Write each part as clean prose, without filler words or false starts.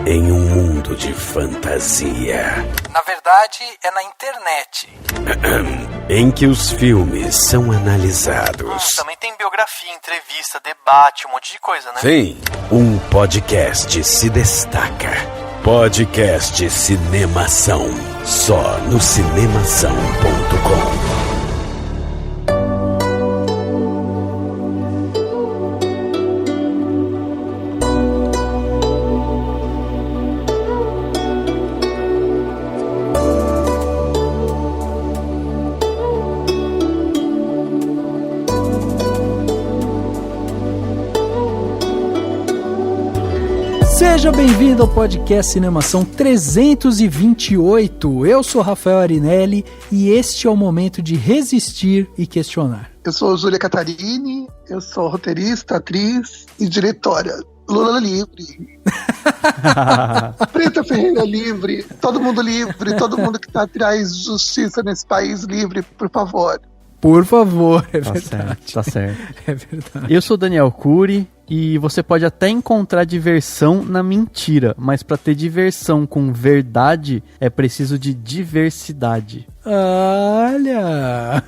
em um mundo de fantasia. Na verdade, é na internet. Em que os filmes são analisados. Também tem biografia, entrevista, debate, um monte de coisa, né? Sim, um podcast se destaca. Podcast Cinemação. Só no cinemação.com. Seja bem-vindo ao podcast Cinemação 328. Eu sou Rafael Arinelli e este é o momento de resistir e questionar. Eu sou Júlia Catarini, eu sou roteirista, atriz e diretora. Lula livre. Preta Ferreira livre. Todo mundo que tá atrás de justiça nesse país livre, por favor. Por favor, é verdade. Tá certo. É verdade. Eu sou Daniel Cury e você pode até encontrar diversão na mentira, mas para ter diversão com verdade é preciso de diversidade. Olha!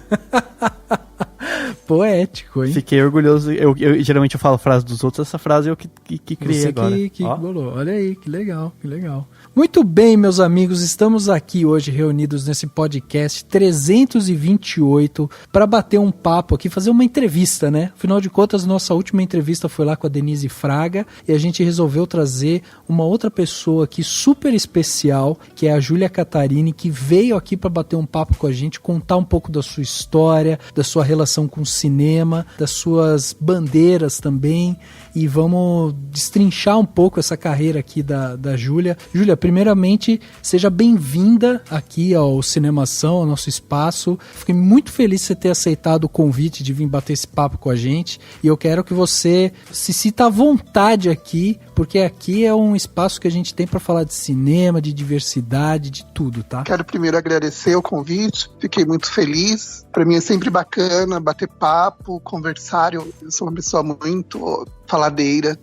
Poético, hein? Fiquei orgulhoso. Eu geralmente eu falo a frase dos outros, essa frase eu que criei Você agora. que bolou. Olha aí, que legal, que legal. Muito bem, meus amigos, estamos aqui hoje reunidos nesse podcast 328 para bater um papo aqui, fazer uma entrevista, né? Afinal de contas, nossa última entrevista foi lá com a Denise Fraga e a gente resolveu trazer uma outra pessoa aqui super especial, que é a Júlia Catarini, que veio aqui para bater um papo com a gente, contar um pouco da sua história, da sua relação com o cinema, das suas bandeiras também, e vamos destrinchar um pouco essa carreira aqui da Júlia. Júlia, primeiramente, seja bem-vinda aqui ao Cinemação, ao nosso espaço. Fiquei muito feliz de você ter aceitado o convite de vir bater esse papo com a gente, e eu quero que você se sinta à vontade aqui, porque aqui é um espaço que a gente tem para falar de cinema, de diversidade, de tudo, tá? Quero primeiro agradecer o convite, fiquei muito feliz. Para mim é sempre bacana bater papo, conversar. Eu sou uma pessoa muito faladeira.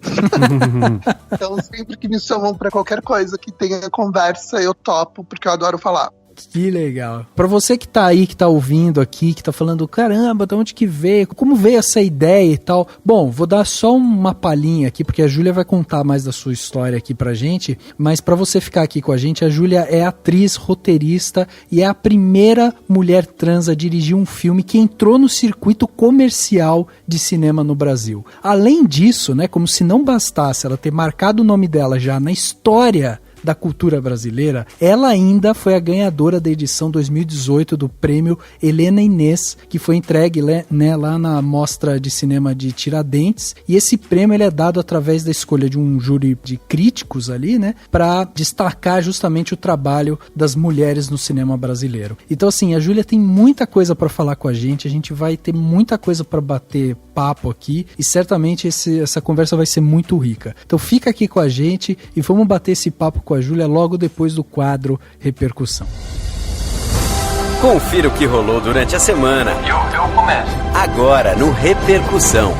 Então sempre que me chamam para qualquer coisa que tenha conversa, eu topo, porque eu adoro falar. Que legal. Pra você que tá aí, que tá ouvindo aqui, que tá falando, caramba, de onde que veio? Como veio essa ideia e tal? Bom, vou dar só uma palhinha aqui, porque a Júlia vai contar mais da sua história aqui pra gente, mas pra você ficar aqui com a gente, a Júlia é atriz, roteirista e é a primeira mulher trans a dirigir um filme que entrou no circuito comercial de cinema no Brasil. Além disso, né, como se não bastasse ela ter marcado o nome dela já na história da cultura brasileira, ela ainda foi a ganhadora da edição 2018 do prêmio Helena Inês, que foi entregue, né, lá na Mostra de Cinema de Tiradentes, e esse prêmio ele é dado através da escolha de um júri de críticos ali, né, para destacar justamente o trabalho das mulheres no cinema brasileiro. Então assim, a Júlia tem muita coisa para falar com a gente vai ter muita coisa para bater papo aqui, e certamente essa conversa vai ser muito rica. Então fica aqui com a gente e vamos bater esse papo com a Júlia logo depois do quadro Repercussão. Confira o que rolou durante a semana. Eu começo. Agora no Repercussão.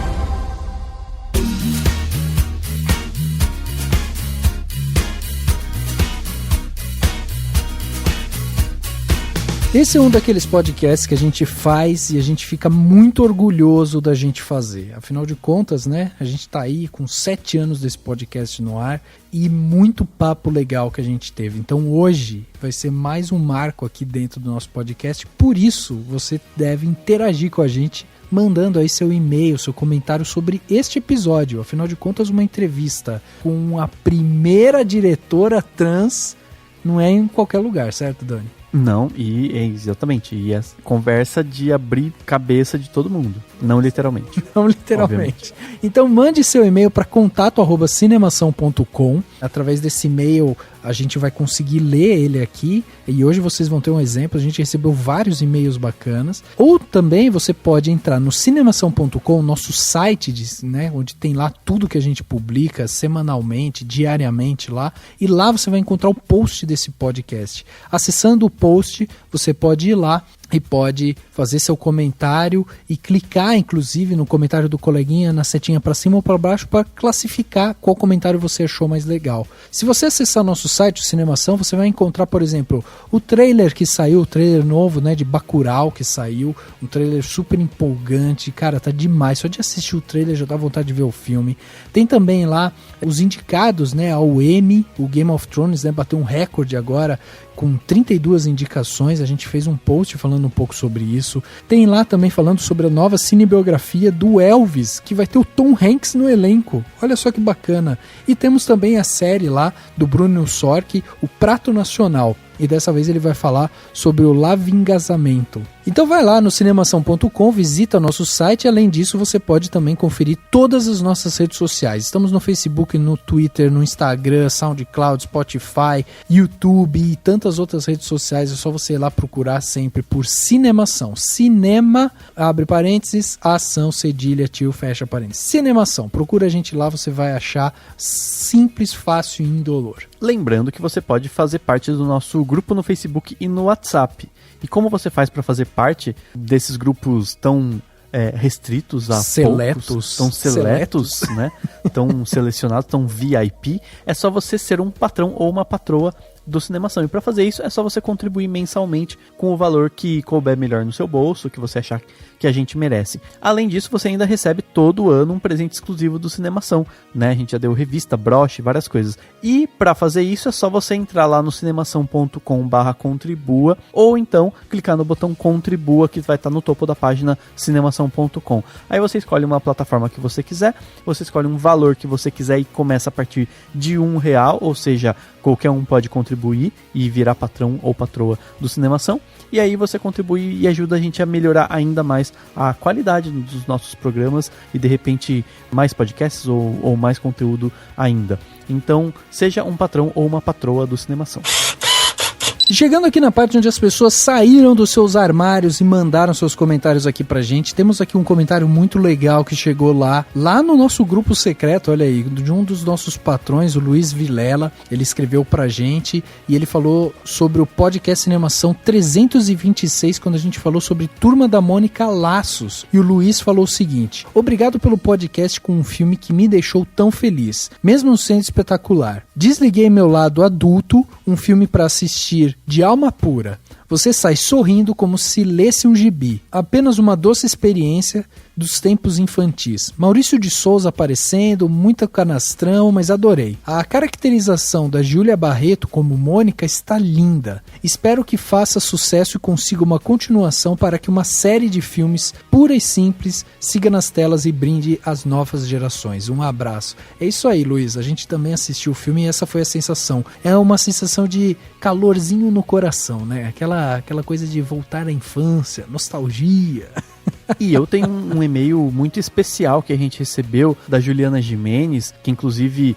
Esse é um daqueles podcasts que a gente faz e a gente fica muito orgulhoso da gente fazer. Afinal de contas, né, a gente tá aí com 7 anos desse podcast no ar e muito papo legal que a gente teve. Então hoje vai ser mais um marco aqui dentro do nosso podcast. Por isso, você deve interagir com a gente mandando aí seu e-mail, seu comentário sobre este episódio. Afinal de contas, uma entrevista com a primeira diretora trans não é em qualquer lugar, certo, Dani? Não, exatamente. E a conversa de abrir cabeça de todo mundo. Não literalmente. Não literalmente. Obviamente. Então mande seu e-mail para contato@cinemação.com. Através desse e-mail a gente vai conseguir ler ele aqui. E hoje vocês vão ter um exemplo. A gente recebeu vários e-mails bacanas. Ou também você pode entrar no cinemação.com, nosso site, né, onde tem lá tudo que a gente publica semanalmente, diariamente lá. E lá você vai encontrar o post desse podcast. Acessando o post, você pode ir lá e pode fazer seu comentário e clicar, inclusive, no comentário do coleguinha, na setinha para cima ou para baixo, para classificar qual comentário você achou mais legal. Se você acessar nosso site, o Cinemação, você vai encontrar, por exemplo, o trailer que saiu, o trailer novo, né, de Bacurau que saiu, um trailer super empolgante, cara, tá demais, só de assistir o trailer já dá vontade de ver o filme. Tem também lá os indicados, né, ao Emmy, o Game of Thrones, né, bateu um recorde agora, com 32 indicações, a gente fez um post falando um pouco sobre isso. Tem lá também falando sobre a nova cinebiografia do Elvis, que vai ter o Tom Hanks no elenco. Olha só que bacana. E temos também a série lá do Bruno Sork, O Prato Nacional. E dessa vez ele vai falar sobre o Lavingasamento. Então vai lá no cinemação.com, visita nosso site. Além disso, você pode também conferir todas as nossas redes sociais. Estamos no Facebook, no Twitter, no Instagram, SoundCloud, Spotify, YouTube e tantas outras redes sociais. É só você ir lá procurar sempre por Cinemação. Cinema, abre parênteses, ação, cedilha, tio, fecha parênteses. Cinemação. Procura a gente lá, você vai achar simples, fácil e indolor. Lembrando que você pode fazer parte do nosso grupo no Facebook e no WhatsApp. E como você faz para fazer parte desses grupos tão restritos a poucos, tão seletos, né? Tão selecionados, tão VIP, é só você ser um patrão ou uma patroa do Cinemação. E para fazer isso é só você contribuir mensalmente com o valor que couber melhor no seu bolso, que você achar que a gente merece. Além disso, você ainda recebe todo ano um presente exclusivo do Cinemação, né? A gente já deu revista, broche, várias coisas. E para fazer isso é só você entrar lá no cinemação.com/contribua ou então clicar no botão contribua que vai estar no topo da página cinemação.com. Aí você escolhe uma plataforma que você quiser, você escolhe um valor que você quiser e começa a partir de R$1, ou seja, qualquer um pode contribuir e virar patrão ou patroa do Cinemação. E aí você contribui e ajuda a gente a melhorar ainda mais a qualidade dos nossos programas e de repente mais podcasts ou mais conteúdo ainda. Então seja um patrão ou uma patroa do Cinemação. Chegando aqui na parte onde as pessoas saíram dos seus armários e mandaram seus comentários aqui pra gente, temos aqui um comentário muito legal que chegou lá no nosso grupo secreto, olha aí, de um dos nossos patrões, o Luiz Vilela. Ele escreveu pra gente e ele falou sobre o podcast Cinemação 326, quando a gente falou sobre Turma da Mônica Laços. E o Luiz falou o seguinte: obrigado pelo podcast com um filme que me deixou tão feliz, mesmo sendo espetacular. Desliguei meu lado adulto, um filme pra assistir de alma pura. Você sai sorrindo como se lesse um gibi. Apenas uma doce experiência dos tempos infantis. Maurício de Souza aparecendo, muito canastrão, mas adorei. A caracterização da Júlia Barreto como Mônica está linda. Espero que faça sucesso e consiga uma continuação para que uma série de filmes pura e simples siga nas telas e brinde as novas gerações. Um abraço. É isso aí, Luiz. A gente também assistiu o filme e essa foi a sensação. É uma sensação de calorzinho no coração, né? Aquela coisa de voltar à infância, nostalgia. E eu tenho um e-mail muito especial que a gente recebeu da Juliana Jimenez, que inclusive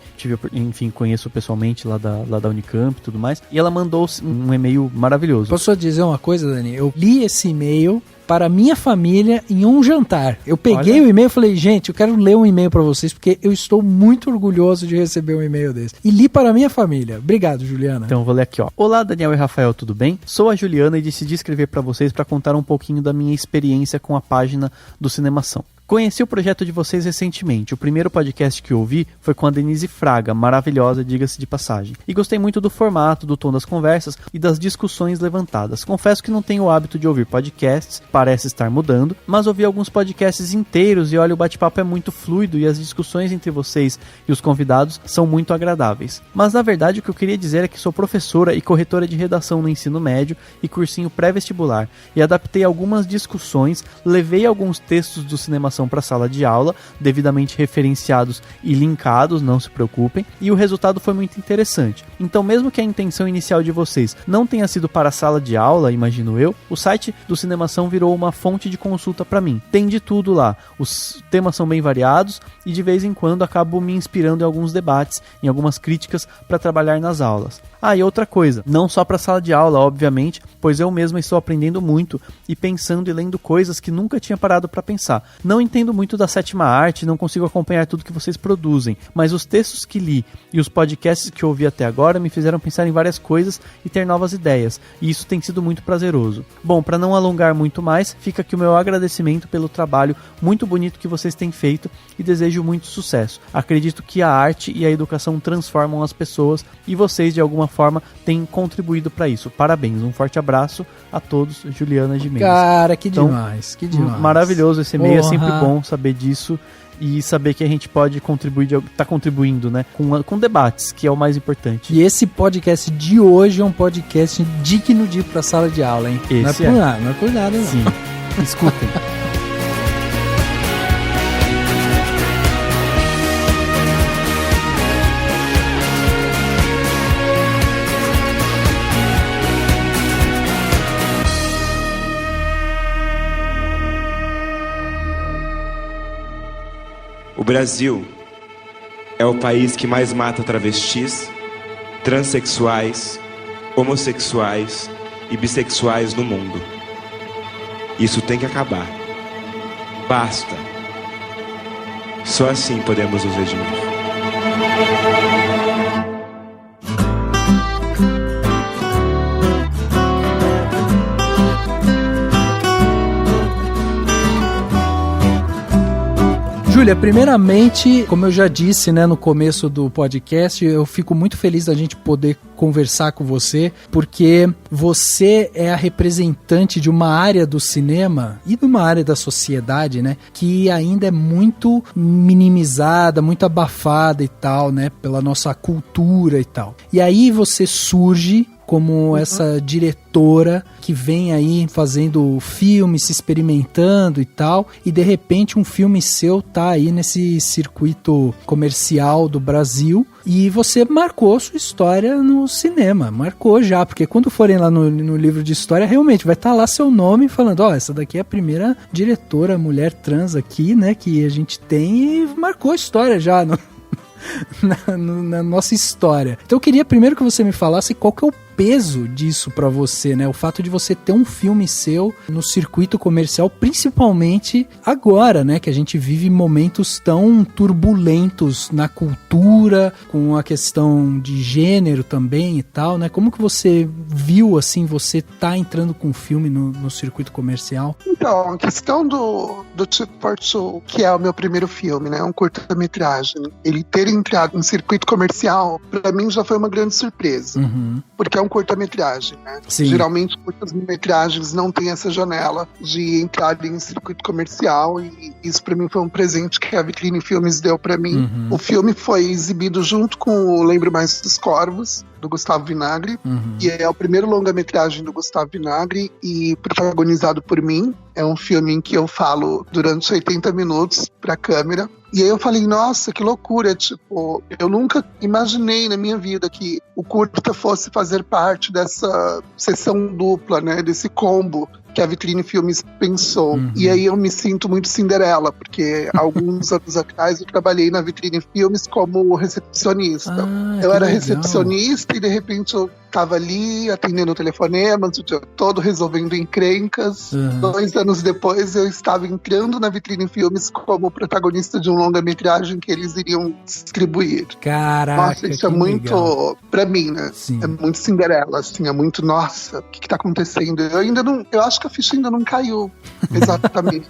conheço pessoalmente lá da Unicamp e tudo mais, e ela mandou um e-mail maravilhoso. Posso só dizer uma coisa, Dani? Eu li esse e-mail para minha família em um jantar. Eu peguei o e-mail e falei, gente, eu quero ler um e-mail para vocês, porque eu estou muito orgulhoso de receber um e-mail desse. E li para a minha família. Obrigado, Juliana. Então eu vou ler aqui, ó. Olá, Daniel e Rafael, tudo bem? Sou a Juliana e decidi escrever para vocês para contar um pouquinho da minha experiência com a página do Cinemação. Conheci o projeto de vocês recentemente. O primeiro podcast que eu ouvi foi com a Denise Fraga, maravilhosa, diga-se de passagem. E gostei muito do formato, do tom das conversas e das discussões levantadas. Confesso que não tenho o hábito de ouvir podcasts, parece estar mudando, mas ouvi alguns podcasts inteiros e olha, o bate-papo é muito fluido e as discussões entre vocês e os convidados são muito agradáveis. Mas na verdade o que eu queria dizer é que sou professora e corretora de redação no ensino médio e cursinho pré-vestibular e adaptei algumas discussões, levei alguns textos do Cinemação para a sala de aula, devidamente referenciados e linkados, não se preocupem, e o resultado foi muito interessante. Então, mesmo que a intenção inicial de vocês não tenha sido para a sala de aula, imagino eu, o site do Cinemação virou uma fonte de consulta para mim. Tem de tudo lá, os temas são bem variados e de vez em quando acabo me inspirando em alguns debates, em algumas críticas para trabalhar nas aulas. Ah, e outra coisa, não só para a sala de aula, obviamente, pois eu mesmo estou aprendendo muito e pensando e lendo coisas que nunca tinha parado para pensar. Não entendo muito da sétima arte, não consigo acompanhar tudo que vocês produzem, mas os textos que li e os podcasts que ouvi até agora me fizeram pensar em várias coisas e ter novas ideias, e isso tem sido muito prazeroso. Bom, para não alongar muito mais, fica aqui o meu agradecimento pelo trabalho muito bonito que vocês têm feito e desejo muito sucesso. Acredito que a arte e a educação transformam as pessoas e vocês, de alguma forma, têm contribuído para isso. Parabéns, um forte abraço a todos, Juliana de Mendes. Cara, que demais, que demais. Maravilhoso esse e-mail, é sempre bom saber disso e saber que a gente pode contribuir, tá contribuindo, né, com debates, que é o mais importante. E esse podcast de hoje é um podcast digno de ir pra sala de aula, hein? Esse não é por nada, não. Sim, escutem. O Brasil é o país que mais mata travestis, transexuais, homossexuais e bissexuais no mundo. Isso tem que acabar. Basta. Só assim podemos nos redimir. Júlia, primeiramente, como eu já disse, né, no começo do podcast, eu fico muito feliz da gente poder conversar com você, porque você é a representante de uma área do cinema e de uma área da sociedade, né, que ainda é muito minimizada, muito abafada e tal, né, pela nossa cultura e tal. E aí você surge como essa diretora que vem aí fazendo filme, se experimentando e tal, e de repente um filme seu tá aí nesse circuito comercial do Brasil, e você marcou sua história no cinema, marcou já, porque quando forem lá no livro de história, realmente vai estar lá seu nome falando, ó, essa daqui é a primeira diretora mulher trans aqui, né, que a gente tem, e marcou a história já na nossa história. Então eu queria primeiro que você me falasse qual que é o peso disso pra você, né? O fato de você ter um filme seu no circuito comercial, principalmente agora, né? Que a gente vive momentos tão turbulentos na cultura, com a questão de gênero também e tal, né? Como que você viu, assim, você tá entrando com um filme no circuito comercial? Então, a questão do Two for Two, que é o meu primeiro filme, né? Um curta-metragem. Ele ter entrado em circuito comercial, pra mim já foi uma grande surpresa. Porque é um curta-metragem, né? Sim. Geralmente, curtas-metragens não tem essa janela de entrar em circuito comercial, e isso pra mim foi um presente que a Vitrine Filmes deu pra mim. O filme foi exibido junto com o Lembro Mais dos Corvos, do Gustavo Vinagre, e é o primeiro longa-metragem do Gustavo Vinagre e protagonizado por mim. É um filme em que eu falo durante 80 minutos pra câmera. E aí eu falei, nossa, que loucura, tipo, eu nunca imaginei na minha vida que o curta fosse fazer parte dessa sessão dupla, né, desse combo que a Vitrine Filmes pensou. E aí eu me sinto muito Cinderela, porque alguns anos atrás eu trabalhei na Vitrine Filmes como recepcionista. Eu era recepcionista e de repente eu tava ali atendendo telefonemas o dia todo, resolvendo encrencas. 2 anos depois eu estava entrando na Vitrine Filmes como protagonista de um longa-metragem que eles iriam distribuir. Caraca, nossa, isso é muito, legal. Pra mim, né? Sim. É muito Cinderela, assim, é muito, nossa, o que tá acontecendo? Eu acho que a ficha ainda não caiu, exatamente.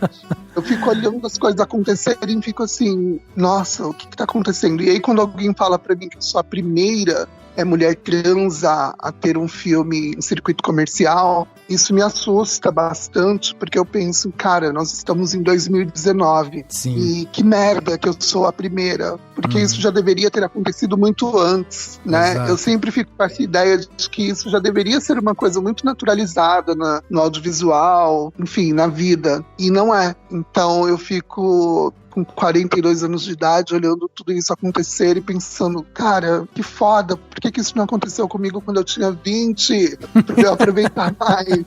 Eu fico olhando as coisas acontecerem e fico assim, nossa, o que tá acontecendo? E aí quando alguém fala pra mim que eu sou a primeira mulher trans a ter um filme em circuito comercial, isso me assusta bastante, porque eu penso, cara, nós estamos em 2019. Sim. E que merda que eu sou a primeira, porque isso já deveria ter acontecido muito antes, né? Exato. Eu sempre fico com essa ideia de que isso já deveria ser uma coisa muito naturalizada no audiovisual, enfim, na vida, e não é. Então eu fico com 42 anos de idade, olhando tudo isso acontecer e pensando, cara, que foda, por que isso não aconteceu comigo quando eu tinha 20? Pra eu aproveitar mais.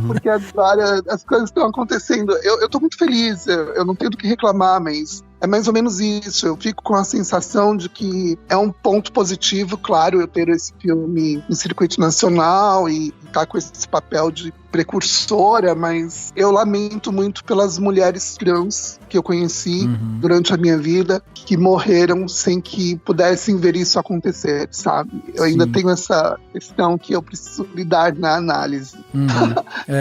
Porque agora as coisas estão acontecendo. Eu tô muito feliz, eu não tenho do que reclamar, mas é mais ou menos isso. Eu fico com a sensação de que é um ponto positivo, claro, eu ter esse filme em circuito nacional e ficar com esse papel de precursora, mas eu lamento muito pelas mulheres trans que eu conheci durante a minha vida, que morreram sem que pudessem ver isso acontecer, sabe? Eu ainda tenho essa questão que eu preciso lidar na análise.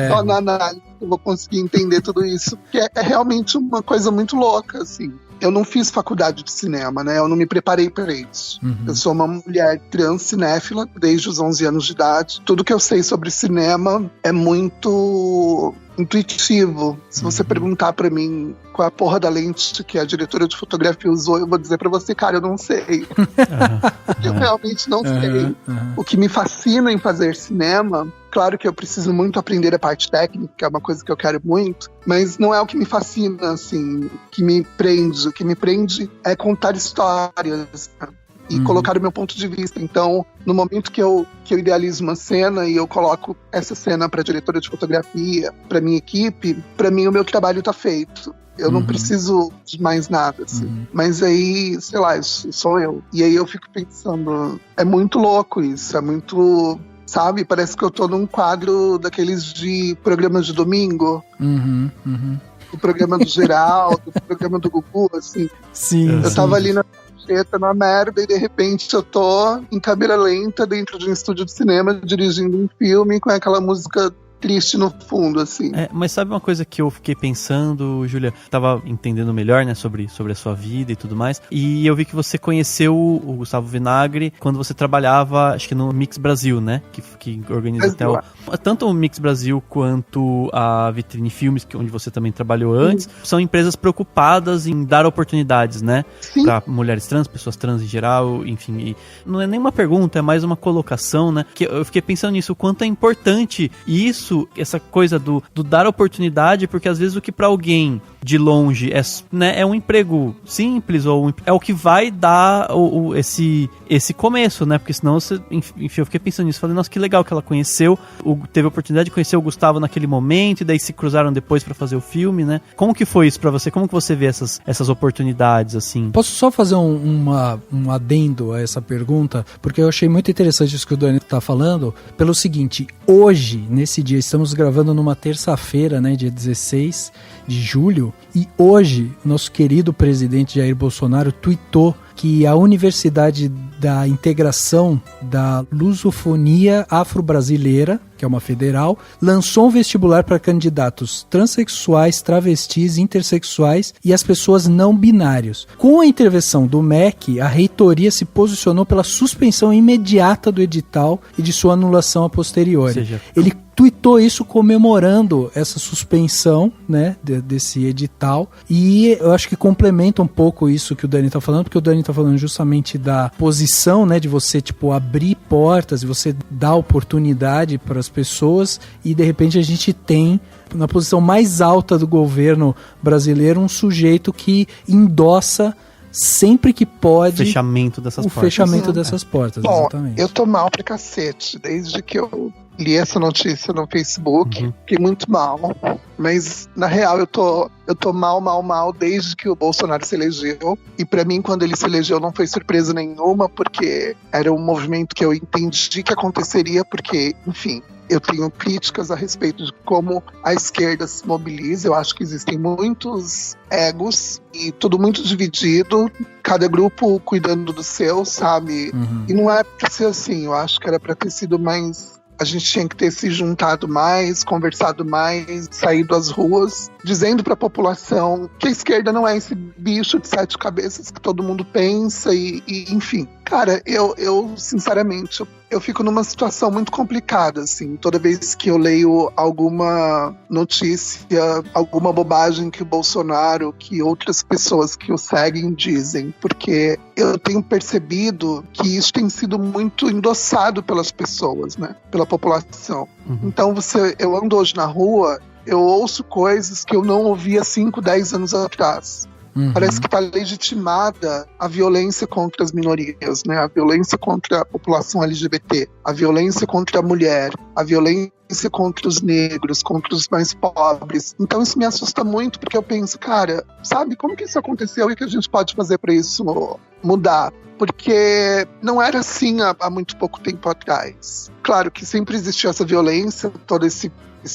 Só na análise eu vou conseguir entender tudo isso, que é realmente uma coisa muito louca, assim. Eu não fiz faculdade de cinema, né? Eu não me preparei para isso. Eu sou uma mulher trans cinéfila desde os 11 anos de idade. Tudo que eu sei sobre cinema é muito intuitivo. Se você perguntar pra mim qual é a porra da lente que a diretora de fotografia usou, eu vou dizer pra você, cara, eu não sei. Eu realmente não sei. O que me fascina em fazer cinema, claro que eu preciso muito aprender a parte técnica, que é uma coisa que eu quero muito, mas não é o que me fascina, assim, que me prende. O que me prende é contar histórias, e colocar o meu ponto de vista. Então, no momento que eu idealizo uma cena e eu coloco essa cena para a diretora de fotografia, para minha equipe, para mim o meu trabalho tá feito. Eu não preciso de mais nada, assim. Mas aí, sei lá, isso sou eu. E aí eu fico pensando, é muito louco isso, é muito... Sabe? Parece que eu tô num quadro daqueles de programas de domingo. O programa do Geraldo, o programa do Gugu, assim. Eu tava ali na na merda e de repente eu tô em câmera lenta dentro de um estúdio de cinema dirigindo um filme com aquela música triste no fundo, assim. Mas sabe uma coisa que eu fiquei pensando, Júlia? Tava entendendo melhor, né, sobre a sua vida e tudo mais, e eu vi que você conheceu o Gustavo Vinagre quando você trabalhava, acho que no Mix Brasil, né? Que organiza até tanto o Mix Brasil quanto a Vitrine Filmes, onde você também trabalhou antes, são empresas preocupadas em dar oportunidades, né? Pra mulheres trans, pessoas trans em geral, enfim. E não é nem uma pergunta, é mais uma colocação, né? Que eu fiquei pensando nisso, o quanto é importante isso, essa coisa do dar oportunidade, porque às vezes o que pra alguém de longe é um emprego simples, ou é o que vai dar esse começo, né? Porque senão você, enfim, eu fiquei pensando nisso, falei, nossa, que legal que ela conheceu, teve a oportunidade de conhecer o Gustavo naquele momento, e daí se cruzaram depois pra fazer o filme, né? Como que foi isso pra você? Como que você vê essas oportunidades, assim? Posso só fazer um adendo a essa pergunta? Porque eu achei muito interessante isso que o Dani tá falando, pelo seguinte, hoje, nesse dia, estamos gravando numa terça-feira, né, dia 16 de julho, e hoje, nosso querido presidente Jair Bolsonaro tweetou que a Universidade da Integração da Lusofonia Afro-Brasileira, que é uma federal, lançou um vestibular para candidatos transexuais, travestis, intersexuais e as pessoas não binários. Com a intervenção do MEC, a reitoria se posicionou pela suspensão imediata do edital e de sua anulação a posteriori. Ou seja, ele tweetou isso comemorando essa suspensão, né, desse edital, e eu acho que complementa um pouco isso que o Dani tá falando, porque o Dani tá falando justamente da posição, né, de você, tipo, abrir portas e você dar oportunidade para as pessoas, e de repente a gente tem na posição mais alta do governo brasileiro um sujeito que endossa sempre que pode fechamento dessas portas. Fechamento dessas portas. Bom, exatamente. Eu tô mal pra cacete, desde que eu li essa notícia no Facebook, fiquei muito mal, mas na real eu tô mal desde que o Bolsonaro se elegeu, e pra mim quando ele se elegeu não foi surpresa nenhuma, porque era um movimento que eu entendi que aconteceria, porque, enfim, eu tenho críticas a respeito de como a esquerda se mobiliza. Eu acho que existem muitos egos e tudo muito dividido, cada grupo cuidando do seu, sabe? E não é pra ser assim, eu acho que era pra ter sido mais... A gente tinha que ter se juntado mais, conversado mais, saído às ruas, dizendo para a população que a esquerda não é esse bicho de 7 cabeças que todo mundo pensa e enfim. Cara, eu sinceramente, eu fico numa situação muito complicada, assim, toda vez que eu leio alguma notícia, alguma bobagem que o Bolsonaro, que outras pessoas que o seguem dizem, porque eu tenho percebido que isso tem sido muito endossado pelas pessoas, né, pela população. Então eu ando hoje na rua, eu ouço coisas que eu não ouvia 5, 10 anos atrás. Parece que está legitimada a violência contra as minorias, né? A violência contra a população LGBT, a violência contra a mulher, a violência contra os negros, contra os mais pobres. Então isso me assusta muito, porque eu penso, cara, sabe, como que isso aconteceu e o que a gente pode fazer para isso mudar? Porque não era assim há muito pouco tempo atrás. Claro que sempre existiu essa violência, todo esse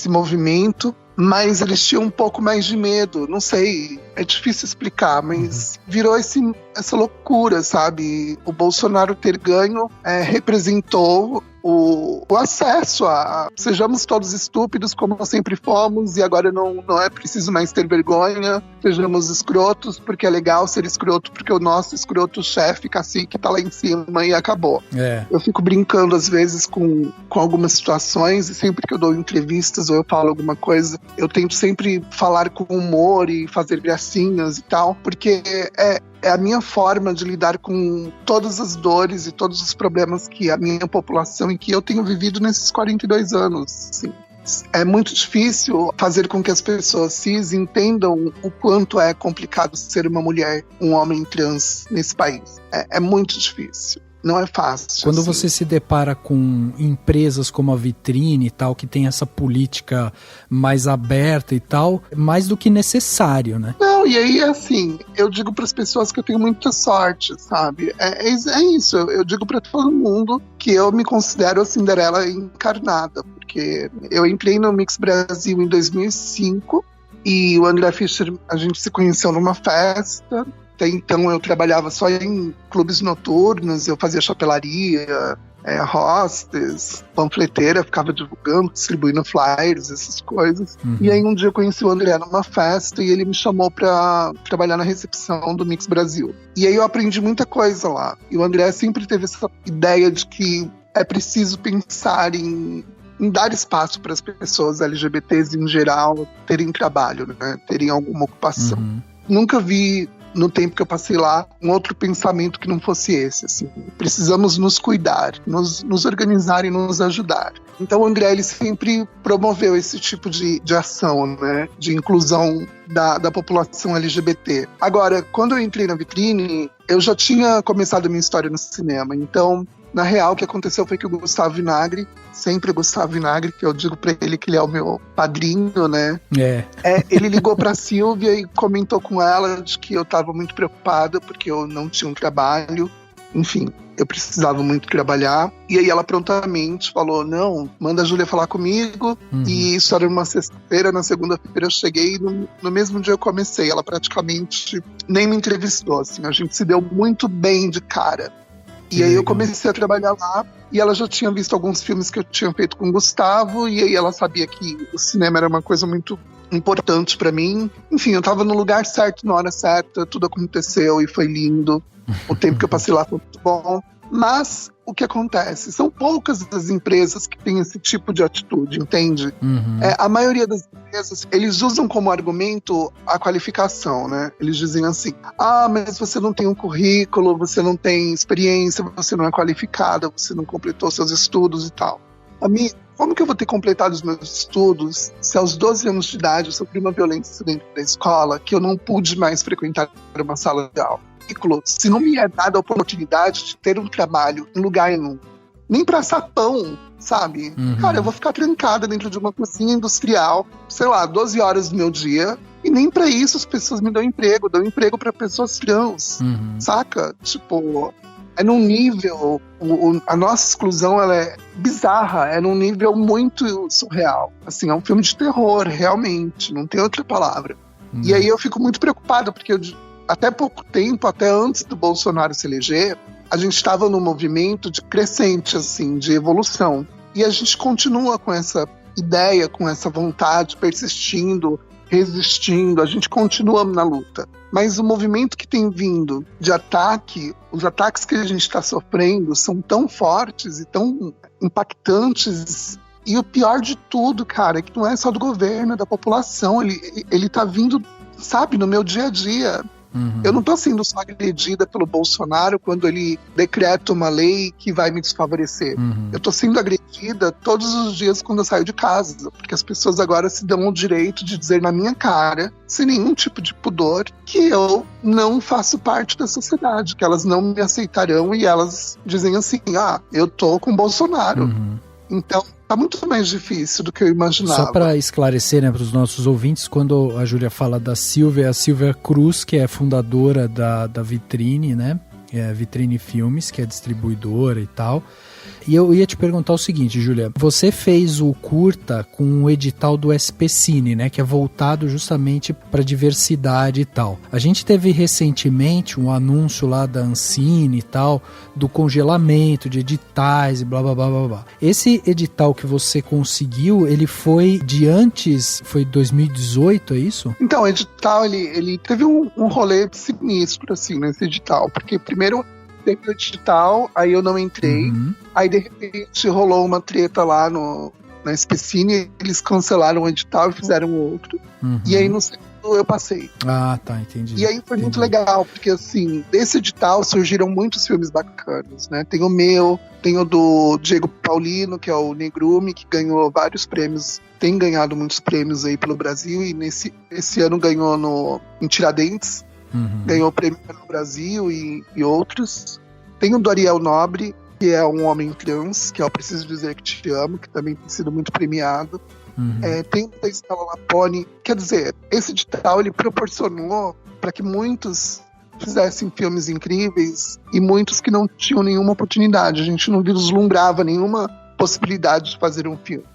movimento, mas eles tinham um pouco mais de medo, não sei, é difícil explicar, mas virou essa loucura, sabe? O Bolsonaro ter ganho representou o acesso a sejamos todos estúpidos como sempre fomos e agora não é preciso mais ter vergonha, sejamos escrotos porque é legal ser escroto porque o nosso escroto chefe cacique tá lá em cima e acabou. Eu fico brincando às vezes com algumas situações e sempre que eu dou entrevistas ou eu falo alguma coisa, eu tento sempre falar com humor e fazer gracinhas e tal, porque é a minha forma de lidar com todas as dores e todos os problemas que a minha população e que eu tenho vivido nesses 42 anos. Assim. É muito difícil fazer com que as pessoas cis entendam o quanto é complicado ser uma mulher, um homem trans nesse país. É muito difícil. Não é fácil. Quando você se depara com empresas como a Vitrine e tal, que tem essa política mais aberta e tal, mais do que necessário, né? Não, e aí, assim, eu digo para as pessoas que eu tenho muita sorte, sabe? É isso, eu digo para todo mundo que eu me considero a Cinderela encarnada, porque eu entrei no Mix Brasil em 2005 e o André Fischer, a gente se conheceu numa festa. Até então eu trabalhava só em clubes noturnos, eu fazia chapelaria, hostess, panfleteira, ficava divulgando, distribuindo flyers, essas coisas. E aí um dia eu conheci o André numa festa e ele me chamou pra trabalhar na recepção do Mix Brasil. E aí eu aprendi muita coisa lá. E o André sempre teve essa ideia de que é preciso pensar em dar espaço para as pessoas LGBTs em geral terem trabalho, né? Terem alguma ocupação. Nunca vi, no tempo que eu passei lá, um outro pensamento que não fosse esse, assim. Precisamos nos cuidar, nos organizar e nos ajudar. Então o André, ele sempre promoveu esse tipo de ação, né? De inclusão da população LGBT. Agora, quando eu entrei na Vitrine, eu já tinha começado a minha história no cinema, então... Na real, o que aconteceu foi que o Gustavo Vinagre, sempre o Gustavo Vinagre, que eu digo pra ele que ele é o meu padrinho, né? Ele ligou pra Silvia e comentou com ela de que eu tava muito preocupada porque eu não tinha um trabalho. Enfim, eu precisava muito trabalhar. E aí ela prontamente falou, não, manda a Júlia falar comigo. E isso era uma sexta-feira, na segunda-feira eu cheguei e no mesmo dia eu comecei. Ela praticamente nem me entrevistou, assim. A gente se deu muito bem de cara. E aí eu comecei a trabalhar lá e ela já tinha visto alguns filmes que eu tinha feito com o Gustavo e aí ela sabia que o cinema era uma coisa muito importante pra mim. Enfim, eu tava no lugar certo, na hora certa, tudo aconteceu e foi lindo. O tempo que eu passei lá foi muito bom. Mas o que acontece? São poucas as empresas que têm esse tipo de atitude, entende? A maioria das empresas, eles usam como argumento a qualificação, né? Eles dizem assim, mas você não tem um currículo, você não tem experiência, você não é qualificada, você não completou seus estudos e tal. Como que eu vou ter completado os meus estudos se aos 12 anos de idade eu sofri uma violência dentro da escola que eu não pude mais frequentar uma sala de aula? Se não me é dada a oportunidade de ter um trabalho em lugar nenhum, nem pra assar pão, sabe? Cara, eu vou ficar trancada dentro de uma cozinha industrial, sei lá, 12 horas do meu dia, e nem pra isso as pessoas me dão emprego pra pessoas trans, saca? Tipo, é num nível, a nossa exclusão, ela é bizarra, é num nível muito surreal. Assim, é um filme de terror, realmente, não tem outra palavra. E aí eu fico muito preocupada, porque até pouco tempo, até antes do Bolsonaro se eleger, a gente estava num movimento de crescente, assim, de evolução. E a gente continua com essa ideia, com essa vontade, persistindo, resistindo, a gente continua na luta. Mas o movimento que tem vindo de ataque, os ataques que a gente está sofrendo são tão fortes e tão impactantes. E o pior de tudo, cara, é que não é só do governo, é da população. Ele tá vindo, sabe, no meu dia a dia. Eu não tô sendo só agredida pelo Bolsonaro quando ele decreta uma lei que vai me desfavorecer. Eu tô sendo agredida todos os dias quando eu saio de casa, porque as pessoas agora se dão o direito de dizer na minha cara, sem nenhum tipo de pudor, que eu não faço parte da sociedade, que elas não me aceitarão e elas dizem assim, eu tô com o Bolsonaro. Então, tá muito mais difícil do que eu imaginava. Só para esclarecer, né, para os nossos ouvintes, quando a Júlia fala da Silvia, a Silvia Cruz, que é fundadora da Vitrine, né? Vitrine Filmes, que é distribuidora e tal. E eu ia te perguntar o seguinte, Júlia, você fez o curta com o edital do SPCine, né, que é voltado justamente para diversidade e tal. A gente teve recentemente um anúncio lá da Ancine e tal, do congelamento de editais e blá blá blá blá blá. Esse edital que você conseguiu, ele foi de antes, foi 2018, é isso? Então, o edital, ele teve um rolê sinistro, assim, nesse edital, porque primeiro teve o edital, aí eu não entrei, aí de repente rolou uma treta lá na SPCine, eles cancelaram o edital e fizeram outro, e aí no segundo eu passei. Ah, tá, entendi. E aí foi muito legal, porque assim, desse edital surgiram muitos filmes bacanas, né? Tem o meu, tem o do Diego Paulino, que é o Negrume, que ganhou vários prêmios, tem ganhado muitos prêmios aí pelo Brasil, e esse ano ganhou em Tiradentes, ganhou o prêmio no Brasil e outros. Tem o do Ariel Nobre, que é um homem trans, que é o Preciso Dizer Que Te Amo, que também tem sido muito premiado. Tem o da Estela Lapone. Quer dizer, esse edital ele proporcionou para que muitos fizessem filmes incríveis e muitos que não tinham nenhuma oportunidade. A gente não vislumbrava nenhuma possibilidade de fazer um filme,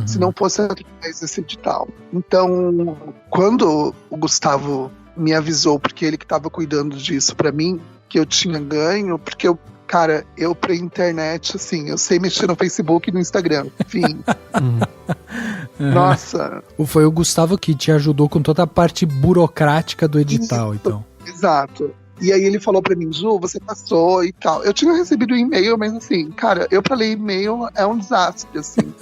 se não fosse através desse edital. Então, quando o Gustavo me avisou, porque ele que estava cuidando disso para mim, que eu tinha ganho, porque eu pra internet, assim, eu sei mexer no Facebook e no Instagram, enfim. Nossa. Foi o Gustavo que te ajudou com toda a parte burocrática do edital, então. Exato. E aí ele falou pra mim, Ju, você passou e tal. Eu tinha recebido um e-mail, mas assim, cara, eu pra ler e-mail é um desastre, assim.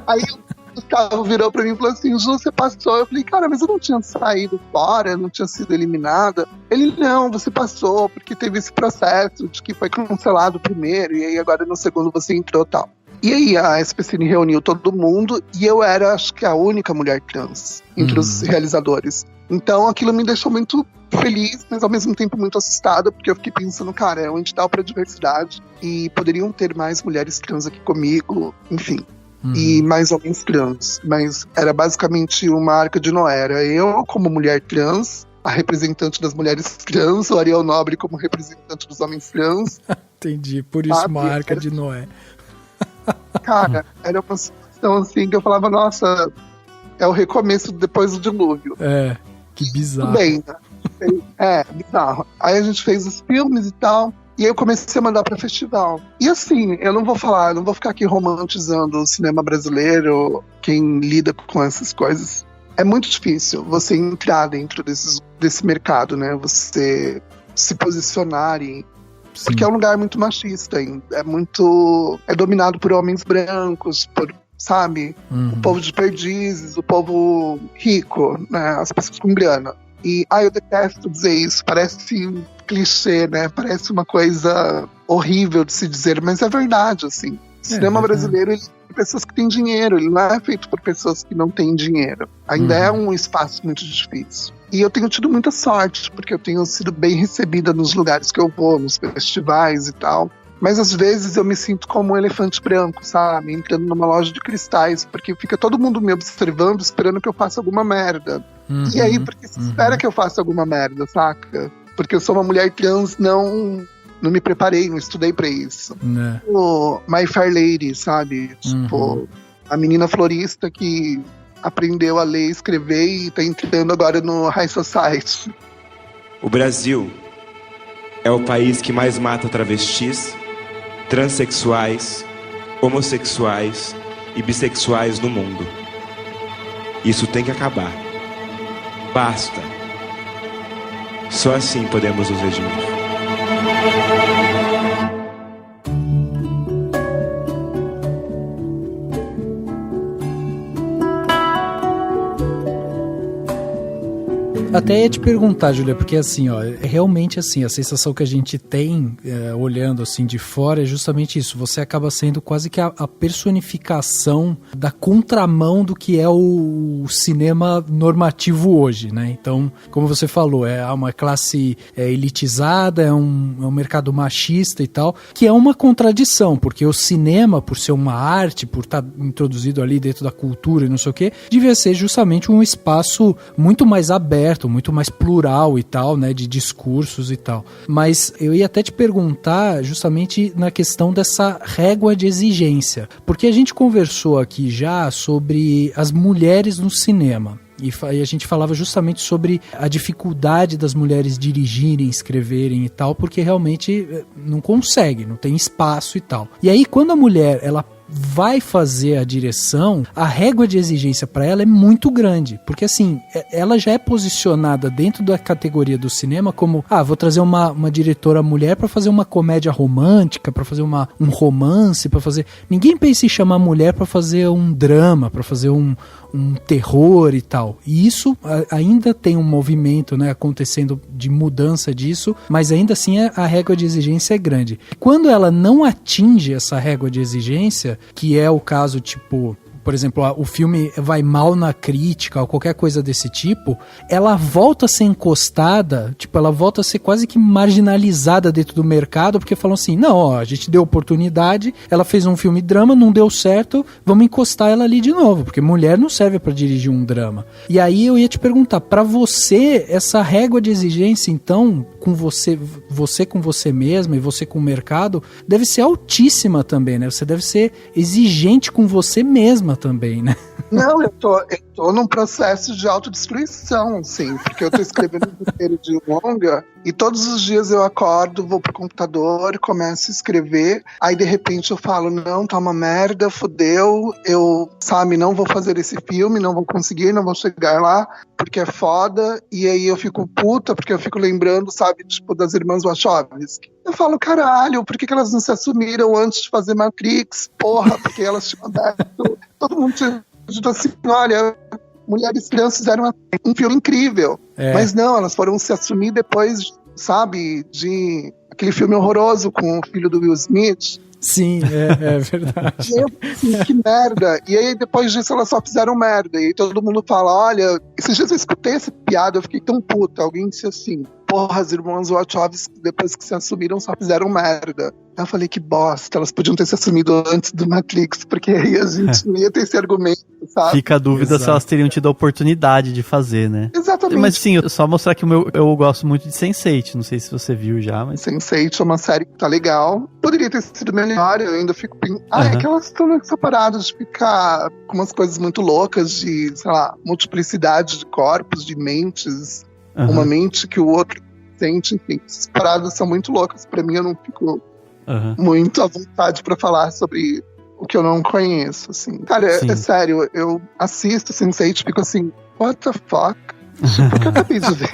Aí o Gustavo virou pra mim e falou assim, Ju, você passou. Eu falei, cara, mas eu não tinha saído fora, não tinha sido eliminada. Ele, não, você passou, porque teve esse processo de que foi cancelado primeiro, e aí agora no segundo você entrou e tal. E aí a SPCine reuniu todo mundo, e eu era, acho que a única mulher trans entre os realizadores. Então aquilo me deixou muito feliz, mas ao mesmo tempo muito assustada, porque eu fiquei pensando, cara, é um edital pra diversidade, e poderiam ter mais mulheres trans aqui comigo, enfim. E mais homens trans, mas era basicamente uma arca de Noé. Era eu como mulher trans, a representante das mulheres trans, o Ariel Nobre como representante dos homens trans. Entendi, por isso uma arca de Noé. Cara, era uma situação assim que eu falava, nossa, é o recomeço depois do dilúvio. É, que bizarro. Tudo bem, né? Bizarro. Aí a gente fez os filmes e tal, e aí eu comecei a mandar pra festival. E assim, eu não vou ficar aqui romantizando o cinema brasileiro, quem lida com essas coisas. É muito difícil você entrar dentro desse mercado, né? Você se posicionar e... Porque é um lugar muito machista ainda. É dominado por homens brancos, sabe? O povo de perdizes, o povo rico, né? As pessoas com grana. E, eu detesto dizer isso, parece clichê, né? Parece uma coisa horrível de se dizer, mas é verdade, assim. O cinema brasileiro, ele é pessoas que têm dinheiro, ele não é feito por pessoas que não têm dinheiro. Ainda é um espaço muito difícil. E eu tenho tido muita sorte, porque eu tenho sido bem recebida nos lugares que eu vou, nos festivais e tal. Mas às vezes eu me sinto como um elefante branco, sabe? Entrando numa loja de cristais, porque fica todo mundo me observando, esperando que eu faça alguma merda. E aí, porque se espera que eu faça alguma merda, saca? Porque eu sou uma mulher trans, não me preparei, não estudei pra isso. Tipo, My Fair Lady, sabe? Tipo, a menina florista que aprendeu a ler e escrever e tá entrando agora no High Society. O Brasil é o país que mais mata travestis, transexuais, homossexuais e bissexuais no mundo. Isso tem que acabar. Basta. Só assim podemos nos redimir. Até ia te perguntar, Júlia, porque assim, é realmente assim, a sensação que a gente tem olhando assim de fora é justamente isso. Você acaba sendo quase que a personificação da contramão do que é o cinema normativo hoje, né? Então, como você falou, é uma classe elitizada, é um mercado machista e tal, que é uma contradição, porque o cinema, por ser uma arte, por estar introduzido ali dentro da cultura e não sei o quê, devia ser justamente um espaço muito mais aberto, aberto, muito mais plural e tal, né, de discursos e tal. Mas eu ia até te perguntar justamente na questão dessa régua de exigência, porque a gente conversou aqui já sobre as mulheres no cinema. E a gente falava justamente sobre a dificuldade das mulheres dirigirem, escreverem e tal, porque realmente não consegue, não tem espaço e tal. E aí, quando a mulher, ela vai fazer a direção, a régua de exigência para ela é muito grande, porque assim, ela já é posicionada dentro da categoria do cinema como, vou trazer uma diretora mulher para fazer uma comédia romântica, para fazer um romance, para fazer... Ninguém pensa em chamar a mulher para fazer um drama, para fazer um terror e tal. E isso ainda tem um movimento, né, acontecendo de mudança disso, mas ainda assim a régua de exigência é grande. Quando ela não atinge essa régua de exigência, que é o caso, tipo, por exemplo, o filme vai mal na crítica ou qualquer coisa desse tipo, ela volta a ser encostada, tipo, ela volta a ser quase que marginalizada dentro do mercado, porque falam assim, não, a gente deu oportunidade, ela fez um filme drama, não deu certo, vamos encostar ela ali de novo, porque mulher não serve pra dirigir um drama. E aí eu ia te perguntar, pra você, essa régua de exigência, então, com você com você mesma e você com o mercado, deve ser altíssima também, né? Você deve ser exigente com você mesma também, né? Não, eu tô num processo de autodestruição, sim, porque eu tô escrevendo um roteiro de longa e todos os dias eu acordo, vou pro computador, começo a escrever, aí de repente eu falo, não, tá uma merda, fudeu, eu, não vou fazer esse filme, não vou conseguir, não vou chegar lá, porque é foda, e aí eu fico puta, porque eu fico lembrando, tipo, das irmãs Wachowski. Eu falo, caralho, por que elas não se assumiram antes de fazer Matrix? Porra, porque elas tinham aberto, todo mundo tinha dito assim, olha, Mulheres Crianças fizeram um filme incrível. Mas não, elas foram se assumir depois, de aquele filme horroroso com o filho do Will Smith. Sim, é verdade. Que merda. E aí, depois disso, elas só fizeram merda. E aí todo mundo fala, olha, esses dias eu escutei essa piada, eu fiquei tão puta. Alguém disse assim, porra, as irmãs Wachowski, depois que se assumiram, só fizeram merda. Eu falei, que bosta, elas podiam ter se assumido antes do Matrix, porque aí a gente não ia ter esse argumento, sabe? Fica a dúvida se elas teriam tido a oportunidade de fazer, né? Exatamente. Mas sim, só mostrar que eu gosto muito de Sense8, não sei se você viu já, mas... Sense8 é uma série que tá legal, poderia ter sido melhor, eu ainda fico pensando, é que elas estão nessa parada de ficar com umas coisas muito loucas, de, multiplicidade de corpos, de mentes, uma mente que o outro sente, enfim, essas paradas são muito loucas, pra mim eu não fico... muito à vontade pra falar sobre o que eu não conheço, assim. Cara, é sério, eu assisto Sense8 e fico assim, what the fuck? Porque eu acabei de ver.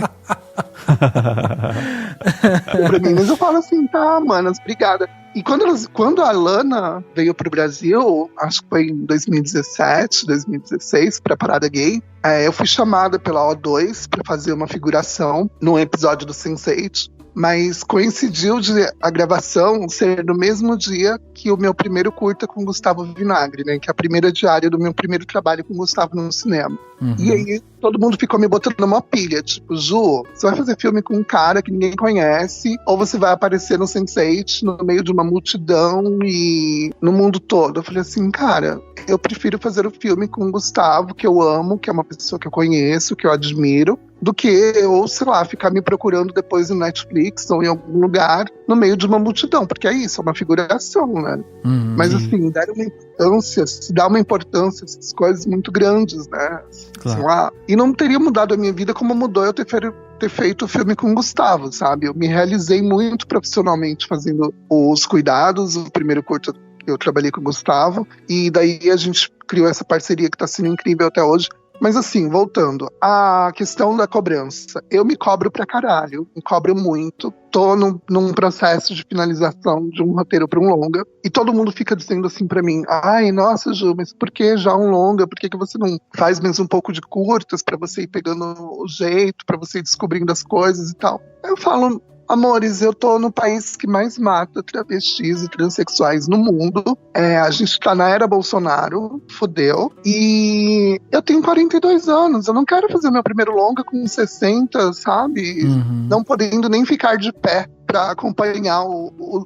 Pra mim, mas eu falo assim, tá, manas, obrigada. E quando a Lana veio pro Brasil, acho que foi em 2017, 2016, pra Parada Gay, eu fui chamada pela O2 pra fazer uma figuração num episódio do Sense8. Mas coincidiu de a gravação ser no mesmo dia que o meu primeiro curta com Gustavo Vinagre, né? Que é a primeira diária do meu primeiro trabalho com Gustavo no cinema. E aí todo mundo ficou me botando numa pilha, tipo, Ju, você vai fazer filme com um cara que ninguém conhece, ou você vai aparecer no Sense8 no meio de uma multidão e no mundo todo. Eu falei assim, cara, eu prefiro fazer o filme com o Gustavo, que eu amo, que é uma pessoa que eu conheço, que eu admiro, do que eu, ficar me procurando depois no Netflix ou em algum lugar no meio de uma multidão, porque é isso, é uma figuração, né? Mas assim, dá uma importância a essas coisas muito grandes, né? Claro. E não teria mudado a minha vida como mudou eu ter feito o filme com o Gustavo, sabe? Eu me realizei muito profissionalmente fazendo os cuidados, o primeiro curto eu trabalhei com o Gustavo, e daí a gente criou essa parceria que tá sendo incrível até hoje. Mas assim, voltando, a questão da cobrança. Eu me cobro pra caralho, me cobro muito. Tô num processo de finalização de um roteiro pra um longa, e todo mundo fica dizendo assim pra mim, ai, nossa, Ju, mas por que já um longa? Por que você não faz mesmo um pouco de curtas pra você ir pegando o jeito, pra você ir descobrindo as coisas e tal? Eu falo, amores, eu tô no país que mais mata travestis e transexuais no mundo. A gente tá na era Bolsonaro, fodeu. E eu tenho 42 anos, eu não quero fazer meu primeiro longa com 60, sabe? Não podendo nem ficar de pé pra acompanhar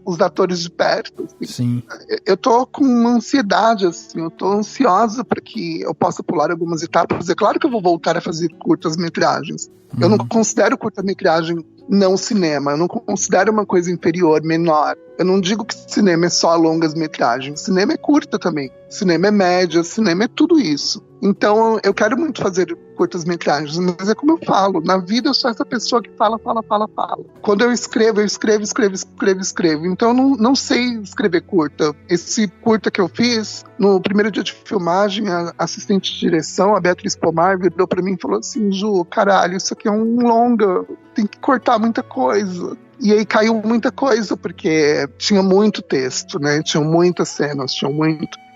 os atores de perto. Assim. Sim. Eu tô com uma ansiedade, assim, eu tô ansiosa para que eu possa pular algumas etapas. É claro que eu vou voltar a fazer curtas-metragens. Eu não considero curta-metragem não cinema, eu não considero uma coisa inferior, menor. Eu não digo que cinema é só longas-metragens, cinema é curta também, cinema é média, cinema é tudo isso. Então eu quero muito fazer curtas-metragens, mas é como eu falo, na vida eu sou essa pessoa que fala. Quando eu escrevo. Então eu não sei escrever curta. Esse curta que eu fiz, no primeiro dia de filmagem, a assistente de direção, a Beatriz Pomar, virou pra mim e falou assim: Ju, caralho, isso aqui é um longa, tem que cortar muita coisa. E aí caiu muita coisa, porque tinha muito texto, né? Tinham muitas cenas,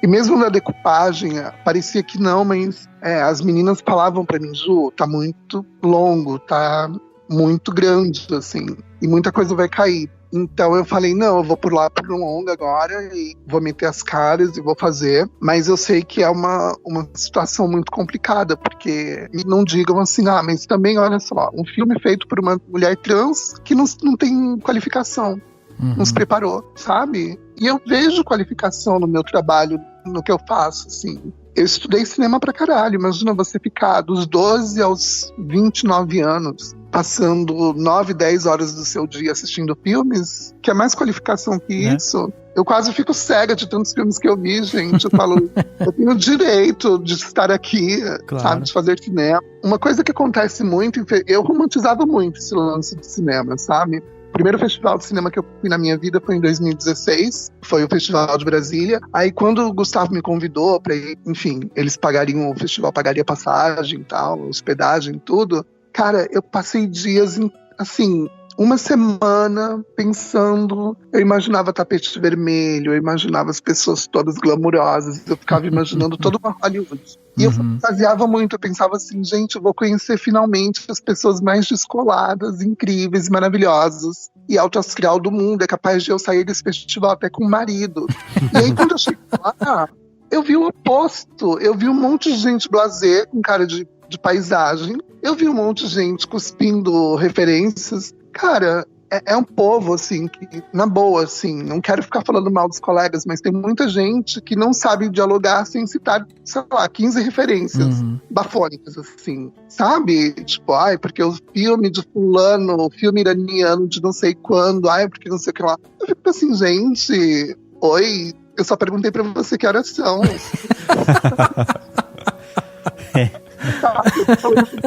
E mesmo na decupagem, parecia que não, mas as meninas falavam pra mim: Ju, tá muito longo, tá muito grande, assim, e muita coisa vai cair. Então eu falei, não, eu vou pular por um longa agora e vou meter as caras e vou fazer. Mas eu sei que é uma situação muito complicada, porque não digam assim, mas também, olha só, um filme feito por uma mulher trans que não tem qualificação, não se preparou, sabe? E eu vejo qualificação no meu trabalho, no que eu faço, assim. Eu estudei cinema pra caralho, imagina você ficar dos 12 aos 29 anos passando 9, 10 horas do seu dia assistindo filmes, que é mais qualificação que isso. Eu quase fico cega de tantos filmes que eu vi, gente. Eu falo, eu tenho o direito de estar aqui, sabe, de fazer cinema. Uma coisa que acontece muito, eu romantizava muito esse lance de cinema, sabe? O primeiro festival de cinema que eu fui na minha vida foi em 2016, foi o Festival de Brasília. Aí quando o Gustavo me convidou pra ir, enfim, eles pagariam, o festival pagaria passagem e tal, hospedagem, tudo. Cara, eu passei dias, assim, uma semana pensando, eu imaginava tapete vermelho, eu imaginava as pessoas todas glamourosas, eu ficava imaginando toda uma Hollywood. E eu fantasiava muito, eu pensava assim, gente, eu vou conhecer finalmente as pessoas mais descoladas, incríveis, maravilhosas e alto astral do mundo, é capaz de eu sair desse festival até com o marido. E aí quando eu cheguei lá, eu vi o oposto, eu vi um monte de gente blasé, com cara de paisagem, eu vi um monte de gente cuspindo referências. Cara, é um povo, assim, que, na boa, assim, não quero ficar falando mal dos colegas, mas tem muita gente que não sabe dialogar sem citar, sei lá, 15 referências bafônicas, assim, sabe? Tipo, porque o filme de fulano, o filme iraniano de não sei quando, porque não sei o que lá. Eu fico assim, gente, oi, eu só perguntei pra você que horas são.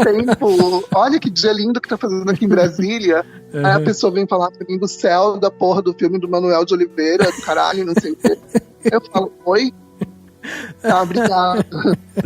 Tempo, olha que dia lindo que tá fazendo aqui em Brasília. Aí a pessoa vem falar pra mim do céu, da porra do filme do Manuel de Oliveira, do caralho, não sei o quê. Eu falo, oi? Tá, obrigada.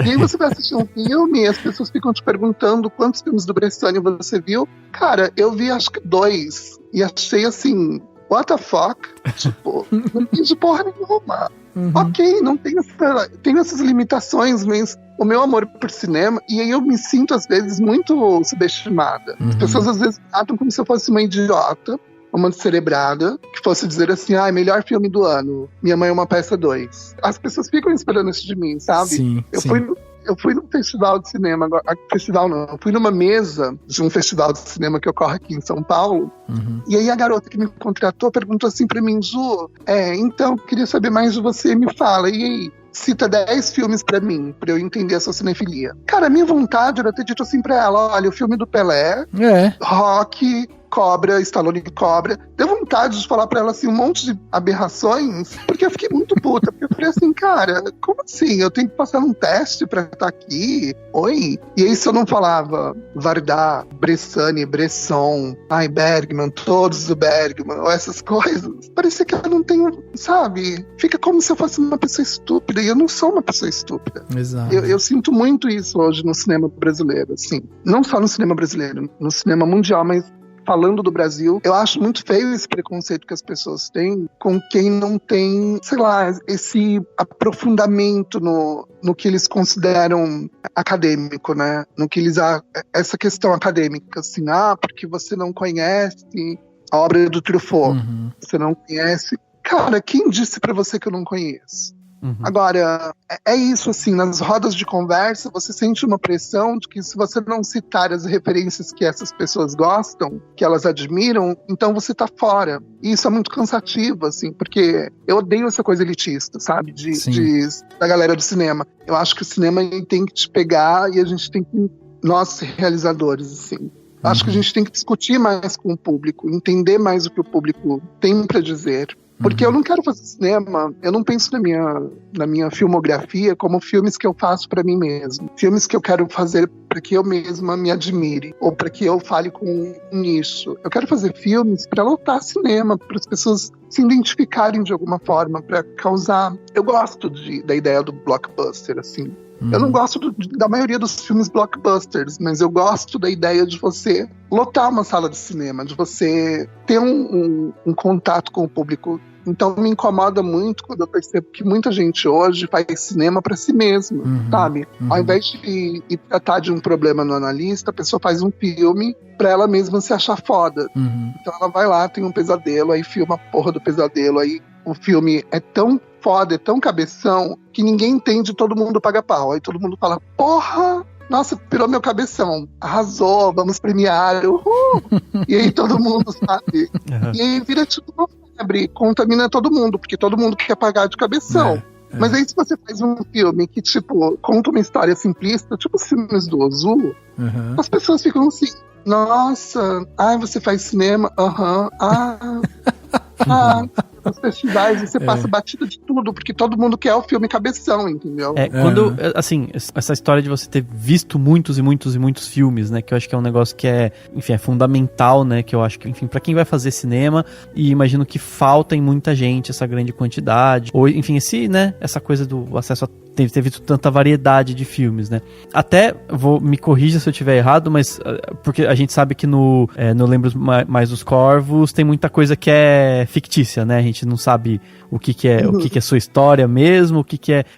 E aí você vai assistir um filme e as pessoas ficam te perguntando quantos filmes do Bressani você viu. Cara, eu vi acho que 2 e achei assim, what the fuck? Tipo, não entendi porra nenhuma. Ok, não tenho essas limitações, mas o meu amor por cinema, e aí eu me sinto às vezes muito subestimada. As pessoas às vezes tratam como se eu fosse uma idiota, uma descerebrada, que fosse dizer assim, melhor filme do ano, Minha Mãe é uma Peça 2. As pessoas ficam esperando isso de mim, sabe? Sim. Eu fui num festival de cinema, eu fui numa mesa de um festival de cinema que ocorre aqui em São Paulo, e aí a garota que me contratou perguntou assim pra mim, Ju, então, queria saber mais de você, me fala, e aí? Cita 10 filmes pra mim, pra eu entender a sua cinefilia. Cara, a minha vontade era ter dito assim pra ela, olha, o filme do Pelé, Rock, Cobra, Stallone Cobra. Deu vontade de falar pra ela assim um monte de aberrações, porque eu fiquei muito puta, porque eu falei assim, cara, como assim? Eu tenho que passar num teste pra estar aqui? Oi? E aí se eu não falava Vardar, Bressani, Bresson, Bergman, todos do Bergman, ou essas coisas, parecia que eu não tenho, sabe? Fica como se eu fosse uma pessoa estúpida, e eu não sou uma pessoa estúpida. Exato. Eu sinto muito isso hoje no cinema brasileiro, assim. Não só no cinema brasileiro, no cinema mundial, mas falando do Brasil, eu acho muito feio esse preconceito que as pessoas têm com quem não tem, sei lá, esse aprofundamento no que eles consideram acadêmico, né? No que eles... Essa questão acadêmica, assim, porque você não conhece a obra do Truffaut, você não conhece... Cara, quem disse pra você que eu não conheço? Agora, é isso, assim, nas rodas de conversa, você sente uma pressão de que se você não citar as referências que essas pessoas gostam, que elas admiram, então você tá fora. E isso é muito cansativo, assim, porque eu odeio essa coisa elitista, sabe? Da galera do cinema. Eu acho que o cinema tem que te pegar e a gente tem que... Nós, realizadores, assim... Acho que a gente tem que discutir mais com o público, entender mais o que o público tem para dizer. Porque eu não quero fazer cinema, eu não penso na minha filmografia como filmes que eu faço para mim mesmo. Filmes que eu quero fazer para que eu mesma me admire, ou para que eu fale com um nicho. Eu quero fazer filmes para lotar cinema, para as pessoas se identificarem de alguma forma, para causar... Eu gosto da ideia do blockbuster, assim. Eu não gosto da maioria dos filmes blockbusters, mas eu gosto da ideia de você lotar uma sala de cinema, de você ter um contato com o público. Então me incomoda muito quando eu percebo que muita gente hoje faz cinema para si mesma, sabe? Ao invés de ir tratar de um problema no analista, a pessoa faz um filme para ela mesma se achar foda. Então ela vai lá, tem um pesadelo, aí filma a porra do pesadelo, aí o filme é tão foda, é tão cabeção, que ninguém entende, todo mundo paga pau. Aí todo mundo fala, porra, nossa, pirou meu cabeção, arrasou, vamos premiar, uhul! E aí todo mundo, sabe? E aí vira tipo uma febre, contamina todo mundo, porque todo mundo quer pagar de cabeção. Mas aí se você faz um filme que, tipo, conta uma história simplista, tipo os filmes do Ozu, as pessoas ficam assim, nossa, você faz cinema, nos festivais você passa batida de tudo, porque todo mundo quer o filme cabeção, entendeu? Quando, assim, essa história de você ter visto muitos e muitos e muitos filmes, né, que eu acho que é um negócio que é fundamental, né, que eu acho que, enfim, pra quem vai fazer cinema, e imagino que falta em muita gente essa grande quantidade, ou, enfim, essa coisa do acesso a ter visto tanta variedade de filmes, né? Até, me corrija se eu estiver errado, mas porque a gente sabe que no Lembro Mais dos Corvos tem muita coisa que é fictícia, né? A gente não sabe o que é sua história mesmo,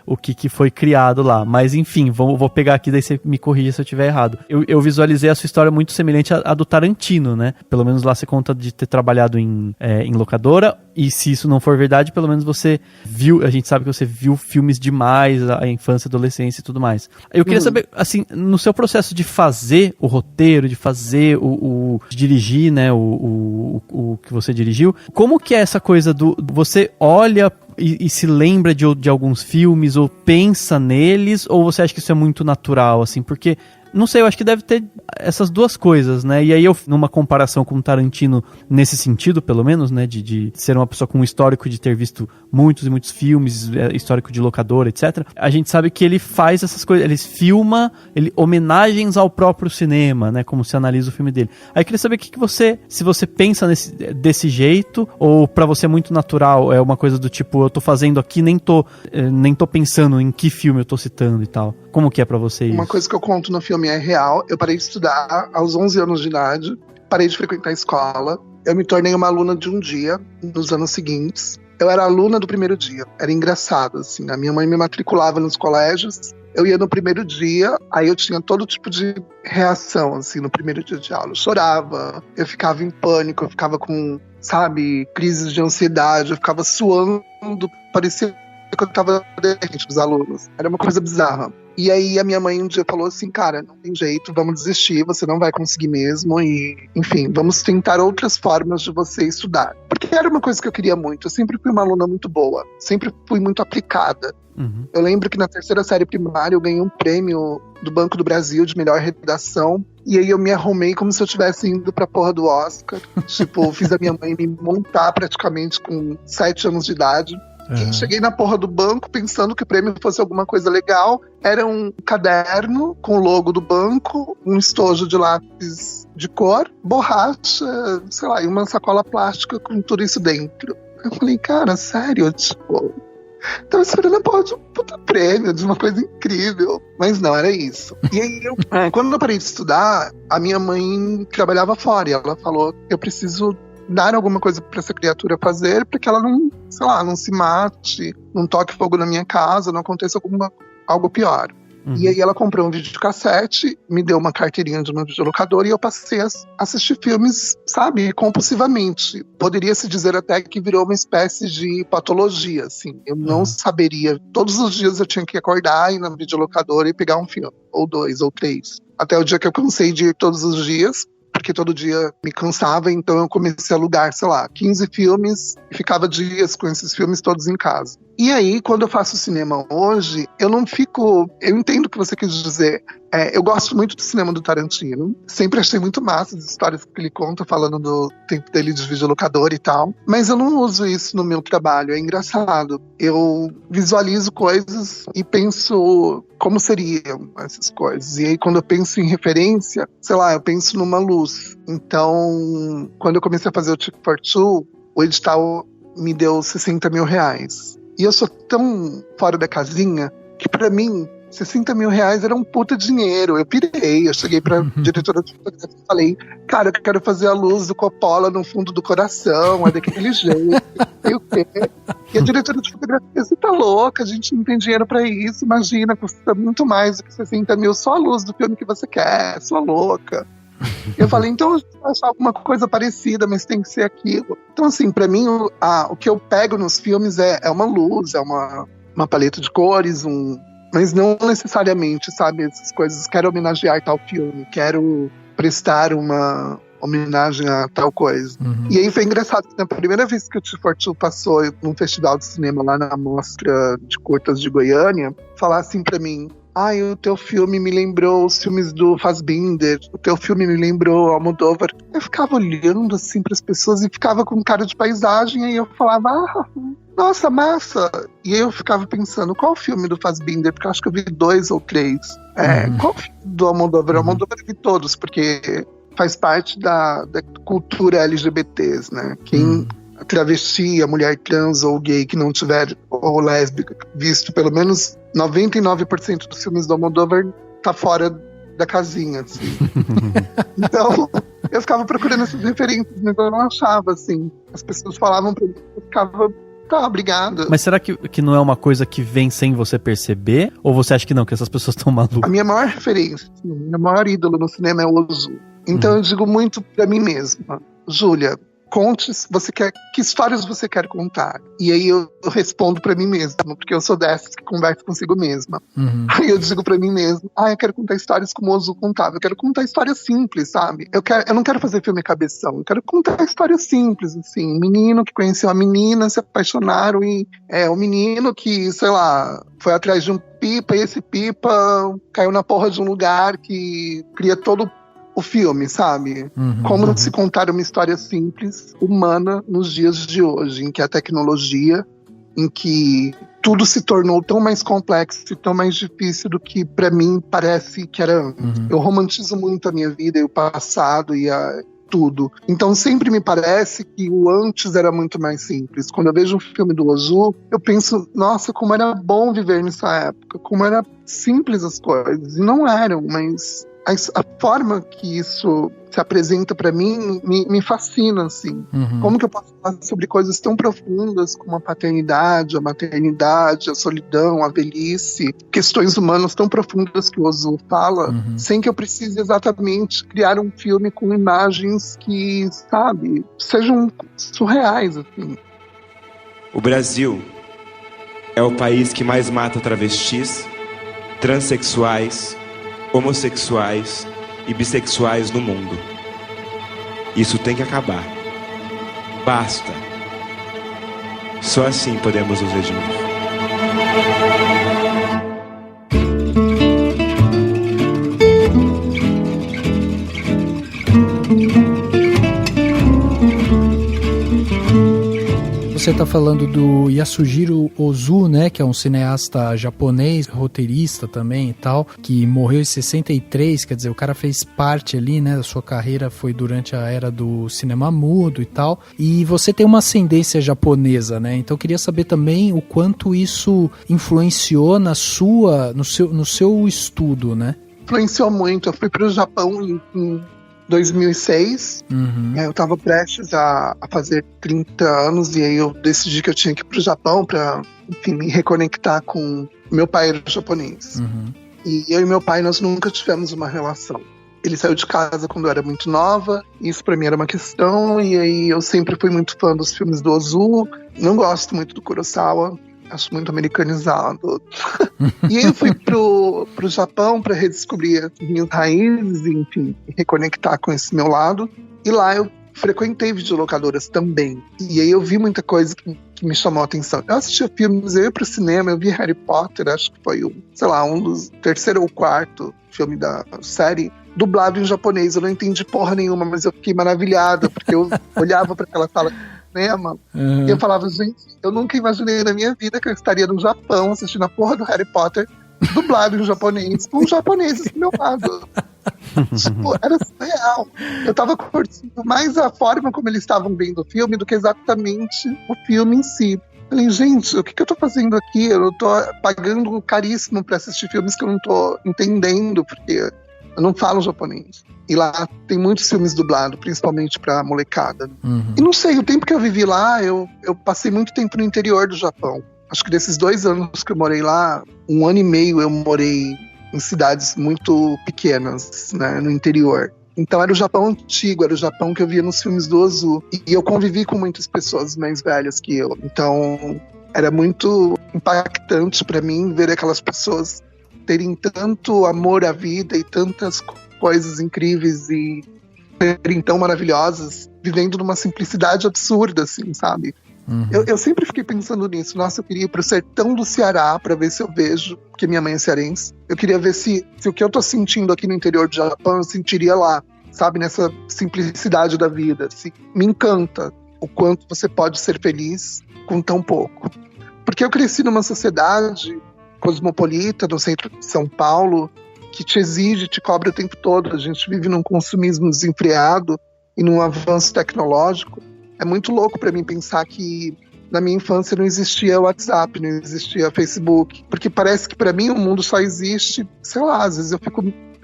o que foi criado lá. Mas enfim, vou pegar aqui, daí você me corrija se eu estiver errado. Eu visualizei a sua história muito semelhante à do Tarantino, né? Pelo menos lá você conta de ter trabalhado em locadora, e se isso não for verdade, pelo menos você viu, a gente sabe que você viu filmes demais, a infância, adolescência e tudo mais. Eu queria saber, assim, no seu processo de fazer o roteiro, de fazer de dirigir, né, o que você dirigiu, como que é essa coisa você olha e se lembra de alguns filmes, ou pensa neles, ou você acha que isso é muito natural, assim, porque... Não sei, eu acho que deve ter essas duas coisas, né? E aí numa comparação com o Tarantino, nesse sentido, pelo menos, né? De ser uma pessoa com um histórico de ter visto muitos e muitos filmes, histórico de locadora, etc. A gente sabe que ele faz essas coisas, ele filma homenagens ao próprio cinema, né? Como se analisa o filme dele. Aí eu queria saber se você pensa desse jeito, ou pra você é muito natural, é uma coisa do tipo, eu tô fazendo aqui, nem tô pensando em que filme eu tô citando e tal. Como que é pra você isso? Uma coisa que eu conto no filme é real. Eu parei de estudar aos 11 anos de idade, parei de frequentar a escola, eu me tornei uma aluna de um dia, nos anos seguintes. Eu era aluna do primeiro dia, era engraçado, assim, a minha mãe me matriculava nos colégios, eu ia no primeiro dia, aí eu tinha todo tipo de reação, assim, no primeiro dia de aula. Eu chorava, eu ficava em pânico, eu ficava com, sabe, crises de ansiedade, eu ficava suando, parecia que eu tava doente dos alunos, era uma coisa bizarra. E aí a minha mãe um dia falou assim, cara, não tem jeito, vamos desistir, você não vai conseguir mesmo, e enfim, vamos tentar outras formas de você estudar. Porque era uma coisa que eu queria muito, eu sempre fui uma aluna muito boa, sempre fui muito aplicada. Eu lembro que na 3ª série primária eu ganhei um prêmio do Banco do Brasil de melhor redação, e aí eu me arrumei como se eu estivesse indo pra porra do Oscar. Tipo, fiz a minha mãe me montar praticamente com 7 anos de idade. E cheguei na porra do banco pensando que o prêmio fosse alguma coisa legal. Era um caderno com o logo do banco, um estojo de lápis de cor, borracha, sei lá, e uma sacola plástica com tudo isso dentro. Eu falei, cara, sério? Tipo, tava esperando a porra de um puta prêmio, de uma coisa incrível. Mas não, era isso. E aí, quando eu parei de estudar, a minha mãe trabalhava fora e ela falou, eu preciso dar alguma coisa pra essa criatura fazer, pra que ela não, sei lá, não se mate, não toque fogo na minha casa, não aconteça algo pior. E aí ela comprou um videocassete, me deu uma carteirinha de uma videolocadora e eu passei a assistir filmes, sabe, compulsivamente. Poderia-se dizer até que virou uma espécie de patologia, assim. Eu não saberia. Todos os dias eu tinha que acordar, ir na videolocadora e pegar um filme, ou 2, ou 3. Até o dia que eu cansei de ir todos os dias, porque todo dia me cansava, então eu comecei a alugar, sei lá, 15 filmes e ficava dias com esses filmes todos em casa. E aí, quando eu faço cinema hoje, eu não fico... Eu entendo o que você quis dizer. Eu gosto muito do cinema do Tarantino. Sempre achei muito massa as histórias que ele conta, falando do tempo dele de videolocador e tal. Mas eu não uso isso no meu trabalho. É engraçado. Eu visualizo coisas e penso como seriam essas coisas. E aí, quando eu penso em referência, sei lá, eu penso numa luz. Então, quando eu comecei a fazer o Chick for Two, o edital me deu R$60 mil. E eu sou tão fora da casinha que pra mim R$60 mil era um puta dinheiro. Eu pirei, eu cheguei pra diretora de fotografia e falei, cara, eu quero fazer a luz do Coppola no fundo do coração, é daquele jeito, sei o quê. E a diretora de fotografia, você tá louca, a gente não tem dinheiro pra isso, imagina, custa muito mais do que R$60 mil, só a luz do filme que você quer, sua louca. Eu falei, então eu vou achar alguma coisa parecida, mas tem que ser aquilo. Então, assim, pra mim, o que eu pego nos filmes é uma luz, é uma paleta de cores, mas não necessariamente, sabe, essas coisas. Quero homenagear tal filme, quero prestar uma homenagem a tal coisa. E aí foi engraçado, na primeira vez que o Chick for Two passou num festival de cinema lá na Mostra de Curtas de Goiânia, falar assim pra mim, o teu filme me lembrou os filmes do Fassbinder, o teu filme me lembrou Almodóvar. Eu ficava olhando assim para as pessoas e ficava com cara de paisagem, e aí eu falava, nossa, massa! E aí eu ficava pensando, qual filme do Fassbinder? Porque eu acho que eu vi 2 ou 3. Qual filme do Almodóvar? Almodóvar eu vi todos, porque faz parte da cultura LGBTs, né? Quem a travesti, a mulher trans ou gay que não tiver, ou lésbica, visto pelo menos 99% dos filmes do Almodóvar, tá fora da casinha, assim. Então, eu ficava procurando essas referências, mas eu não achava, assim. As pessoas falavam pra mim, eu ficava, tá, obrigada. Mas será que não é uma coisa que vem sem você perceber? Ou você acha que não, que essas pessoas estão malucas? A minha maior referência, minha maior ídolo no cinema é o Ozu. Então eu digo muito pra mim mesma, Júlia, conte que histórias você quer contar. E aí eu respondo pra mim mesma, porque eu sou dessas que conversa consigo mesma. Aí eu digo pra mim mesma, eu quero contar histórias como o Ozu contava. Eu quero contar histórias simples, sabe? Eu não quero fazer filme cabeção. Eu quero contar histórias simples, assim. Menino que conheceu a menina, se apaixonaram e o menino que, sei lá, foi atrás de um pipa e esse pipa caiu na porra de um lugar que cria todo o filme, sabe? Como se contar uma história simples, humana, nos dias de hoje, em que a tecnologia, em que tudo se tornou tão mais complexo e tão mais difícil do que pra mim parece que era antes. Eu romantizo muito a minha vida e o passado e tudo. Então sempre me parece que o antes era muito mais simples. Quando eu vejo um filme do Ozu, eu penso, nossa, como era bom viver nessa época, como era simples as coisas. E não eram, mas a forma que isso se apresenta pra mim me fascina, assim. Como que eu posso falar sobre coisas tão profundas como a paternidade, a maternidade, a solidão, a velhice, questões humanas tão profundas que o Ozu fala, sem que eu precise exatamente criar um filme com imagens que, sabe, sejam surreais, assim. O Brasil é o país que mais mata travestis, transexuais, homossexuais e bissexuais no mundo. Isso tem que acabar. Basta. Só assim podemos nos redimir. Você está falando do Yasujiro Ozu, né, que é um cineasta japonês, roteirista também e tal, que morreu em 63, quer dizer, o cara fez parte ali, né, da sua carreira foi durante a era do cinema mudo e tal, e você tem uma ascendência japonesa, né, então eu queria saber também o quanto isso influenciou no seu estudo, né? Influenciou muito, eu fui para o Japão em 2006, eu estava prestes a fazer 30 anos e aí eu decidi que eu tinha que ir pro Japão para, enfim, me reconectar com... Meu pai era japonês. E eu e meu pai, nós nunca tivemos uma relação. Ele saiu de casa quando eu era muito nova, isso pra mim era uma questão, e aí eu sempre fui muito fã dos filmes do Ozu, não gosto muito do Kurosawa, acho muito americanizado. E aí eu fui pro Japão pra redescobrir as minhas raízes, enfim, reconectar com esse meu lado, e lá eu frequentei videolocadoras também, e aí eu vi muita coisa que me chamou a atenção. Eu assistia filmes, eu ia pro cinema, eu vi Harry Potter, acho que foi um dos terceiro ou quarto filme da série, dublado em japonês. Eu não entendi porra nenhuma, mas eu fiquei maravilhada, porque eu olhava para aquela sala de cinema e eu falava, gente, eu nunca imaginei na minha vida que eu estaria no Japão assistindo a porra do Harry Potter dublado em japonês, com um japonês do meu lado. Tipo, era surreal. Eu tava curtindo mais a forma como eles estavam vendo o filme do que exatamente o filme em si. Falei, gente, o que eu tô fazendo aqui? Eu tô pagando caríssimo pra assistir filmes que eu não tô entendendo, porque eu não falo japonês. E lá tem muitos filmes dublados, principalmente pra molecada. E não sei, o tempo que eu vivi lá, eu passei muito tempo no interior do Japão. Acho que desses 2 anos que eu morei lá, 1 ano e meio eu morei em cidades muito pequenas, né, no interior. Então era o Japão antigo, era o Japão que eu via nos filmes do Ozu. E eu convivi com muitas pessoas mais velhas que eu. Então era muito impactante pra mim ver aquelas pessoas terem tanto amor à vida e tantas coisas incríveis e serem tão maravilhosas, vivendo numa simplicidade absurda, assim, sabe? Eu sempre fiquei pensando nisso. Nossa, eu queria ir pro sertão do Ceará pra ver se eu vejo, porque minha mãe é cearense. Eu queria ver se o que eu tô sentindo aqui no interior do Japão, eu sentiria lá, sabe? Nessa simplicidade da vida. Assim, me encanta o quanto você pode ser feliz com tão pouco. Porque eu cresci numa sociedade cosmopolita, no centro de São Paulo, que te exige, te cobra o tempo todo. A gente vive num consumismo desenfreado e num avanço tecnológico. É muito louco pra mim pensar que na minha infância não existia WhatsApp, não existia Facebook, porque parece que pra mim o mundo só existe, sei lá, às vezes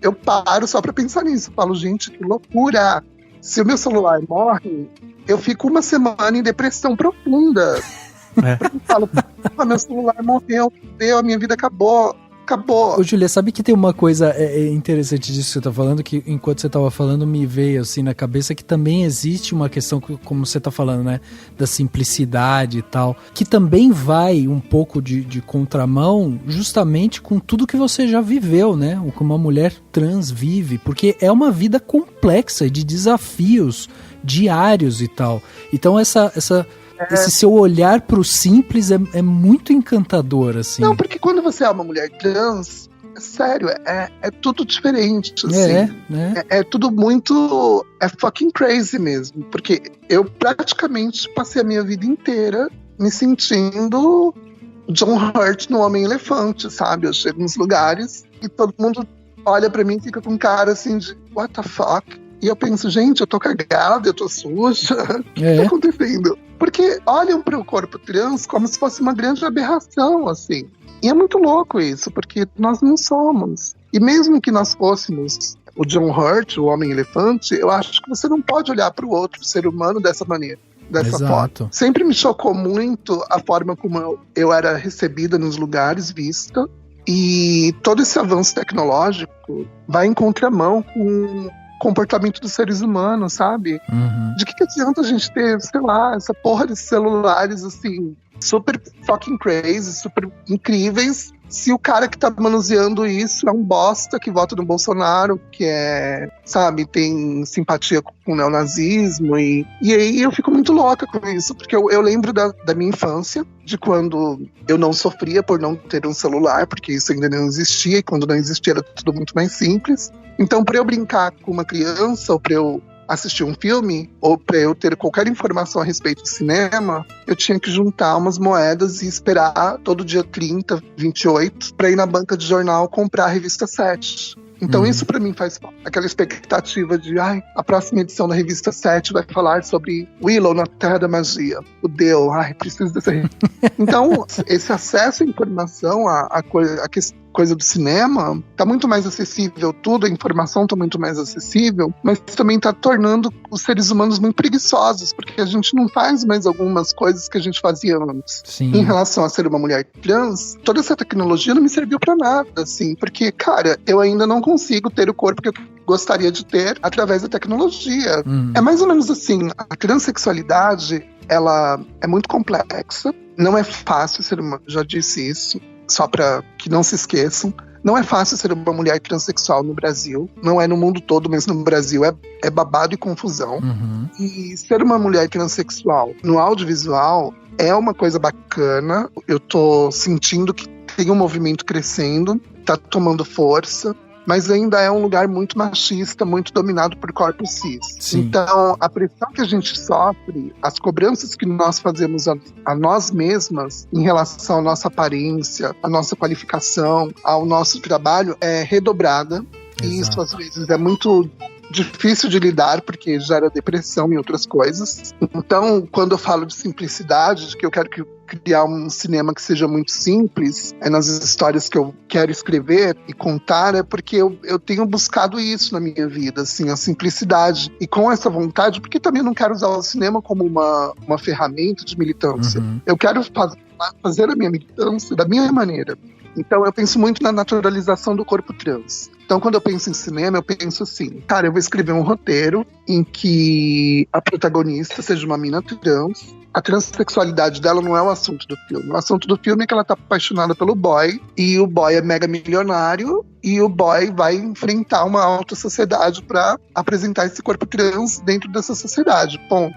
eu paro só pra pensar nisso. Eu falo, gente, que loucura! Se o meu celular morre, eu fico 1 semana em depressão profunda. Eu falo, meu celular morreu, a minha vida acabou. Ô, Júlia, sabe que tem uma coisa interessante disso que você tá falando, que enquanto você tava falando me veio assim na cabeça, que também existe uma questão, como você tá falando, né, da simplicidade e tal, que também vai um pouco de contramão justamente com tudo que você já viveu, né, o que uma mulher trans vive, porque é uma vida complexa de desafios diários e tal. Então esse seu olhar pro simples é muito encantador, assim. Não, porque quando você é uma mulher trans, sério, é tudo diferente, assim. É tudo muito... É fucking crazy mesmo. Porque eu praticamente passei a minha vida inteira me sentindo John Hurt no Homem-Elefante, sabe? Eu chego nos lugares e todo mundo olha pra mim e fica com cara assim de what the fuck? E eu penso, gente, eu tô cagada, eu tô suja. O que tá acontecendo? Porque olham pro corpo trans como se fosse uma grande aberração, assim. E é muito louco isso, porque nós não somos. E mesmo que nós fôssemos o John Hurt, o Homem-Elefante, eu acho que você não pode olhar pro outro ser humano dessa maneira, dessa forma. Sempre me chocou muito a forma como eu era recebida nos lugares, vista. E todo esse avanço tecnológico vai em contramão com comportamento dos seres humanos, sabe? De que adianta a gente ter, sei lá, essa porra de celulares, assim, super fucking crazy, super incríveis, se o cara que tá manuseando isso é um bosta que vota no Bolsonaro, que sabe, tem simpatia com o neonazismo, e aí eu fico muito louca com isso, porque eu lembro da minha infância, de quando eu não sofria por não ter um celular, porque isso ainda não existia, e quando não existia era tudo muito mais simples. Então, para eu brincar com uma criança, ou para eu assistir um filme, ou para eu ter qualquer informação a respeito do cinema, eu tinha que juntar umas moedas e esperar todo dia 30, 28, para ir na banca de jornal comprar a revista 7. Então isso para mim faz aquela expectativa de a próxima edição da revista 7 vai falar sobre Willow na Terra da Magia. Fudeu, preciso dessa revista. Então esse acesso à informação, coisa do cinema, tá muito mais acessível tudo, a informação tá muito mais acessível, mas também tá tornando os seres humanos muito preguiçosos, porque a gente não faz mais algumas coisas que a gente fazia antes. Sim. Em relação a ser uma mulher trans, toda essa tecnologia não me serviu pra nada, assim, porque, cara, eu ainda não consigo ter o corpo que eu gostaria de ter através da tecnologia. É mais ou menos assim, a transexualidade, ela é muito complexa, não é fácil ser uma, já disse isso, só para que não se esqueçam, não é fácil ser uma mulher transexual no Brasil, não é no mundo todo, mas no Brasil é babado e confusão. E ser uma mulher transexual no audiovisual é uma coisa bacana, eu tô sentindo que tem um movimento crescendo, tá tomando força, mas ainda é um lugar muito machista, muito dominado por corpos cis. Sim. Então, a pressão que a gente sofre, as cobranças que nós fazemos a nós mesmas em relação à nossa aparência, à nossa qualificação, ao nosso trabalho, é redobrada. E isso, às vezes, é muito difícil de lidar, porque gera depressão e outras coisas. Então, quando eu falo de simplicidade, de que eu quero criar um cinema que seja muito simples, nas histórias que eu quero escrever e contar, é porque eu tenho buscado isso na minha vida, assim, a simplicidade. E com essa vontade, porque também não quero usar o cinema como uma ferramenta de militância. Eu quero fazer a minha militância da minha maneira. Então eu penso muito na naturalização do corpo trans. Então quando eu penso em cinema, eu penso assim, cara, eu vou escrever um roteiro em que a protagonista seja uma mina trans. A transexualidade dela não é o assunto do filme. O assunto do filme é que ela tá apaixonada pelo boy, e o boy é mega milionário, e o boy vai enfrentar uma alta sociedade para apresentar esse corpo trans dentro dessa sociedade, ponto.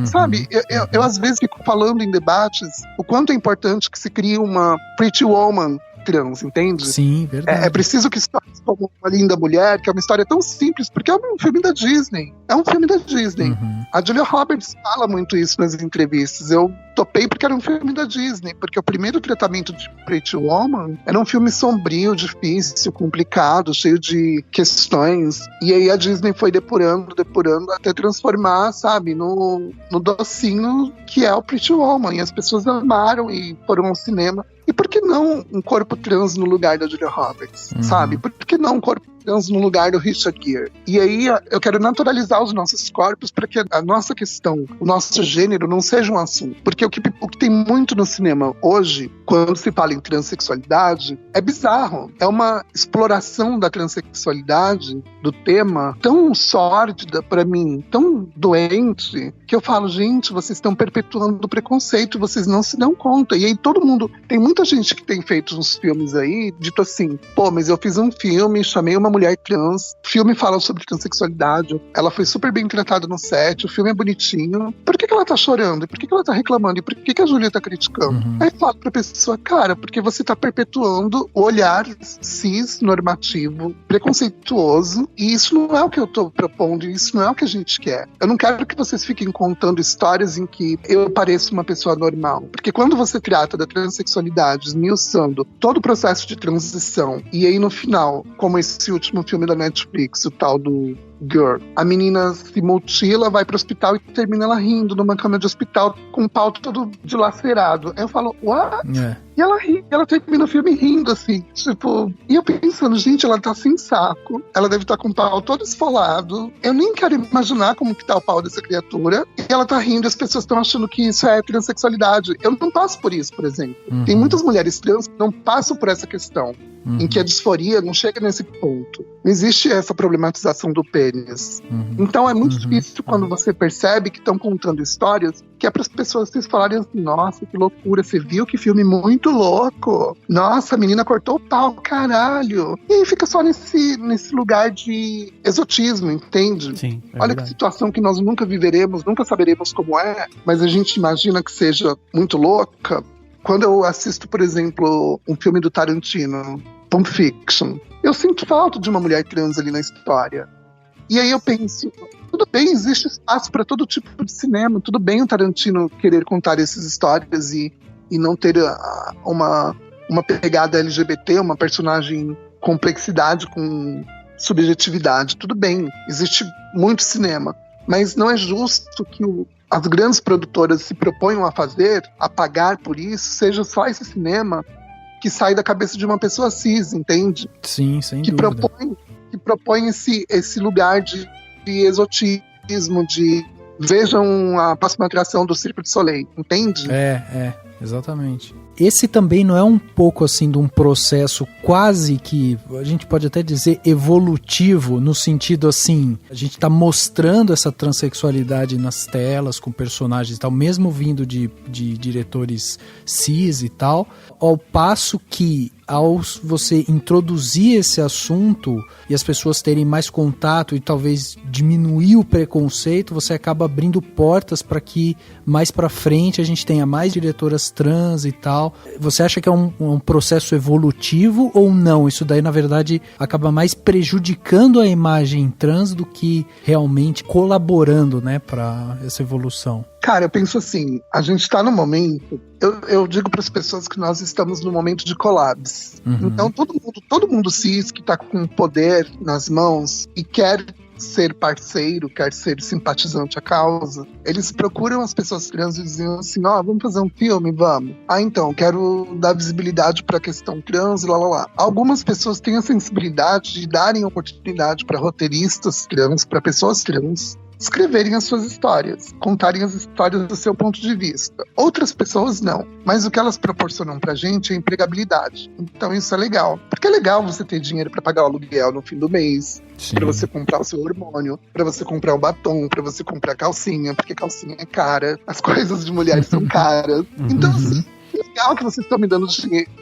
Sabe, eu às vezes fico falando em debates o quanto é importante que se crie uma Pretty Woman trans, entende? Sim, verdade. É preciso que histórias como Uma Linda Mulher, que é uma história tão simples, porque é um filme da Disney. É um filme da Disney. A Julia Roberts fala muito isso nas entrevistas. Eu topei porque era um filme da Disney, porque o primeiro tratamento de Pretty Woman era um filme sombrio, difícil, complicado, cheio de questões. E aí a Disney foi depurando, até transformar, sabe, no docinho que é o Pretty Woman. E as pessoas amaram e foram ao cinema. E por que não um corpo trans no lugar da Julia Roberts, sabe? Por que não um corpo trans no lugar do Richard Gere? E aí eu quero naturalizar os nossos corpos para que a nossa questão, o nosso gênero não seja um assunto. Porque o que tem muito no cinema hoje, quando se fala em transexualidade, é bizarro. É uma exploração da transexualidade, do tema, tão sórdida para mim, tão doente, que eu falo, gente, vocês estão perpetuando o preconceito, vocês não se dão conta. E aí todo mundo, tem muita gente que tem feito uns filmes aí, dito assim, pô, mas eu fiz um filme, chamei uma mulher trans, o filme fala sobre transexualidade, ela foi super bem tratada no set, o filme é bonitinho, por que ela tá chorando? Por que ela tá reclamando? E por que a Júlia tá criticando? Aí eu falo pra pessoa, cara, porque você tá perpetuando o olhar cis, normativo, preconceituoso, e isso não é o que eu tô propondo, isso não é o que a gente quer. Eu não quero que vocês fiquem contando histórias em que eu pareço uma pessoa normal, porque quando você trata da transexualidade, esmiuçando todo o processo de transição, e aí no final, como esse último filme da Netflix, o tal do Girl, a menina se mutila, vai pro hospital e termina ela rindo numa cama de hospital com o pau todo dilacerado. Aí eu falo, what? E ela ri, ela termina o filme rindo, assim, tipo... E eu pensando, gente, ela tá sem saco, ela deve estar com o pau todo esfolado, eu nem quero imaginar como que tá o pau dessa criatura, e ela tá rindo e as pessoas estão achando que isso é transexualidade. Eu não passo por isso, por exemplo. Tem muitas mulheres trans que não passam por essa questão, em que a disforia não chega nesse ponto. Não existe essa problematização do pênis. Então é muito difícil quando você percebe que estão contando histórias que é para as pessoas vocês falarem assim, nossa, que loucura, você viu que filme muito louco, nossa, a menina cortou o pau, caralho. E aí fica só nesse lugar de exotismo, entende? Sim, olha verdade. Que situação que nós nunca viveremos, nunca saberemos como é, mas a gente imagina que seja muito louca. Quando eu assisto, por exemplo, um filme do Tarantino, Pulp Fiction, eu sinto falta de uma mulher trans ali na história. E aí eu penso, tudo bem, existe espaço para todo tipo de cinema, tudo bem o Tarantino querer contar essas histórias e não ter uma pegada LGBT, uma personagem complexidade com subjetividade, tudo bem, existe muito cinema, mas não é justo que as grandes produtoras se proponham a fazer, a pagar por isso, seja só esse cinema que sai da cabeça de uma pessoa cis, entende? Sim, sem Que dúvida. propõe esse lugar de exotismo, de vejam a próxima atração do Cirque du Soleil, entende? Exatamente. Esse também não é um pouco assim de um processo quase que, a gente pode até dizer, evolutivo, no sentido assim, a gente tá mostrando essa transexualidade nas telas, com personagens e tal, mesmo vindo de diretores cis e tal, ao passo que ao você introduzir esse assunto e as pessoas terem mais contato e talvez diminuir o preconceito, você acaba abrindo portas para que mais para frente a gente tenha mais diretoras trans e tal. Você acha que é um processo evolutivo ou não? Isso daí, na verdade, acaba mais prejudicando a imagem trans do que realmente colaborando, né, para essa evolução. Cara, eu penso assim, a gente tá no momento, eu digo para as pessoas que nós estamos no momento de collabs. Uhum. Então todo mundo cis que tá com poder nas mãos e quer ser parceiro, quer ser simpatizante à causa, eles procuram as pessoas trans e dizem assim, vamos fazer um filme, vamos. Então, quero dar visibilidade para a questão trans, lá. Algumas pessoas têm a sensibilidade de darem oportunidade para roteiristas trans, para pessoas trans, escreverem as suas histórias, contarem as histórias do seu ponto de vista. Outras pessoas não, mas o que elas proporcionam pra gente é empregabilidade. Então isso é legal, porque é legal você ter dinheiro pra pagar o aluguel no fim do mês, pra você comprar o seu hormônio, pra você comprar o batom, pra você comprar calcinha, porque calcinha é cara, as coisas de mulheres são caras. Então assim, legal que vocês estão me dando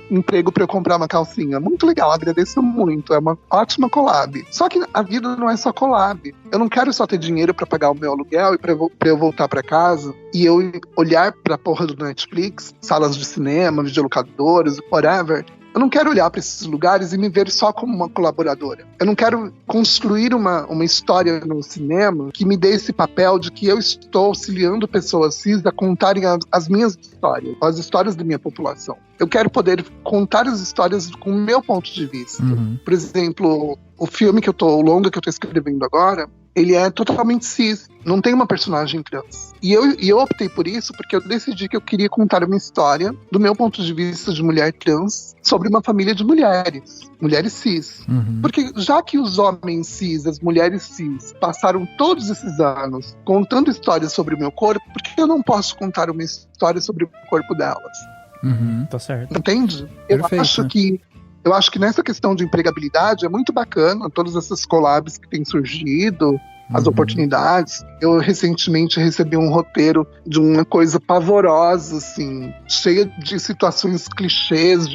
emprego pra eu comprar uma calcinha. Muito legal, agradeço muito. É uma ótima collab. Só que a vida não é só collab. Eu não quero só ter dinheiro pra pagar o meu aluguel e pra eu voltar pra casa e eu olhar pra porra do Netflix, salas de cinema, videolocadoras, whatever. Eu não quero olhar para esses lugares e me ver só como uma colaboradora. Eu não quero construir uma história no cinema que me dê esse papel de que eu estou auxiliando pessoas cis a contarem as minhas histórias, as histórias da minha população. Eu quero poder contar as histórias com o meu ponto de vista. Uhum. Por exemplo, o longa que eu estou escrevendo agora, ele é totalmente cis, não tem uma personagem trans. E eu optei por isso porque eu decidi que eu queria contar uma história do meu ponto de vista de mulher trans sobre uma família de mulheres cis. Uhum. Porque já que os homens cis, as mulheres cis, passaram todos esses anos contando histórias sobre o meu corpo, por que eu não posso contar uma história sobre o corpo delas? Uhum. Tá certo. Entende? Perfeito. Eu acho que nessa questão de empregabilidade é muito bacana todas essas collabs que têm surgido, as oportunidades. Eu recentemente recebi um roteiro de uma coisa pavorosa, assim, cheia de situações clichês,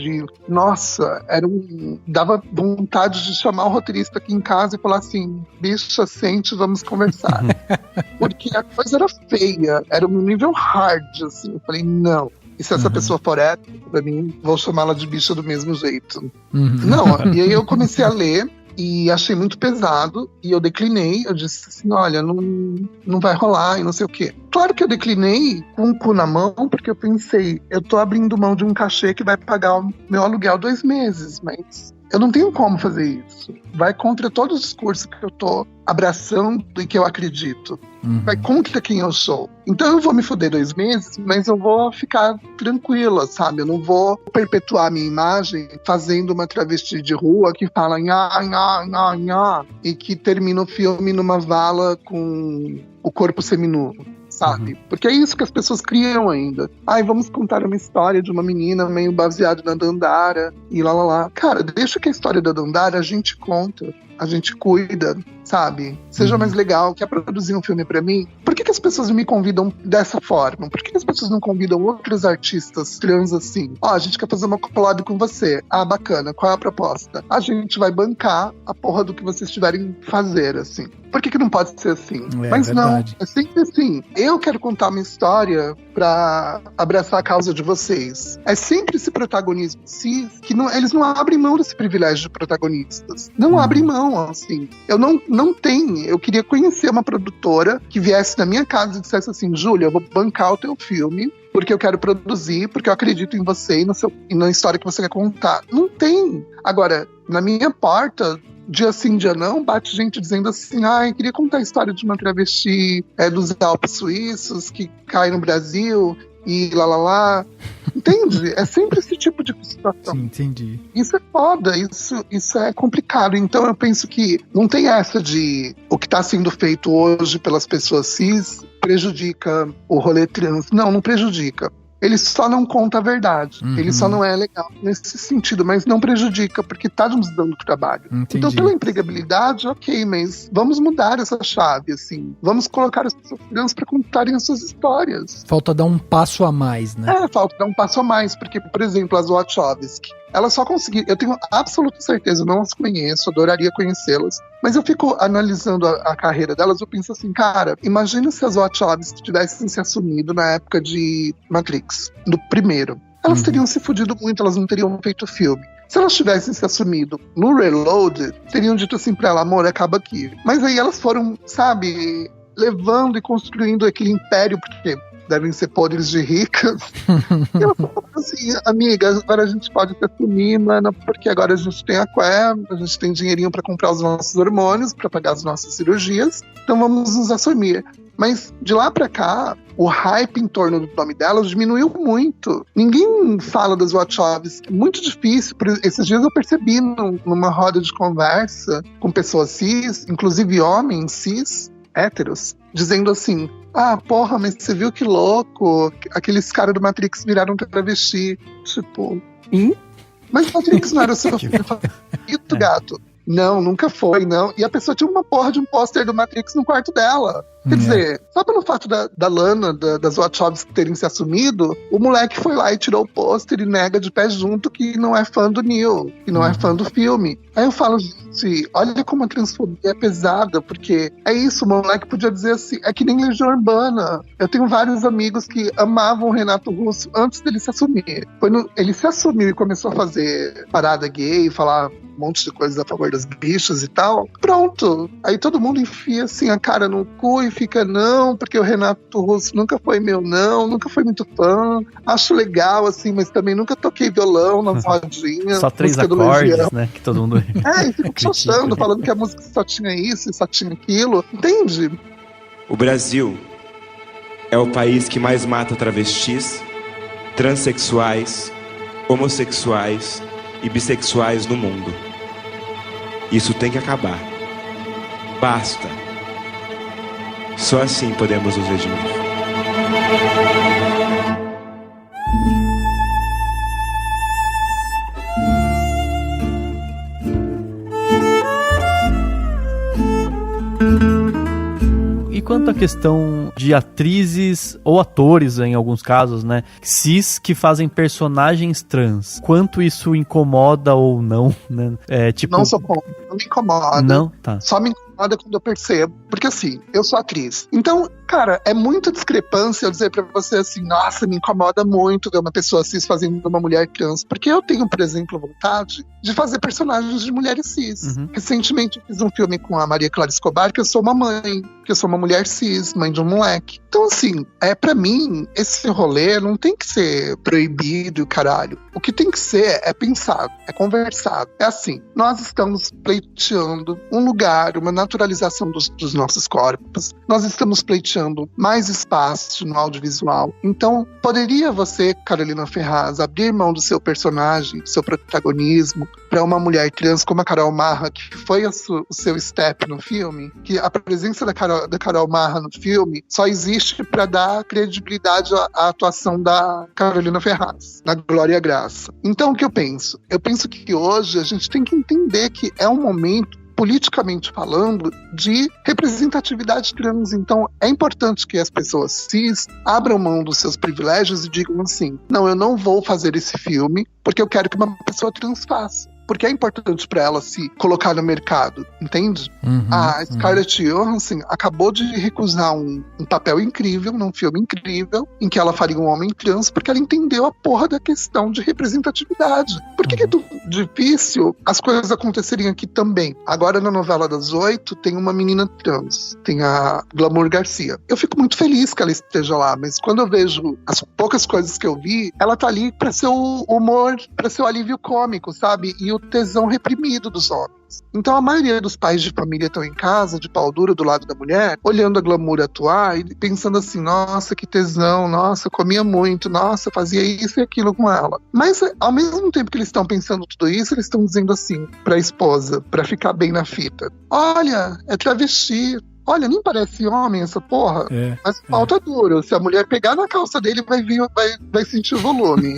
nossa, dava vontade de chamar o roteirista aqui em casa e falar assim, bicha, sente, vamos conversar. Porque a coisa era feia, era um nível hard, assim, eu falei, não. E se essa pessoa for hétero, pra mim, vou chamá-la de bicha do mesmo jeito. Não, e aí eu comecei a ler e achei muito pesado e eu declinei. Eu disse assim, olha, não vai rolar e não sei o quê. Claro que eu declinei com o cu na mão, porque eu pensei, eu tô abrindo mão de um cachê que vai pagar o meu aluguel 2 meses, mas eu não tenho como fazer isso. Vai contra todo o discurso que eu tô abraçando e que eu acredito. Vai contra quem eu sou. Então eu vou me foder 2 meses, mas eu vou ficar tranquila, sabe? Eu não vou perpetuar a minha imagem fazendo uma travesti de rua que fala nha, nha, nha, nha, e que termina o filme numa vala com o corpo seminu, sabe? Porque é isso que as pessoas criam ainda. Vamos contar uma história de uma menina meio baseada na Dandara e lá. Cara, deixa que a história da Dandara a gente conta, a gente cuida, sabe? Seja mais legal. Quer produzir um filme pra mim? Por que as pessoas me convidam dessa forma? Por que as pessoas não convidam outros artistas trans assim? A gente quer fazer uma collab com você. Bacana. Qual é a proposta? A gente vai bancar a porra do que vocês tiverem fazer, assim. Por que não pode ser assim? Mas verdade. Não, é sempre assim. Eu quero contar uma história pra abraçar a causa de vocês. É sempre esse protagonismo cis que eles não abrem mão desse privilégio de protagonistas. Não abrem mão, assim. Eu não tenho. Eu queria conhecer uma produtora que viesse na minha casa e dissesse assim, Júlia, eu vou bancar o teu filme porque eu quero produzir, porque eu acredito em você e na história que você quer contar. Não tem. Agora, na minha porta, dia sim, dia não, bate gente dizendo assim, queria contar a história de uma travesti dos Alpes suíços que cai no Brasil e lá. Entende? É sempre esse tipo de situação. Sim, entendi. Isso é foda, isso é complicado. Então eu penso que não tem essa de o que está sendo feito hoje pelas pessoas cis prejudica o rolê trans. Não prejudica. Ele só não conta a verdade. Ele só não é legal nesse sentido, mas não prejudica, porque tá nos dando trabalho. Entendi. Então, pela empregabilidade, ok, mas vamos mudar essa chave, assim. Vamos colocar as pessoas trans para contarem as suas histórias. Falta dar um passo a mais, né? Falta dar um passo a mais, porque, por exemplo, as Wachowski, elas só conseguiram, eu tenho absoluta certeza, eu não as conheço, adoraria conhecê-las, mas eu fico analisando a carreira delas, eu penso assim, cara, imagina se as Wachowski tivessem se assumido na época de Matrix, do primeiro. Elas teriam se fudido muito, elas não teriam feito filme. Se elas tivessem se assumido no Reloaded, teriam dito assim pra ela, amor, acaba aqui. Mas aí elas foram, sabe, levando e construindo aquele império, porque devem ser podres de ricas. E ela falou assim, amiga, agora a gente pode se assumir, mano, porque agora a gente tem a gente tem dinheirinho pra comprar os nossos hormônios, pra pagar as nossas cirurgias, então vamos nos assumir. Mas de lá pra cá, o hype em torno do nome delas diminuiu muito. Ninguém fala das Wachowski. Muito difícil. Esses dias eu percebi numa roda de conversa com pessoas cis, inclusive homens cis, héteros, dizendo assim, porra, mas você viu que louco? Aqueles caras do Matrix viraram travesti. Tipo, mas Matrix não era o seu filho favorito, gato? Não, nunca foi, não. E a pessoa tinha uma porra de um pôster do Matrix no quarto dela. Quer dizer, só pelo fato da Lana, das Wachowski terem se assumido, o moleque foi lá e tirou o pôster e nega de pé junto que não é fã do Neo, que não é fã do filme. Aí eu falo, gente, olha como a transfobia é pesada, porque é isso, o moleque podia dizer assim, é que nem Legião Urbana. Eu tenho vários amigos que amavam o Renato Russo antes dele se assumir. Quando ele se assumiu e começou a fazer parada gay, falar um monte de coisas a favor das bichas e tal, pronto. Aí todo mundo enfia assim a cara no cu e fica, não, porque o Renato Russo nunca foi meu, nunca foi muito fã, acho legal, assim, mas também nunca toquei violão nas rodinhas. Só 3 acordes, né, que todo mundo e fico chotando, falando que a música só tinha isso e só tinha aquilo, entende? O Brasil é o país que mais mata travestis, transexuais, homossexuais e bissexuais no mundo. Isso tem que acabar. Basta. Só assim podemos nos redimir. E quanto à questão de atrizes ou atores, em alguns casos, né, cis que fazem personagens trans, quanto isso incomoda ou não, né? Não sou contra, não me incomoda. Não? Tá. Só me incomoda quando eu percebo, porque assim, eu sou atriz. Então, cara, é muita discrepância eu dizer pra você assim, nossa, me incomoda muito ver uma pessoa cis fazendo uma mulher trans, porque eu tenho, por exemplo, vontade de fazer personagens de mulheres cis. Recentemente eu fiz um filme com a Maria Clara Escobar, que eu sou uma mãe, que eu sou uma mulher cis, mãe de um moleque. Então, assim, pra mim, esse rolê não tem que ser proibido, caralho. O que tem que ser é pensado, é conversado. É assim, nós estamos pleiteando um lugar, uma naturalização dos nossos corpos. Nós estamos pleiteando mais espaço no audiovisual. Então, poderia você, Carolina Ferraz, abrir mão do seu personagem, do seu protagonismo, para uma mulher trans como a Carol Marra, que foi o seu step no filme? Que a presença da Carol Marra no filme só existe para dar credibilidade à atuação da Carolina Ferraz, na Glória e a Graça. Então, o que eu penso? Eu penso que hoje a gente tem que entender que é um momento, politicamente falando, de representatividade trans. Então, é importante que as pessoas cis abram mão dos seus privilégios e digam assim, não, eu não vou fazer esse filme porque eu quero que uma pessoa trans faça. Porque é importante para ela se colocar no mercado, entende? A Scarlett Johansson acabou de recusar um papel incrível, num filme incrível, em que ela faria um homem trans, porque ela entendeu a porra da questão de representatividade. Por que é tão difícil as coisas acontecerem aqui também? Agora, na novela das 8, tem uma menina trans, tem a Glamour Garcia. Eu fico muito feliz que ela esteja lá, mas quando eu vejo as poucas coisas que eu vi, ela tá ali pra ser o humor, pra ser o alívio cômico, sabe? E o tesão reprimido dos homens. Então a maioria dos pais de família estão em casa, de pau duro do lado da mulher, olhando a glamour atuar e pensando assim, nossa, que tesão, nossa, eu comia muito, nossa, eu fazia isso e aquilo com ela. Mas ao mesmo tempo que eles estão pensando tudo isso, eles estão dizendo assim pra esposa, pra ficar bem na fita, olha, é travesti. Olha, nem parece homem essa porra, mas falta duro. Se a mulher pegar na calça dele, vai sentir o volume.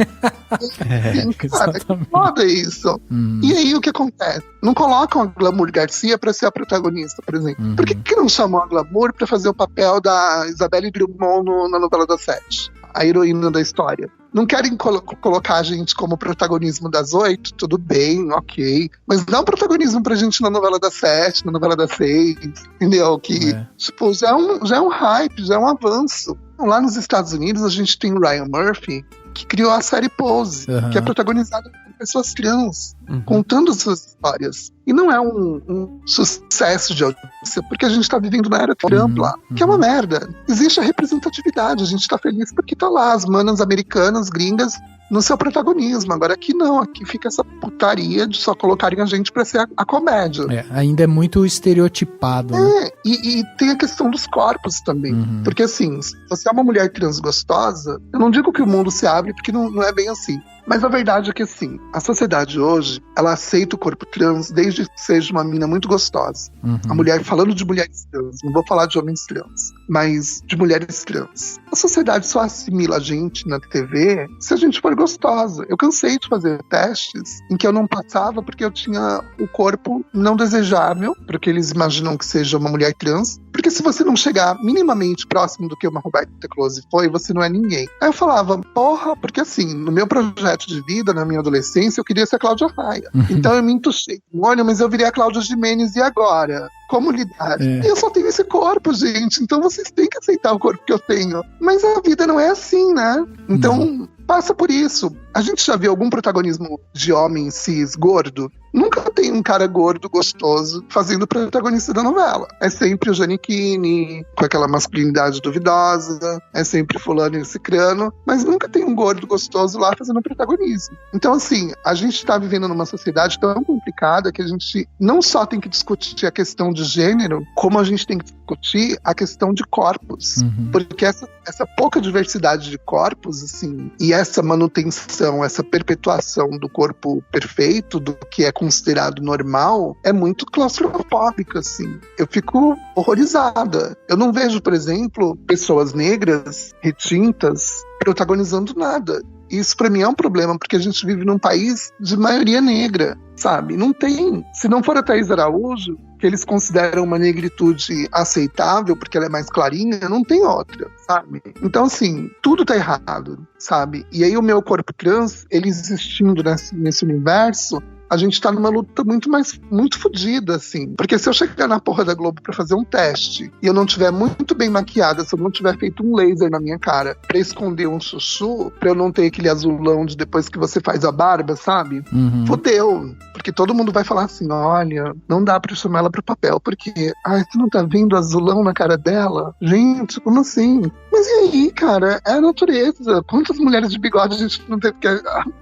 Cara, que foda isso. E aí, o que acontece? Não colocam a Glamour Garcia pra ser a protagonista, por exemplo. Por que não chamam a Glamour pra fazer o papel da Isabelle Drummond na novela das 7? A heroína da história. Não querem colocar a gente como protagonismo das 8? Tudo bem, ok. Mas dá um protagonismo pra gente na novela das 7, na novela das 6, entendeu? Que, tipo, já é um hype, já é um avanço. Lá nos Estados Unidos, a gente tem o Ryan Murphy, que criou a série Pose, que é protagonizada por pessoas trans, contando suas histórias. E não é um sucesso de audiência, porque a gente tá vivendo na era Trump lá, que é uma merda. Existe a representatividade, a gente tá feliz porque tá lá as manas americanas, gringas, no seu protagonismo. Agora aqui não, aqui fica essa putaria de só colocarem a gente pra ser a comédia. Ainda é muito estereotipado. Né? E tem a questão dos corpos também. Porque assim, se você é uma mulher trans gostosa, eu não digo que o mundo se abre, porque não é bem assim. Mas a verdade é que, assim, a sociedade hoje, ela aceita o corpo trans desde que seja uma mina muito gostosa. A mulher, falando de mulheres trans, não vou falar de homens trans, mas de mulheres trans. A sociedade só assimila a gente na TV se a gente for gostosa. Eu cansei de fazer testes em que eu não passava porque eu tinha o corpo não desejável, porque eles imaginam que seja uma mulher trans. Porque se você não chegar minimamente próximo do que uma Roberta Close foi, você não é ninguém. Aí eu falava, porra, porque assim, no meu projeto de vida, na minha adolescência, eu queria ser a Cláudia Raia. Então eu me entuchei. Olha, mas eu virei a Cláudia Gimenez, e agora? Como lidar? Eu só tenho esse corpo, gente. Então vocês têm que aceitar o corpo que eu tenho. Mas a vida não é assim, né? Então, passa por isso. A gente já viu algum protagonismo de homem cis gordo? Nunca tem um cara gordo, gostoso, fazendo o protagonista da novela. É sempre o Giannichini, com aquela masculinidade duvidosa, é sempre fulano e cicrano, mas nunca tem um gordo gostoso lá fazendo o protagonismo. Então, assim, a gente tá vivendo numa sociedade tão complicada que a gente não só tem que discutir a questão de gênero, como a gente tem que discutir a questão de corpos. Porque essa pouca diversidade de corpos, assim, e essa manutenção, essa perpetuação do corpo perfeito, do que é considerado normal, é muito claustrofóbica, assim. Eu fico horrorizada. Eu não vejo, por exemplo, pessoas negras, retintas, protagonizando nada. Isso pra mim é um problema, porque a gente vive num país de maioria negra, sabe? Não tem. Se não for a Thaís Araújo, que eles consideram uma negritude aceitável, porque ela é mais clarinha, não tem outra, sabe? Então, assim, tudo tá errado, sabe? E aí o meu corpo trans, ele existindo nesse universo, a gente tá numa luta muito fodida, assim. Porque se eu chegar na porra da Globo pra fazer um teste e eu não tiver muito bem maquiada, se eu não tiver feito um laser na minha cara pra esconder um chuchu, pra eu não ter aquele azulão de depois que você faz a barba, sabe? Fodeu. Porque todo mundo vai falar assim, olha, não dá pra chamar ela pro papel, porque, você não tá vendo azulão na cara dela? Gente, como assim? Mas e aí, cara? É a natureza. Quantas mulheres de bigode a gente não teve que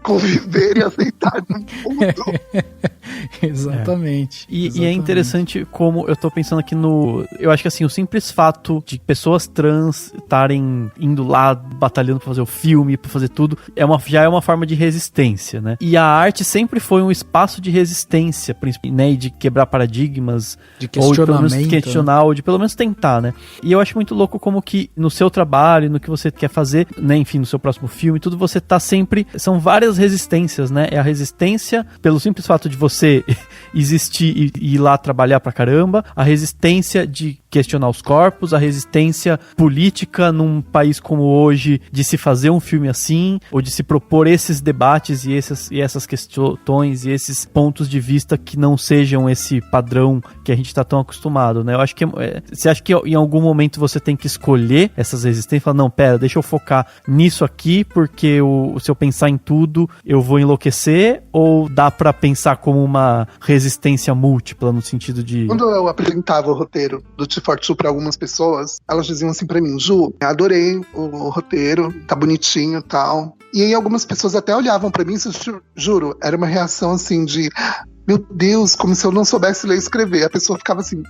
conviver e aceitar no mundo? Exatamente. E é interessante como eu tô pensando aqui eu acho que assim, o simples fato de pessoas trans estarem indo lá, batalhando pra fazer o filme, pra fazer tudo, já é uma forma de resistência, né? E a arte sempre foi um espaço de resistência, né? E de quebrar paradigmas, de questionamento, ou pelo menos questionar, ou de pelo menos tentar, né? E eu acho muito louco como que no seu trabalho, no que você quer fazer, né? Enfim, no seu próximo filme, tudo, você tá sempre... São várias resistências, né? É a resistência pelo simples fato de você existir e ir lá trabalhar pra caramba, a resistência de questionar os corpos, a resistência política num país como hoje de se fazer um filme assim, ou de se propor esses debates e essas questões e esses pontos de vista que não sejam esse padrão que a gente tá tão acostumado, né? Eu acho que você acha que em algum momento você tem que escolher essas resistências e falar, não, pera, deixa eu focar nisso aqui, porque se eu pensar em tudo, eu vou enlouquecer, ou dá pra pensar como uma resistência múltipla no sentido de... Quando eu apresentava o roteiro do T for Two pra algumas pessoas, elas diziam assim pra mim, Ju, adorei o roteiro, tá bonitinho e tal. E aí algumas pessoas até olhavam pra mim, juro, era uma reação assim de... meu Deus, como se eu não soubesse ler e escrever. A pessoa ficava assim,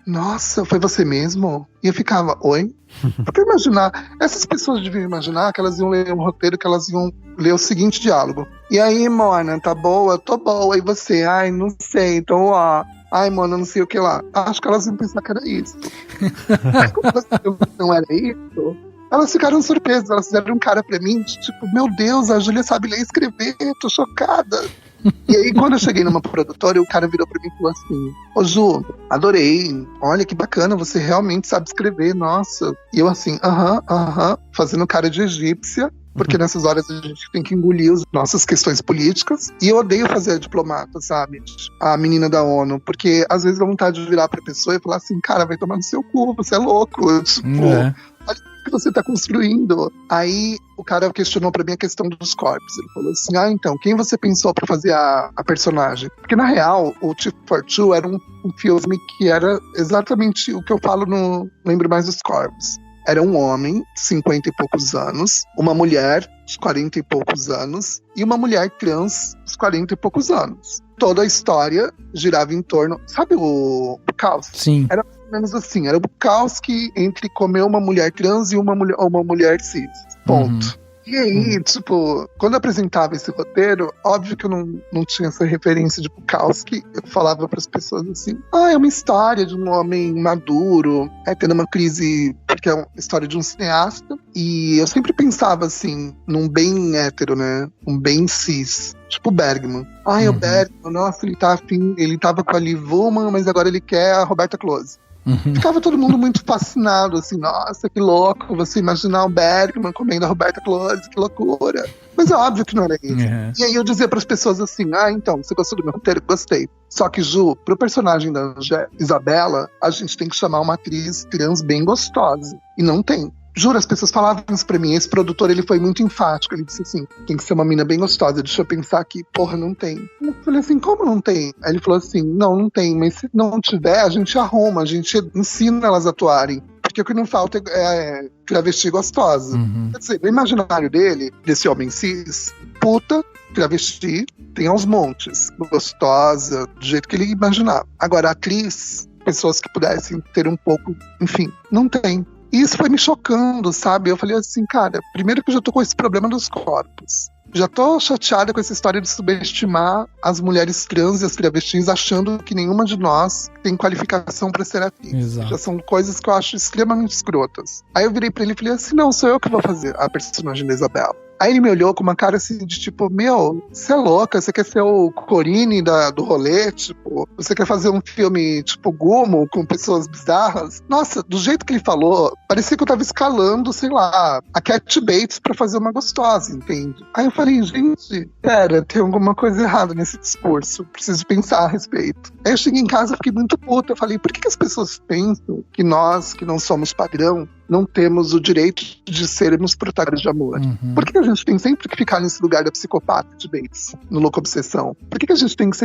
nossa, foi você mesmo? E eu ficava, oi? Pra imaginar, essas pessoas deviam imaginar que elas iam ler um roteiro, que elas iam ler o seguinte diálogo. E aí, Mona, tá boa? Tô boa. E você? Ai, não sei, então ó. Ai, Mona, não sei o que lá. Acho que elas iam pensar que era isso. Mas como elas viram que não era isso, elas ficaram surpresas. Elas fizeram um cara pra mim, tipo, meu Deus, a Júlia sabe ler e escrever, tô chocada. E aí, quando eu cheguei numa produtora, o cara virou pra mim e falou assim, ô Ju, adorei, olha que bacana, você realmente sabe escrever, nossa. E eu assim, fazendo cara de egípcia, porque nessas horas a gente tem que engolir as nossas questões políticas. E eu odeio fazer a diplomata, sabe? A menina da ONU, porque às vezes dá vontade de virar pra pessoa e falar assim, cara, vai tomar no seu cu, você é louco, tipo... Olha o que você tá construindo. Aí o cara questionou pra mim a questão dos corpos. Ele falou assim, então, quem você pensou pra fazer a personagem? Porque na real, o Tea for Two era um filme que era exatamente o que eu falo no Lembro Mais dos Corpos. Era um homem, de 50 e poucos anos, uma mulher, de 40 e poucos anos, e uma mulher trans, de 40 e poucos anos. Toda a história girava em torno... Sabe o Bukowski? Sim. Era mais ou menos assim. Era o Bukowski entre comer uma mulher trans e uma mulher cis. Ponto. E aí, tipo, quando eu apresentava esse roteiro, óbvio que eu não tinha essa referência de Bukowski. Eu falava pras pessoas assim, é uma história de um homem maduro, tendo uma crise, porque é uma história de um cineasta. E eu sempre pensava assim, num bem hétero, né? Um bem cis. Tipo o Bergman. O Bergman, nossa, ele tava com a Liv Ullmann, mas agora ele quer a Roberta Close. Ficava todo mundo muito fascinado, assim, nossa, que louco você imaginar o Bergman comendo a Roberta Close, que loucura. Mas é óbvio que não era isso. E aí eu dizia pras pessoas assim, então, você gostou do meu roteiro? Gostei. Só que, Ju, pro personagem da Isabela, a gente tem que chamar uma atriz trans bem gostosa. E não tem. Juro, as pessoas falavam isso pra mim. Esse produtor, ele foi muito enfático. Ele disse assim, tem que ser uma mina bem gostosa. Deixa eu pensar aqui, porra, não tem. Eu falei assim, como não tem? Aí ele falou assim, não tem. Mas se não tiver, a gente arruma. A gente ensina elas a atuarem. Porque o que não falta é travesti gostosa. Quer dizer, no imaginário dele, desse homem cis, puta, travesti, tem aos montes. Gostosa, do jeito que ele imaginava. Agora, atriz, pessoas que pudessem ter um pouco, enfim, não tem. E isso foi me chocando, sabe? Eu falei assim, cara, primeiro que eu já tô com esse problema dos corpos. Já tô chateada com essa história de subestimar as mulheres trans e as travestis, achando que nenhuma de nós tem qualificação pra ser atriz. Exato. Já são coisas que eu acho extremamente escrotas. Aí eu virei pra ele e falei assim, não, sou eu que vou fazer a personagem da Isabela. Aí ele me olhou com uma cara assim de tipo, meu, você é louca, você quer ser o Corinne do rolê, tipo, você quer fazer um filme tipo Gumo, com pessoas bizarras? Nossa, do jeito que ele falou, parecia que eu tava escalando, sei lá, a Cat Bates pra fazer uma gostosa, entende? Aí eu falei, gente, pera, tem alguma coisa errada nesse discurso, preciso pensar a respeito. Aí eu cheguei em casa e fiquei muito puta, eu falei, por que as pessoas pensam que nós, que não somos padrão, não temos o direito de sermos protagonistas de amor? Por que a gente tem sempre que ficar nesse lugar da psicopata de Bates, no Louco Obsessão? Por que a gente tem que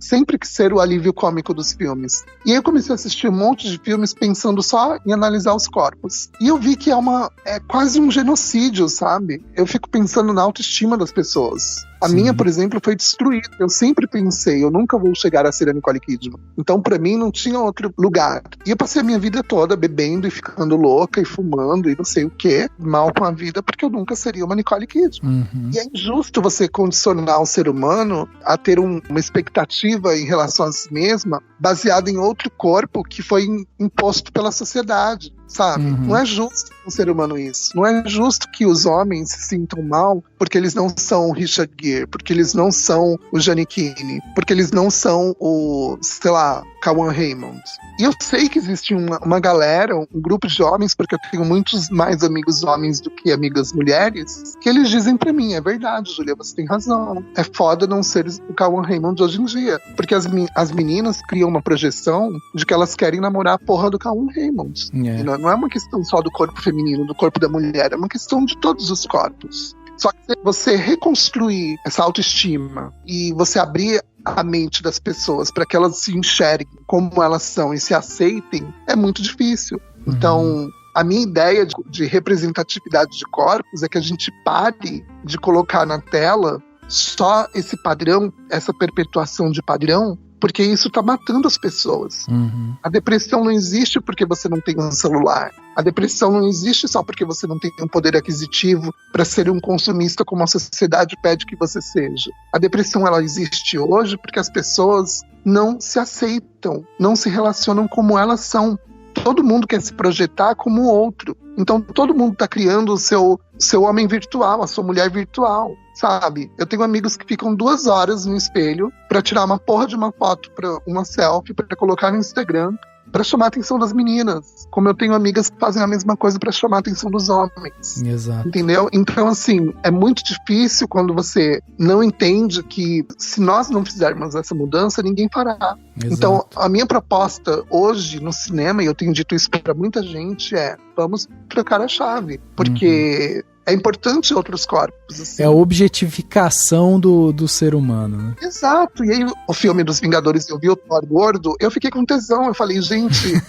sempre que ser o alívio cômico dos filmes? E aí eu comecei a assistir um monte de filmes pensando só em analisar os corpos. E eu vi que é quase um genocídio, sabe? Eu fico pensando na autoestima das pessoas. A minha, por exemplo, foi destruída. Eu sempre pensei, eu nunca vou chegar a ser a Nicole Kidman. Então, pra mim, não tinha outro lugar. E eu passei a minha vida toda bebendo e ficando louca e fumando e não sei o quê, mal com a vida, porque eu nunca seria uma Nicole Kidman. E é injusto você condicionar o ser humano a ter uma expectativa em relação a si mesma baseada em outro corpo que foi imposto pela sociedade, sabe? Não é justo um ser humano isso. Não é justo que os homens se sintam mal porque eles não são o Richard Gere, porque eles não são o Giannichini, porque eles não são o, sei lá, Kawan Raymond. E eu sei que existe uma galera, um grupo de homens, porque eu tenho muitos mais amigos homens do que amigas mulheres, que eles dizem pra mim, é verdade, Júlia, você tem razão. É foda não ser o Kawan Raymond hoje em dia. Porque as meninas criam uma projeção de que elas querem namorar a porra do Kawan Raymond. Não é uma questão só do corpo feminino, do corpo da mulher, é uma questão de todos os corpos. Só que você reconstruir essa autoestima e você abrir a mente das pessoas para que elas se enxerguem como elas são e se aceitem, é muito difícil. Então, a minha ideia de representatividade de corpos é que a gente pare de colocar na tela só esse padrão, essa perpetuação de padrão, porque isso tá matando as pessoas. Uhum. A depressão não existe porque você não tem um celular. A depressão não existe só porque você não tem um poder aquisitivo para ser um consumista como a sociedade pede que você seja. A depressão, ela existe hoje porque as pessoas não se aceitam, não se relacionam como elas são. Todo mundo quer se projetar como o outro. Então todo mundo está criando o seu homem virtual, a sua mulher virtual, sabe? Eu tenho amigos que ficam 2 horas no espelho para tirar uma porra de uma foto, uma selfie, para colocar no Instagram, para chamar a atenção das meninas. Como eu tenho amigas que fazem a mesma coisa para chamar a atenção dos homens. Exato. Entendeu? Então, assim, é muito difícil quando você não entende que se nós não fizermos essa mudança, ninguém fará. Exato. Então, a minha proposta hoje no cinema, e eu tenho dito isso para muita gente, vamos trocar a chave. Porque é importante outros corpos. Assim. É a objetificação do ser humano, né? Exato. E aí, o filme dos Vingadores, eu vi o Thor gordo, eu fiquei com tesão. Eu falei, gente...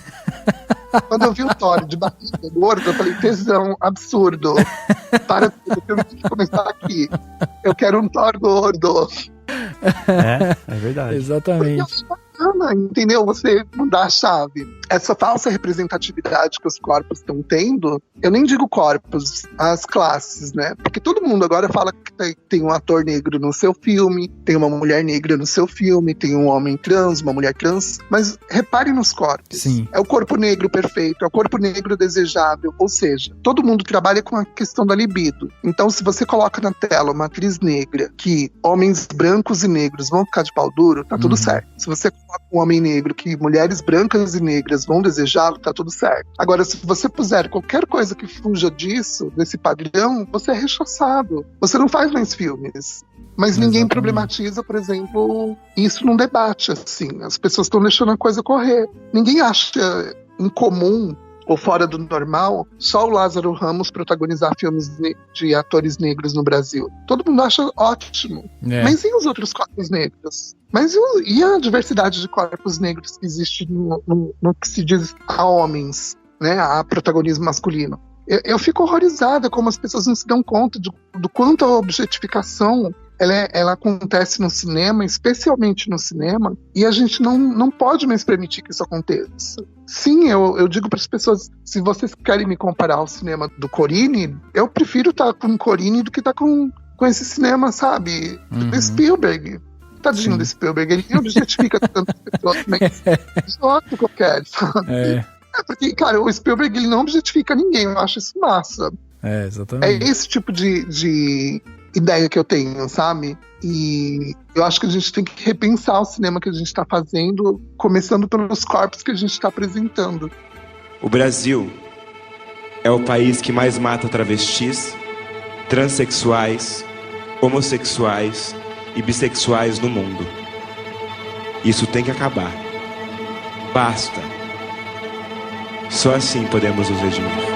Quando eu vi o Thor de barriga gordo, eu falei, tesão, absurdo. Para tudo, o filme tem que começar aqui. Eu quero um Thor gordo. É verdade. Exatamente. Porque eu acho bacana, entendeu? Você mudar a chave. Essa falsa representatividade que os corpos estão tendo, eu nem digo corpos, as classes, né? Porque todo mundo agora fala que tem um ator negro no seu filme, tem uma mulher negra no seu filme, tem um homem trans, uma mulher trans, mas repare nos corpos. Sim. É o corpo negro perfeito, é o corpo negro desejável, ou seja, todo mundo trabalha com a questão da libido. Então, se você coloca na tela uma atriz negra que homens brancos e negros vão ficar de pau duro, tá tudo certo. Se você coloca um homem negro que mulheres brancas e negras vão desejá-lo, tá tudo certo. Agora, se você puser qualquer coisa que fuja disso, desse padrão, você é rechaçado. Você não faz mais filmes. Mas ninguém Exatamente. Problematiza, por exemplo, isso num debate, assim. As pessoas estão deixando a coisa correr. Ninguém acha incomum ou fora do normal só o Lázaro Ramos protagonizar filmes de atores negros no Brasil. Todo mundo acha ótimo. Mas e os outros corpos negros? Mas e a diversidade de corpos negros que existe no que se diz a homens, né? A protagonismo masculino. Eu fico horrorizada como as pessoas não se dão conta do quanto a objetificação ela acontece no cinema, especialmente no cinema, e a gente não pode mais permitir que isso aconteça. Sim, eu digo para as pessoas, se vocês querem me comparar ao cinema do Corine, eu prefiro estar com o Corine do que estar com esse cinema, sabe? Do Spielberg. Tadinho do Spielberg, ele nem objetifica tantas pessoas, mas só que eu quero, sabe? Porque, cara, o Spielberg ele não objetifica ninguém, eu acho isso massa. Exatamente. É esse tipo de ideia que eu tenho, sabe? E eu acho que a gente tem que repensar o cinema que a gente está fazendo, começando pelos corpos que a gente está apresentando. O Brasil é o país que mais mata travestis, transexuais, homossexuais e bissexuais no mundo. Isso tem que acabar. Basta. Só assim podemos nos redimir.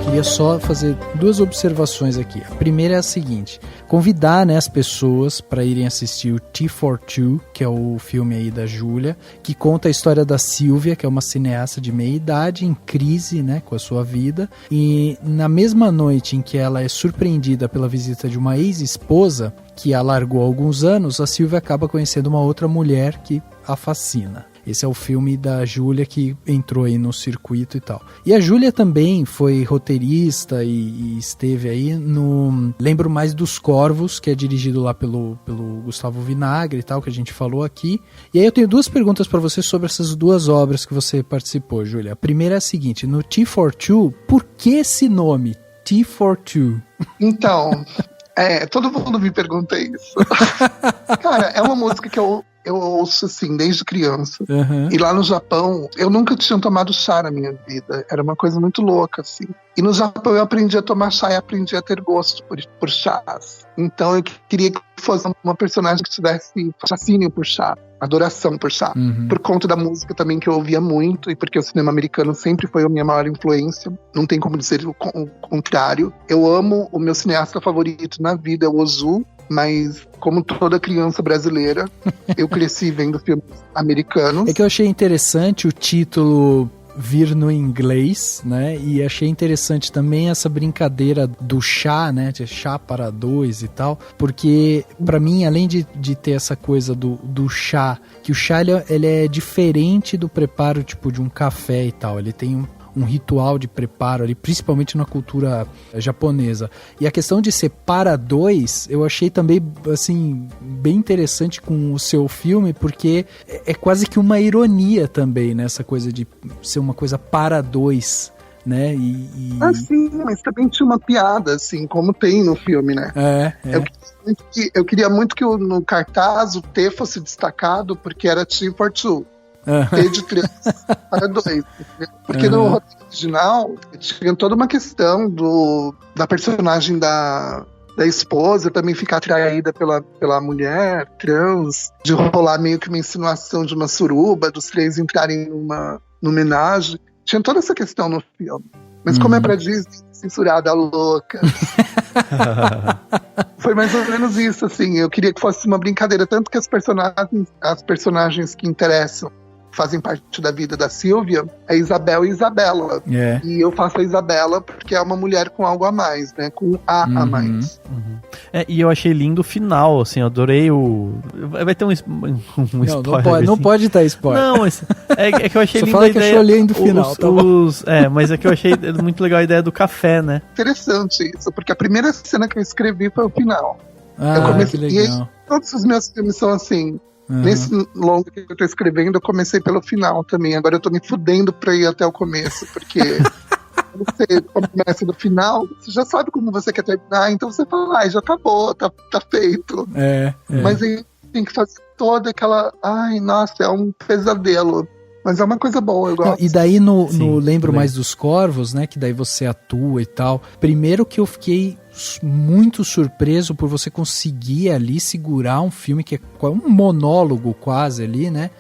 Queria só fazer 2 observações aqui. A primeira é a seguinte: convidar, né, as pessoas para irem assistir o T42, que é o filme aí da Júlia, que conta a história da Silvia, que é uma cineasta de meia idade em crise, né, com a sua vida, e na mesma noite em que ela é surpreendida pela visita de uma ex-esposa que a largou há alguns anos, a Silvia acaba conhecendo uma outra mulher que a fascina. Esse é o filme da Júlia que entrou aí no circuito e tal. E a Júlia também foi roteirista e esteve aí no Lembro Mais dos Corvos, que é dirigido lá pelo Gustavo Vinagre e tal, que a gente falou aqui. E aí eu tenho 2 perguntas para você sobre essas 2 obras que você participou, Júlia. A primeira é a seguinte: no T42, por que esse nome? T42? Então, todo mundo me pergunta isso. Cara, é uma música que eu ouço assim desde criança. E lá no Japão eu nunca tinha tomado chá na minha vida. Era uma coisa muito louca assim. E no Japão eu aprendi a tomar chá e aprendi a ter gosto por chás. Então eu queria que fosse uma personagem que tivesse fascínio por chá, adoração por chá. Por conta da música também que eu ouvia muito, e porque o cinema americano sempre foi a minha maior influência. Não tem como dizer o contrário. Eu amo o meu cineasta favorito na vida, é o Ozu. Mas, como toda criança brasileira, eu cresci vendo filmes americanos. É que eu achei interessante o título vir no inglês, né? E achei interessante também essa brincadeira do chá, né? De chá para dois e tal. Porque, pra mim, além de ter essa coisa do chá, que o chá ele é diferente do preparo tipo de um café e tal. Ele tem um ritual de preparo ali, principalmente na cultura japonesa. E a questão de ser para dois, eu achei também, assim, bem interessante com o seu filme, porque é quase que uma ironia também, né? Essa coisa de ser uma coisa para dois, né? Ah, sim, mas também tinha uma piada, assim, como tem no filme, né? Eu queria muito que no cartaz o T fosse destacado, porque era T for Two. T de 3 para 2. Porque no roteiro original tinha toda uma questão da personagem da esposa também ficar atraída pela mulher trans, de rolar meio que uma insinuação de uma suruba, dos 3 entrarem numa homenagem. Tinha toda essa questão no filme. Mas como é pra Disney, censurada louca. Foi mais ou menos isso, assim. Eu queria que fosse uma brincadeira, tanto que as personagens que interessam, fazem parte da vida da Silvia, é Isabel e Isabela. E eu faço a Isabela porque é uma mulher com algo a mais, né? Com a mais. E eu achei lindo o final, assim, eu adorei vai ter um spoiler. Não pode dar spoiler. Não, mas é que eu achei lindo a ideia. Só fala que achou lindo o final, tá bom? Mas é que eu achei muito legal a ideia do café, né? Interessante isso, porque a primeira cena que eu escrevi foi o final. Que legal. E aí, todos os meus filmes são assim. Nesse longo que eu tô escrevendo, eu comecei pelo final também. Agora eu tô me fudendo pra ir até o começo, porque você começa do final, você já sabe como você quer terminar, então você fala, já acabou, tá feito. Mas aí tem que fazer toda aquela, nossa, é um pesadelo. Mas é uma coisa boa, eu gosto. E daí no Lembro Mais dos Corvos, né, que daí você atua e tal, primeiro que eu fiquei muito surpreso por você conseguir ali segurar um filme que é um monólogo quase ali, né?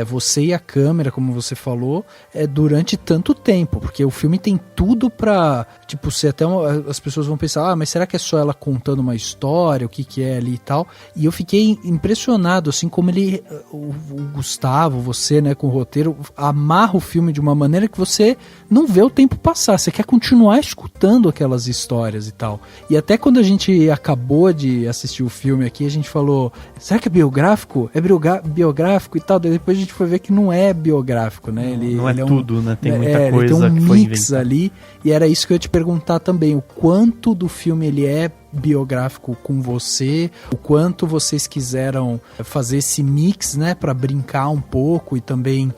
Você e a câmera, como você falou, durante tanto tempo, porque o filme tem tudo pra, tipo, ser até as pessoas vão pensar, mas será que é só ela contando uma história, o que é ali e tal? E eu fiquei impressionado, assim, como o Gustavo, você, né, com o roteiro, amarra o filme de uma maneira que você não vê o tempo passar, você quer continuar escutando aquelas histórias e tal. E até quando a gente acabou de assistir o filme aqui, a gente falou, será que é biográfico? É biográfico e tal? Depois a gente foi ver que não é biográfico, né? Ele é tudo, né? Tem muita coisa tem que foi mix inventada ali, e era isso que eu ia te perguntar também, o quanto do filme ele é biográfico com você, o quanto vocês quiseram fazer esse mix, né, para brincar um pouco e também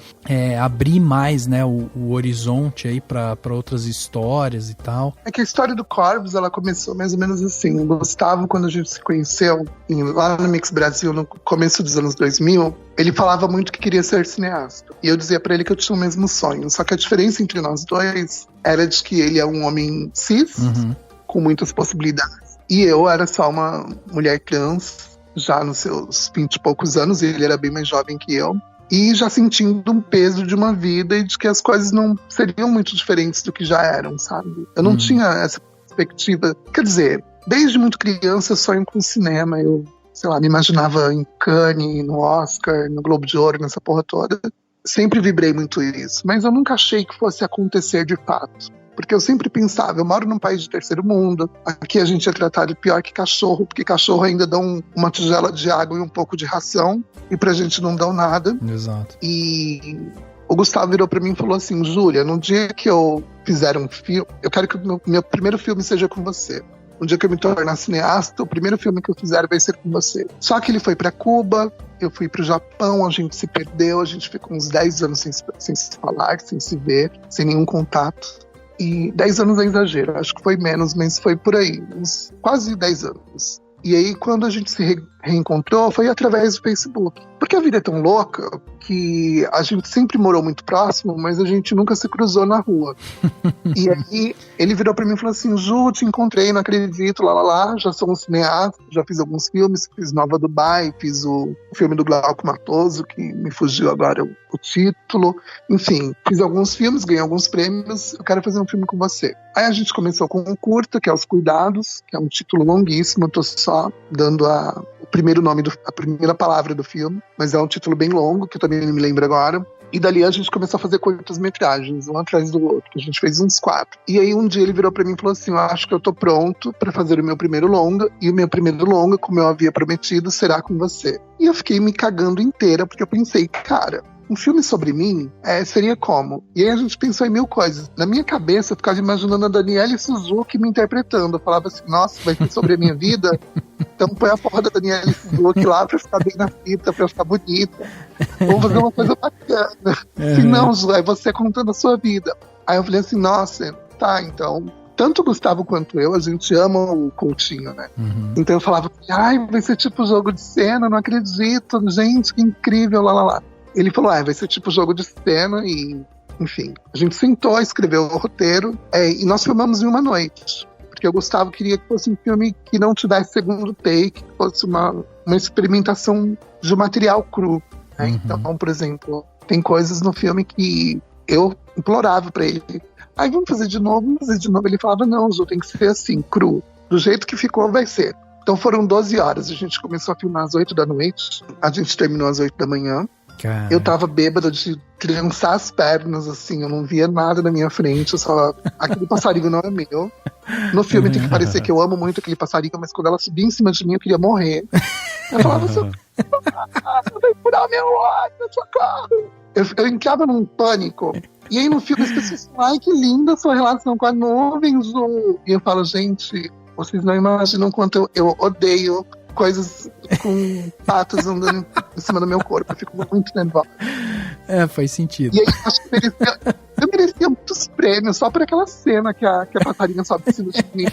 abrir mais, né, o horizonte aí para outras histórias e tal. É que a história do Corvos, ela começou mais ou menos assim. O Gustavo, quando a gente se conheceu lá no Mix Brasil, no começo dos anos 2000, ele falava muito que queria ser cineasta. E eu dizia pra ele que eu tinha o mesmo sonho. Só que a diferença entre nós dois era de que ele é um homem cis, com muitas possibilidades, e eu era só uma mulher trans, já nos seus 20 e poucos anos, e ele era bem mais jovem que eu, e já sentindo um peso de uma vida e de que as coisas não seriam muito diferentes do que já eram, sabe? Eu não tinha essa perspectiva. Quer dizer, desde muito criança eu sonho com cinema, eu, sei lá, me imaginava em Cannes, no Oscar, no Globo de Ouro, nessa porra toda. Sempre vibrei muito isso, mas eu nunca achei que fosse acontecer de fato. Porque eu sempre pensava, eu moro num país de terceiro mundo, aqui a gente é tratado pior que cachorro, porque cachorro ainda dá uma tigela de água e um pouco de ração, e pra gente não dão nada. Exato. E o Gustavo virou pra mim e falou assim, Júlia, no dia que eu fizer um filme, eu quero que o meu primeiro filme seja com você. No dia que eu me tornar cineasta, o primeiro filme que eu fizer vai ser com você. Só que ele foi pra Cuba, eu fui pro Japão, a gente se perdeu, a gente ficou uns 10 anos sem se falar, sem se ver, sem nenhum contato. E 10 anos é exagero, acho que foi menos, mas foi por aí, uns quase 10 anos. E aí, quando a gente se reencontrou foi através do Facebook. Porque a vida é tão louca que a gente sempre morou muito próximo, mas a gente nunca se cruzou na rua. E aí ele virou pra mim e falou assim: Ju, te encontrei, não acredito, já sou um cineasta, já fiz alguns filmes, fiz Nova Dubai, fiz o filme do Glauco Matoso, que me fugiu agora o título. Enfim, fiz alguns filmes, ganhei alguns prêmios, eu quero fazer um filme com você. Aí a gente começou com um curta, que é Os Cuidados, que é um título longuíssimo, eu tô só dando o primeiro nome, a primeira palavra do filme, mas é um título bem longo, que eu também não me lembro agora. E dali a gente começou a fazer curtas-metragens, um atrás do outro. A gente fez uns 4. E aí um dia ele virou pra mim e falou assim: eu acho que eu tô pronto pra fazer o meu primeiro longa. E o meu primeiro longa, como eu havia prometido, será com você. E eu fiquei me cagando inteira, porque eu pensei, cara, um filme sobre mim seria como? E aí a gente pensou em 1000 coisas. Na minha cabeça eu ficava imaginando a Daniele Suzuki me interpretando. Eu falava assim: nossa, vai ser sobre a minha vida? Então põe a porra da Daniele Suzuki lá pra eu ficar bem na fita, pra eu ficar bonita. Vamos fazer uma coisa bacana. Se não, Ju, é você contando a sua vida. Aí eu falei assim: nossa, tá, então... Tanto o Gustavo quanto eu, a gente ama o Coutinho, né? Então eu falava assim: ai, vai ser tipo jogo de cena, não acredito, gente, que incrível, lá. Ele falou: vai ser tipo jogo de cena e... Enfim, a gente sentou, escreveu o roteiro e nós filmamos em uma noite. Porque o Gustavo queria que fosse um filme que não tivesse segundo take, que fosse uma experimentação de material cru. Né? Então, por exemplo, tem coisas no filme que eu implorava pra ele: ai, vamos fazer de novo. Ele falava: não, Ju, tem que ser assim, cru. Do jeito que ficou, vai ser. Então foram 12 horas. A gente começou a filmar às 8 da noite. A gente terminou às 8 da manhã. Caramba. Eu tava bêbada de trançar as pernas, assim, eu não via nada na minha frente, aquele passarinho não é meu. No filme tem que parecer que eu amo muito aquele passarinho, mas quando ela subia em cima de mim, eu queria morrer. Eu falava: você vai furar meu olho, socorro. Eu entrava num pânico. E aí no filme as pessoas falam: ai, que linda a sua relação com a nuvem, Ju. E eu falo: gente, vocês não imaginam quanto eu odeio coisas com patos andando em cima do meu corpo. Eu fico muito nervosa. Faz sentido. E aí acho que eu merecia muitos prêmios só por aquela cena que a passarinha sobe em cima de mim.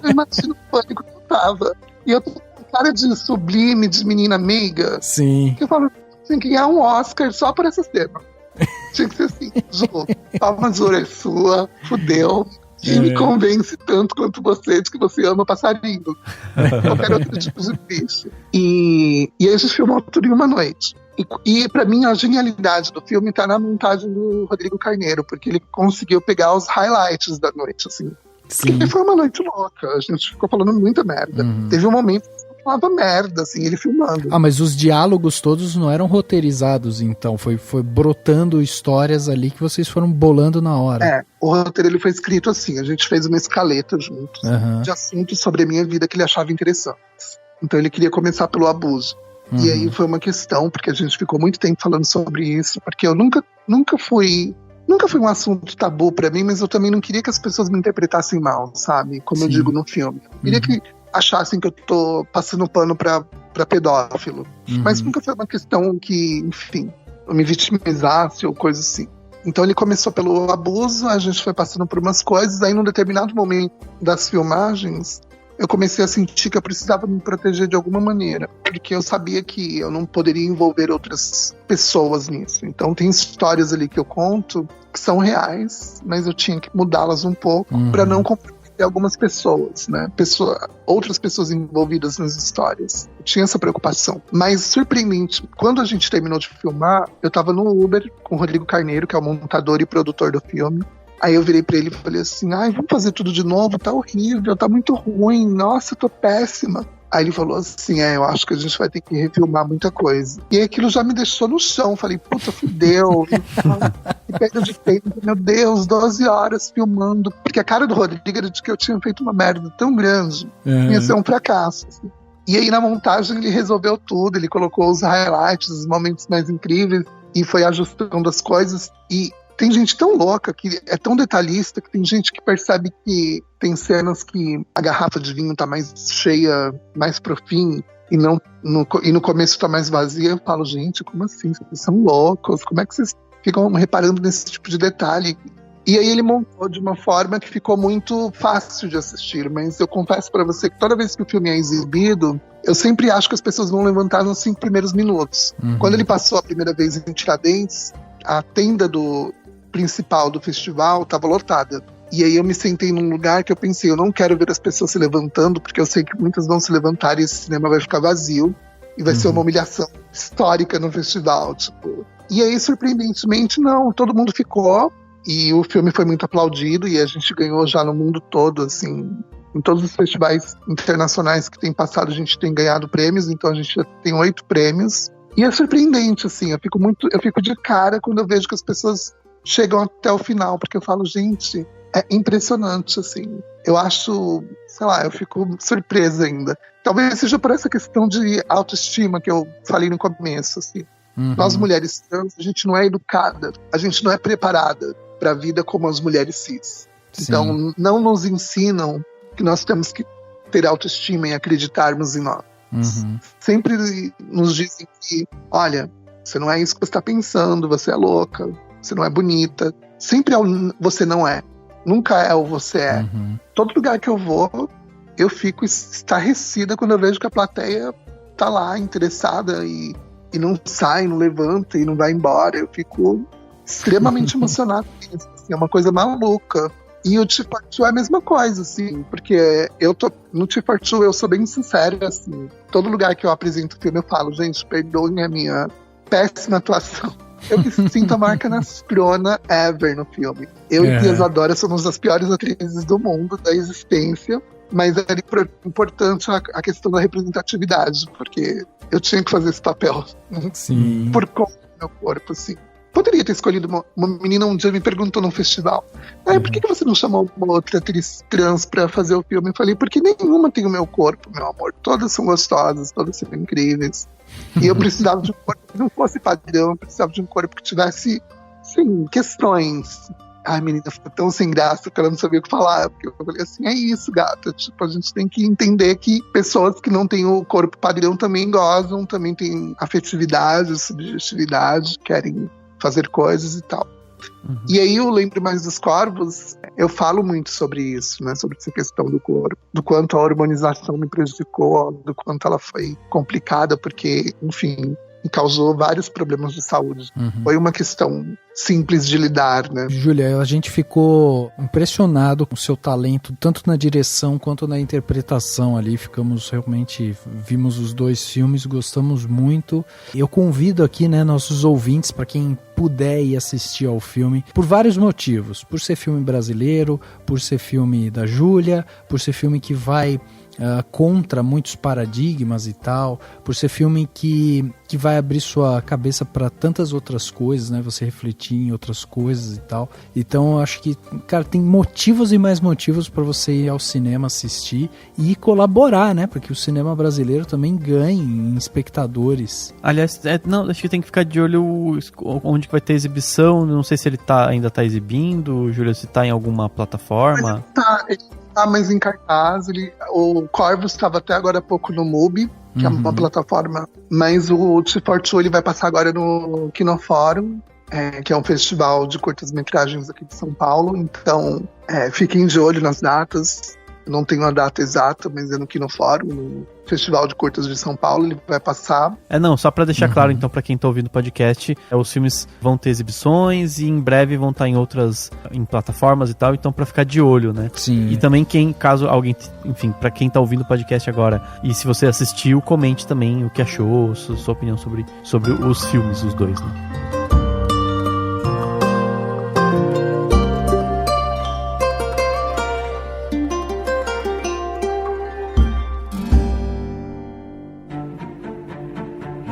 Eu imagino o pânico que eu tava. E eu tô com cara de sublime, de menina meiga. Sim. Que eu falo: tem que ganhar um Oscar só por essa cena. Tinha que ser assim: Ju, palma de ouro é sua, fudeu. Quem me convence tanto quanto você de que você ama passarinho? Qualquer outro tipo de bicho. E aí a gente filmou tudo em uma noite. E pra mim a genialidade do filme tá na montagem do Rodrigo Carneiro, porque ele conseguiu pegar os highlights da noite, assim. Sim. Porque foi uma noite louca, a gente ficou falando muita merda. Teve um momento que falava merda, assim, ele filmando. Mas os diálogos todos não eram roteirizados, então? Foi brotando histórias ali que vocês foram bolando na hora. O roteiro ele foi escrito assim, a gente fez uma escaleta juntos, de assuntos sobre a minha vida que ele achava interessantes. Então ele queria começar pelo abuso. E aí foi uma questão, porque a gente ficou muito tempo falando sobre isso, porque eu nunca foi um assunto tabu pra mim, mas eu também não queria que as pessoas me interpretassem mal, sabe? Como eu digo no filme. Eu queria que achassem que eu tô passando pano pra pedófilo. Mas nunca foi uma questão que, enfim, eu me vitimizasse ou coisa assim. Então ele começou pelo abuso, a gente foi passando por umas coisas, aí num determinado momento das filmagens, eu comecei a sentir que eu precisava me proteger de alguma maneira, porque eu sabia que eu não poderia envolver outras pessoas nisso. Então tem histórias ali que eu conto que são reais, mas eu tinha que mudá-las um pouco para não comprometer algumas pessoas, né? Outras pessoas envolvidas nas histórias. Eu tinha essa preocupação. Mas, surpreendente, quando a gente terminou de filmar, eu tava no Uber com o Rodrigo Carneiro, que é o montador e produtor do filme. Aí eu virei pra ele e falei assim: ai, vamos fazer tudo de novo? Tá horrível, tá muito ruim, nossa, eu tô péssima. Aí ele falou assim: eu acho que a gente vai ter que refilmar muita coisa. E aí aquilo já me deixou no chão. Falei: puta, fudeu. Que perda de tempo, meu Deus, 12 horas filmando. Porque a cara do Rodrigo era de que eu tinha feito uma merda tão grande. Ia ser um fracasso. Assim. E aí na montagem ele resolveu tudo. Ele colocou os highlights, os momentos mais incríveis. E foi ajustando as coisas. E tem gente tão louca, que é tão detalhista, que tem gente que percebe que tem cenas que a garrafa de vinho tá mais cheia, mais pro fim, e no começo tá mais vazia. Eu falo: gente, como assim? Vocês são loucos? Como é que vocês ficam reparando nesse tipo de detalhe? E aí ele montou de uma forma que ficou muito fácil de assistir, mas eu confesso pra você que toda vez que o filme é exibido, eu sempre acho que as pessoas vão levantar nos 5 primeiros minutos. Quando ele passou a primeira vez em Tiradentes, a tenda principal do festival estava lotada. E aí eu me sentei num lugar que eu pensei, eu não quero ver as pessoas se levantando, porque eu sei que muitas vão se levantar e esse cinema vai ficar vazio. E vai ser uma humilhação histórica no festival, tipo. E aí, surpreendentemente, não, todo mundo ficou. E o filme foi muito aplaudido e a gente ganhou já no mundo todo, assim. Em todos os festivais internacionais que tem passado, a gente tem ganhado prêmios. Então a gente já tem 8 prêmios. E é surpreendente, assim. Eu fico de cara quando eu vejo que as pessoas chegam até o final. Porque eu falo, gente, é impressionante, assim. Eu acho, sei lá, eu fico surpresa ainda. Talvez seja por essa questão de autoestima que eu falei no começo, assim. Nós mulheres trans, a gente não é educada, a gente não é preparada para a vida como as mulheres cis. Sim. Então, não nos ensinam que nós temos que ter autoestima e acreditarmos em nós. Sempre nos dizem que, olha, você não é isso que você está pensando, você é louca, você não é bonita. Sempre você não é. Nunca é o você é. Todo lugar que eu vou, eu fico estarrecida quando eu vejo que a plateia tá lá interessada e não sai, não levanta e não vai embora. Eu fico extremamente emocionado com isso, assim, é uma coisa maluca. E o Tea for Two é a mesma coisa, assim, porque no Tea for Two eu sou bem sincera, assim. Todo lugar que eu apresento o filme eu falo, gente, perdoem a minha péssima atuação. Eu me sinto a marca nasprona ever no filme. Eu e Pia Zadora somos as piores atrizes do mundo, da existência. Mas é importante a questão da representatividade, porque eu tinha que fazer esse papel. Sim. Por conta do meu corpo, assim. Poderia ter escolhido uma menina, um dia me perguntou num festival, por que você não chamou uma outra atriz trans pra fazer o filme? Eu falei, porque nenhuma tem o meu corpo, meu amor. Todas são gostosas, todas são incríveis. E eu precisava de um corpo que não fosse padrão, eu precisava de um corpo que tivesse, sim, questões. Ai, menina, ficou tão sem graça que ela não sabia o que falar. Porque eu falei assim, é isso, gata. Tipo, a gente tem que entender que pessoas que não têm o corpo padrão também gozam, também têm afetividade, subjetividade, querem fazer coisas e tal. E aí eu lembro mais dos Corvos, eu falo muito sobre isso, né? Sobre essa questão do corpo, do quanto a hormonização me prejudicou, do quanto ela foi complicada, porque, enfim, me causou vários problemas de saúde. Foi uma questão simples de lidar, né? Júlia, a gente ficou impressionado com o seu talento, tanto na direção quanto na interpretação ali. Vimos os 2 filmes, gostamos muito. Eu convido aqui, né, nossos ouvintes, para quem puder ir assistir ao filme, por vários motivos. Por ser filme brasileiro, por ser filme da Júlia, por ser filme que vai contra muitos paradigmas e tal, por ser filme que vai abrir sua cabeça para tantas outras coisas, né? Você refletir em outras coisas e tal. Então eu acho que, cara, tem motivos e mais motivos para você ir ao cinema assistir e colaborar, né? Porque o cinema brasileiro também ganha em espectadores. Aliás, acho que tem que ficar de olho onde que vai ter exibição. Não sei se ele ainda tá exibindo, Júlia, se tá em alguma plataforma. Ele tá mais em cartaz. O Corvus estava até agora há pouco no MUBI, que é uma plataforma, mas o Tea for Two ele vai passar agora no Kinofórum, que é um festival de curtas-metragens aqui de São Paulo. Então, fiquem de olho nas datas. Eu não tenho a data exata, mas é no Kinofórum, no Festival de Curtas de São Paulo, ele vai passar. Só pra deixar claro, então, pra quem tá ouvindo o podcast, os filmes vão ter exibições e em breve vão estar em plataformas e tal, então pra ficar de olho, né? Sim. E também caso alguém, enfim, pra quem tá ouvindo o podcast agora, e se você assistiu, comente também o que achou, sua opinião sobre os filmes, os 2, né?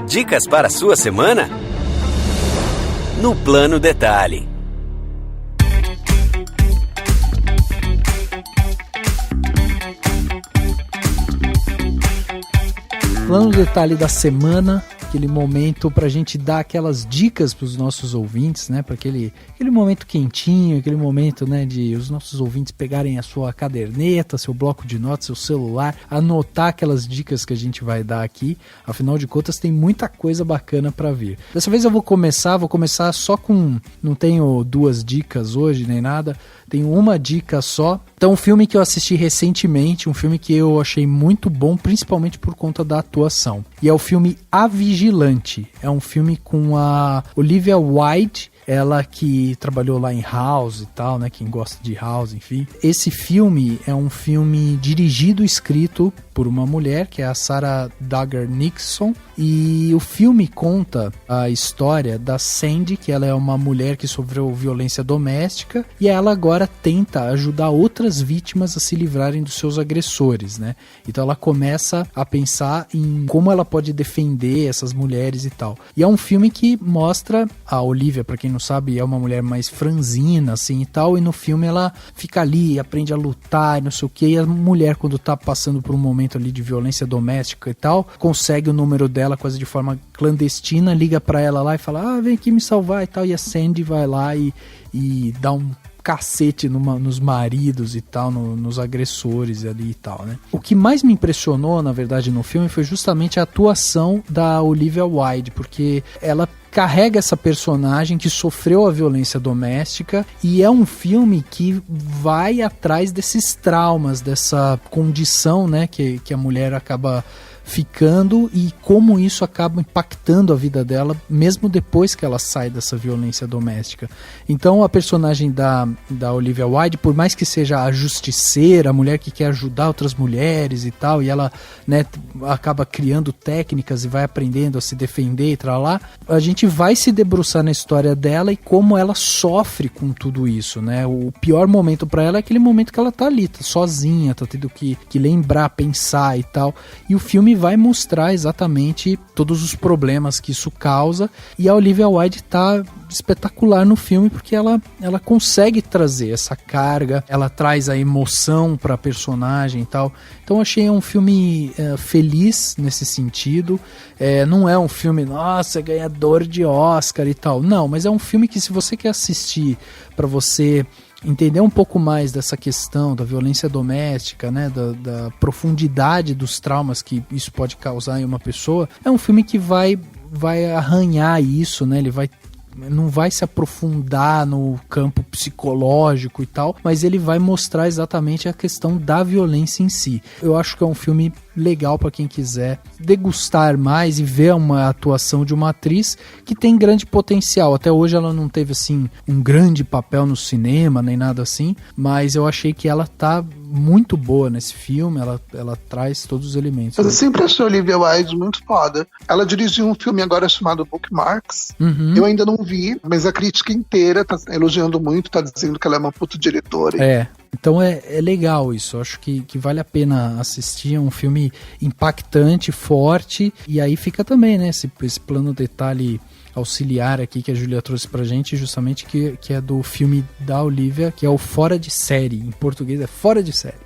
Dicas para a sua semana? No Plano Detalhe. Plano Detalhe da semana aquele momento pra gente dar aquelas dicas pros nossos ouvintes, né? Pra aquele momento quentinho, aquele momento, né, de os nossos ouvintes pegarem a sua caderneta, seu bloco de notas, seu celular, anotar aquelas dicas que a gente vai dar aqui. Afinal de contas, tem muita coisa bacana pra vir. Dessa vez eu vou começar só com... Não tenho 2 dicas hoje, nem nada. Tenho uma dica só. Então, um filme que eu assisti recentemente, um filme que eu achei muito bom, principalmente por conta da atuação. E é o filme A Vigilante. É um filme com a Olivia Wilde, ela que trabalhou lá em House e tal, né? Quem gosta de House, enfim. Esse filme é um filme dirigido e escrito por uma mulher, que é a Sarah Dagger Nixon. E o filme conta a história da Sandy, que ela é uma mulher que sofreu violência doméstica. E ela agora tenta ajudar outras vítimas a se livrarem dos seus agressores, né? Então ela começa a pensar em como ela pode defender essas mulheres e tal. E é um filme que mostra a Olivia, pra quem não sabe, é uma mulher mais franzina, assim, e tal, e no filme ela fica ali, aprende a lutar e não sei o que, e a mulher, quando tá passando por um momento ali de violência doméstica e tal, consegue o número dela quase de forma clandestina, liga pra ela lá e fala, vem aqui me salvar e tal, e a Sandy vai lá e dá um cacete nos maridos e tal, nos agressores ali e tal, né? O que mais me impressionou, na verdade, no filme foi justamente a atuação da Olivia Wilde, porque ela carrega essa personagem que sofreu a violência doméstica e é um filme que vai atrás desses traumas, dessa condição, né, que a mulher acaba ficando e como isso acaba impactando a vida dela mesmo depois que ela sai dessa violência doméstica. Então a personagem da Olivia Wilde, por mais que seja a justiceira, a mulher que quer ajudar outras mulheres e tal, e ela, né, acaba criando técnicas e vai aprendendo a se defender e tralá, a gente vai se debruçar na história dela e como ela sofre com tudo isso, né? O pior momento pra ela é aquele momento que ela tá ali, tá sozinha, tá tendo que lembrar, pensar e tal, e o filme vai mostrar exatamente todos os problemas que isso causa, e a Olivia Wilde tá espetacular no filme porque ela consegue trazer essa carga, ela traz a emoção pra personagem e tal. Então achei um filme feliz nesse sentido. Não é um filme, nossa, ganhador de Oscar e tal, não, mas é um filme que, se você quer assistir pra você entender um pouco mais dessa questão da violência doméstica, né, da profundidade dos traumas que isso pode causar em uma pessoa, é um filme que vai arranhar isso, né, ele não vai se aprofundar no campo psicológico e tal, mas ele vai mostrar exatamente a questão da violência em si. Eu acho que é um filme legal para quem quiser degustar mais e ver uma atuação de uma atriz que tem grande potencial. Até hoje ela não teve assim um grande papel no cinema nem nada assim, mas eu achei que ela tá muito boa nesse filme, ela traz todos os elementos. Eu sempre achei a Olivia Wilde muito foda. Ela dirigiu um filme agora chamado Bookmarks. Eu ainda não vi, mas a crítica inteira tá elogiando muito, tá dizendo que ela é uma puta diretora. Então é legal isso, eu acho que vale a pena assistir, é um filme impactante, forte, e aí fica também, né, esse plano detalhe auxiliar aqui que a Júlia trouxe pra gente, justamente que é do filme da Olivia, que é o Fora de Série, em português é Fora de Série.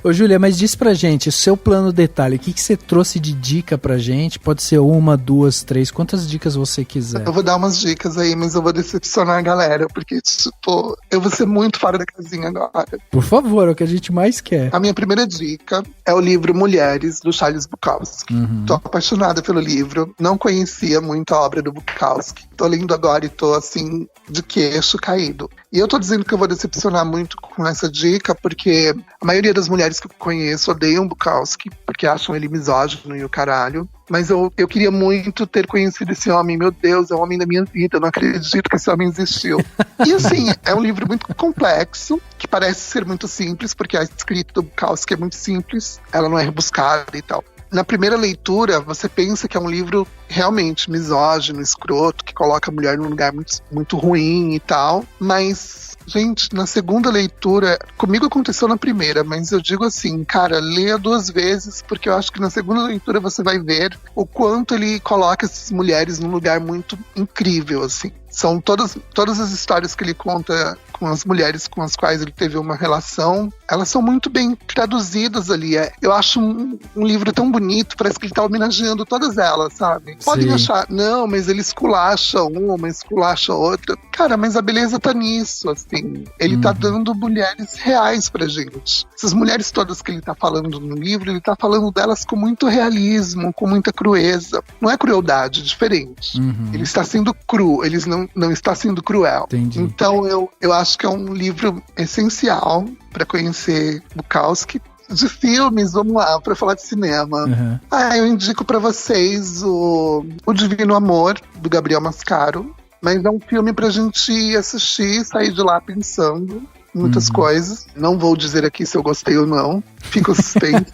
Ô Júlia, mas diz pra gente, o seu plano detalhe, o que você trouxe de dica pra gente? Pode ser 1, 2, 3, quantas dicas você quiser. Eu vou dar umas dicas aí, mas eu vou decepcionar a galera, porque tipo, eu vou ser muito fora da casinha agora. Por favor, é o que a gente mais quer. A minha primeira dica é o livro Mulheres, do Charles Bukowski. Tô apaixonada pelo livro, não conhecia muito a obra do Bukowski. Tô lendo agora e tô assim, de queixo caído. E eu tô dizendo que eu vou decepcionar muito com essa dica, porque a maioria das mulheres que eu conheço odeiam Bukowski, porque acham ele misógino e o caralho. Mas eu queria muito ter conhecido esse homem. Meu Deus, é o homem da minha vida. Eu não acredito que esse homem existiu. E assim, é um livro muito complexo, que parece ser muito simples, porque a escrita do Bukowski é muito simples. Ela não é rebuscada e tal. Na primeira leitura, você pensa que é um livro realmente misógino, escroto, que coloca a mulher num lugar muito, muito ruim e tal. Mas, gente, na segunda leitura, comigo aconteceu na primeira, mas eu digo assim, cara, leia 2 vezes, porque eu acho que na segunda leitura você vai ver o quanto ele coloca essas mulheres num lugar muito incrível, assim. São todas as histórias que ele conta com as mulheres com as quais ele teve uma relação, elas são muito bem traduzidas ali. Eu acho um livro tão bonito, parece que ele tá homenageando todas elas, sabe? Podem achar, não, mas ele esculacha uma, esculacha outra. Cara, mas a beleza tá nisso, assim. Ele tá dando mulheres reais pra gente. Essas mulheres todas que ele tá falando no livro, ele tá falando delas com muito realismo, com muita crueza. Não é crueldade, é diferente. Ele está sendo cru, ele não está sendo cruel. Entendi. Então eu acho que é um livro essencial para conhecer Bukowski. De filmes, vamos lá, para falar de cinema. Eu indico para vocês o Divino Amor, do Gabriel Mascaro. Mas é um filme pra gente assistir e sair de lá pensando muitas coisas. Não vou dizer aqui se eu gostei ou não. Fico suspenso.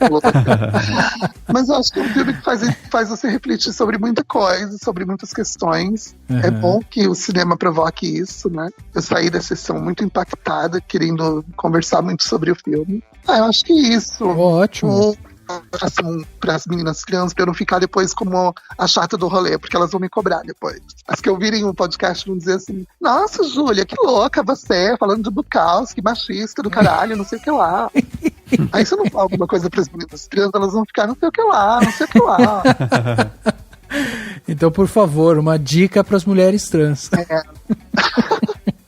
Mas eu acho que é um filme que faz você refletir sobre muita coisa, sobre muitas questões. É bom que o cinema provoque isso, né? Eu saí da sessão muito impactada, querendo conversar muito sobre o filme. Eu acho que é isso. Ótimo. Para as meninas crianças, para eu não ficar depois como a chata do rolê, porque elas vão me cobrar depois. As que ouvirem o podcast vão dizer assim: nossa, Júlia, que louca você, falando de Bukowski, machista do caralho, não sei o que lá. Aí se eu não falo alguma coisa para as meninas crianças, elas vão ficar não sei o que lá, não sei o que lá. Então, por favor, uma dica para as mulheres trans.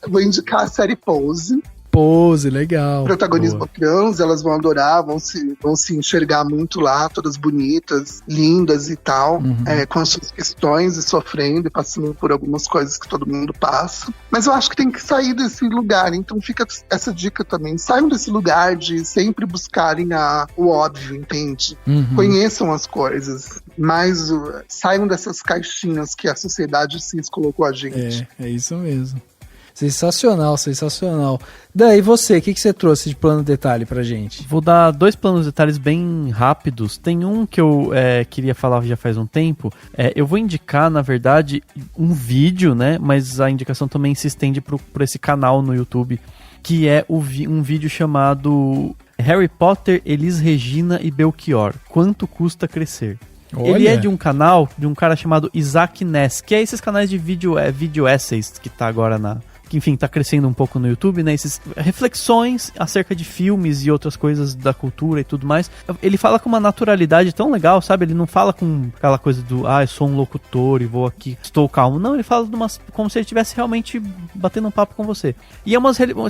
Vou indicar a série Pose. Pose, legal. Protagonismo trans, elas vão adorar, vão se enxergar muito lá, todas bonitas, lindas e tal, com as suas questões e sofrendo e passando por algumas coisas que todo mundo passa. Mas eu acho que tem que sair desse lugar, então fica essa dica também. Saiam desse lugar de sempre buscarem o óbvio, entende? Conheçam as coisas, mas saiam dessas caixinhas que a sociedade cis colocou a gente. É isso mesmo. Sensacional, sensacional. Daí você, o que você trouxe de plano detalhe pra gente? Vou dar 2 planos detalhes bem rápidos. Tem um que eu queria falar já faz um tempo. Eu vou indicar, na verdade, um vídeo, né? Mas a indicação também se estende por esse canal no YouTube, que é um vídeo chamado Harry Potter, Elis Regina e Belchior. Quanto custa crescer? Olha. Ele é de um canal, de um cara chamado Isaac Ness, que é esses canais de vídeo essays que tá agora que enfim, tá crescendo um pouco no YouTube, né, essas reflexões acerca de filmes e outras coisas da cultura e tudo mais. Ele fala com uma naturalidade tão legal, sabe? Ele não fala com aquela coisa do, eu sou um locutor e vou aqui, estou calmo. Não, ele fala como se ele estivesse realmente batendo um papo com você. E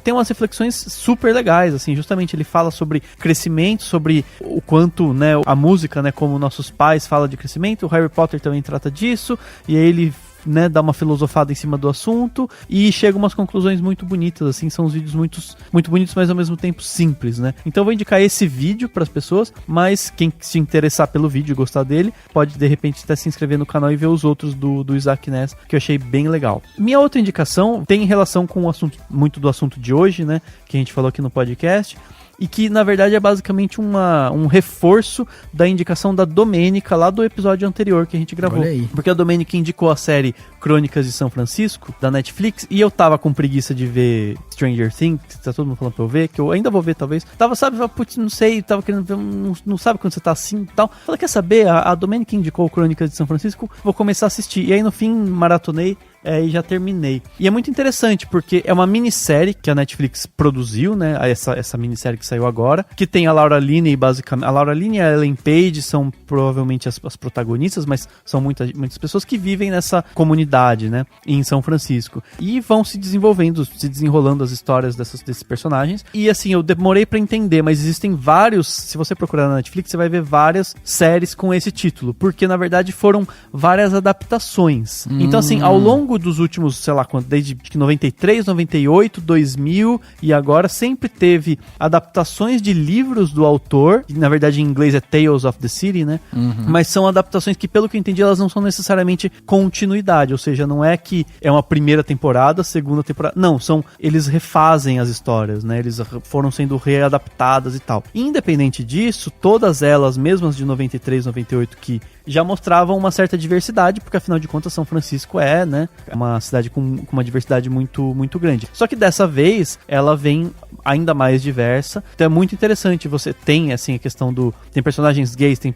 tem umas reflexões super legais, assim, justamente ele fala sobre crescimento, sobre o quanto, né, a música, né, como nossos pais falam de crescimento, o Harry Potter também trata disso, e aí ele, né, dá uma filosofada em cima do assunto e chega a umas conclusões muito bonitas, assim, são uns vídeos muito, muito bonitos, mas ao mesmo tempo simples, né? Então eu vou indicar esse vídeo para as pessoas, mas quem se interessar pelo vídeo e gostar dele, pode de repente até se inscrever no canal e ver os outros do Isaac Ness, que eu achei bem legal. Minha outra indicação tem relação com o assunto, muito do assunto de hoje, né, que a gente falou aqui no podcast, e que na verdade é basicamente um reforço da indicação da Domênica lá do episódio anterior que a gente gravou. Porque a Domênica indicou a série Crônicas de São Francisco, da Netflix, e eu tava com preguiça de ver Stranger Things, que tá todo mundo falando pra eu ver, que eu ainda vou ver talvez. Tava, sabe, putz, não sei, tava querendo ver, não sabe quando você tá assim e tal. Falei, quer saber? A Domênica indicou Crônicas de São Francisco, vou começar a assistir. E aí no fim maratonei, e já terminei. E é muito interessante, porque é uma minissérie que a Netflix produziu, né? Essa minissérie que saiu agora, que tem a Laura Linney, basicamente. A Laura Linney e a Ellen Page são provavelmente as protagonistas, mas são muitas pessoas que vivem nessa comunidade, né? Em São Francisco. E vão se desenrolando as histórias desses personagens. E assim, eu demorei pra entender, mas existem vários, se você procurar na Netflix, você vai ver várias séries com esse título, porque na verdade foram várias adaptações. Então assim, ao longo dos últimos, sei lá quanto, desde 93, 98, 2000 e agora, sempre teve adaptações de livros do autor, que na verdade em inglês é Tales of the City, né? Mas são adaptações que, pelo que eu entendi, elas não são necessariamente continuidade, ou seja, não é que é uma primeira temporada, segunda temporada, não, eles refazem as histórias, né? Eles foram sendo readaptadas e tal. Independente disso, todas elas, mesmo as de 93, 98 que já mostravam uma certa diversidade, porque afinal de contas São Francisco é, né, uma cidade com uma diversidade muito, muito grande. Só que dessa vez ela vem ainda mais diversa, então é muito interessante. Você tem, assim, a questão tem personagens gays, tem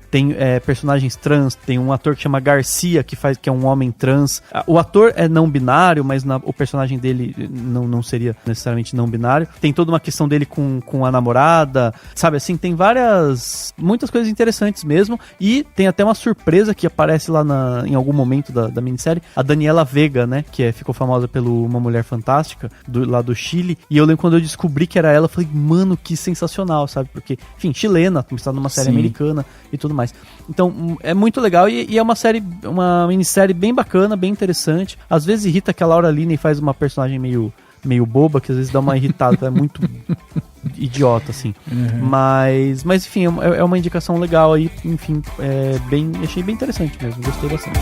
personagens trans, tem um ator que chama Garcia, que é um homem trans. O ator é não binário, mas o personagem dele não seria necessariamente não binário. Tem toda uma questão dele com a namorada, sabe, assim, tem muitas coisas interessantes mesmo, e tem até uma surpresa que aparece lá em algum momento da minissérie, a Daniela Vega, né, que ficou famosa pelo Uma Mulher Fantástica, lá do Chile, e eu lembro quando eu descobri que era ela, eu falei, mano, que sensacional, sabe, porque, enfim, chilena, está numa série americana e tudo mais. Então, é muito legal, e é uma minissérie bem bacana, bem interessante. Às vezes irrita que a Laura Linney faz uma personagem meio boba, que às vezes dá uma irritada, é muito idiota, assim. Mas enfim, é uma indicação legal aí, enfim, achei bem interessante mesmo, gostei bastante.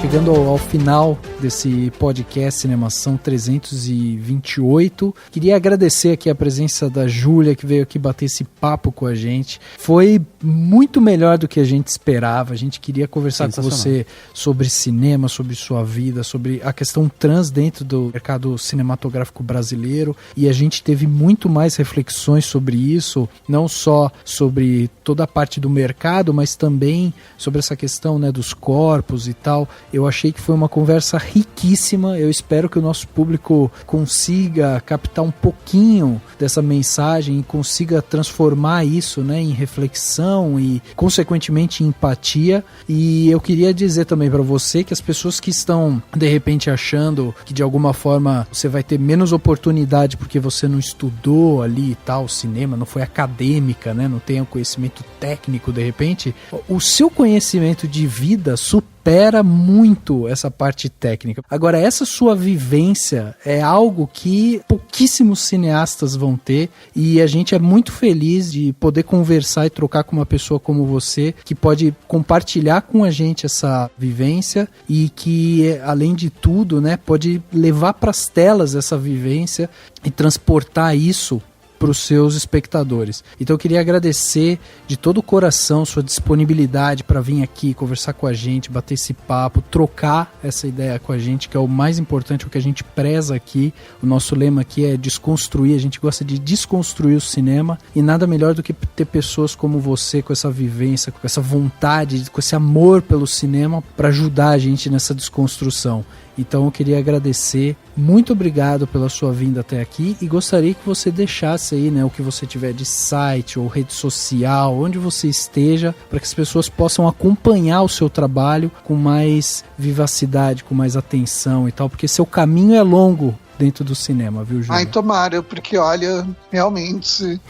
Chegando ao final desse podcast Cinemação 328, queria agradecer aqui a presença da Júlia, que veio aqui bater esse papo com a gente. Foi muito melhor do que a gente esperava. A gente queria conversar com você sobre cinema, sobre sua vida, sobre a questão trans dentro do mercado cinematográfico brasileiro, e a gente teve muito mais reflexões sobre isso, não só sobre toda a parte do mercado, mas também sobre essa questão, né, dos corpos e tal. Eu achei que foi uma conversa riquíssima. Eu espero que o nosso público consiga captar um pouquinho dessa mensagem e consiga transformar isso, né, em reflexão e, consequentemente, em empatia. E eu queria dizer também para você que as pessoas que estão, de repente, achando que, de alguma forma, você vai ter menos oportunidade porque você não estudou ali e tal, cinema, não foi acadêmica, né, não tem o conhecimento técnico, de repente, o seu conhecimento de vida supera muito essa parte técnica. Agora, essa sua vivência é algo que pouquíssimos cineastas vão ter, e a gente é muito feliz de poder conversar e trocar com uma pessoa como você, que pode compartilhar com a gente essa vivência e que, além de tudo, né, pode levar para as telas essa vivência e transportar isso para os seus espectadores. Então eu queria agradecer de todo o coração sua disponibilidade para vir aqui conversar com a gente, bater esse papo, trocar essa ideia com a gente, que é o mais importante, o que a gente preza aqui. O nosso lema aqui é desconstruir, a gente gosta de desconstruir o cinema, e nada melhor do que ter pessoas como você, com essa vivência, com essa vontade, com esse amor pelo cinema, para ajudar a gente nessa desconstrução. Então eu queria agradecer, muito obrigado pela sua vinda até aqui, e gostaria que você deixasse aí, né, o que você tiver de site ou rede social, onde você esteja, para que as pessoas possam acompanhar o seu trabalho com mais vivacidade, com mais atenção e tal, porque seu caminho é longo dentro do cinema, viu, Júlia? Ai, tomara, porque olha, realmente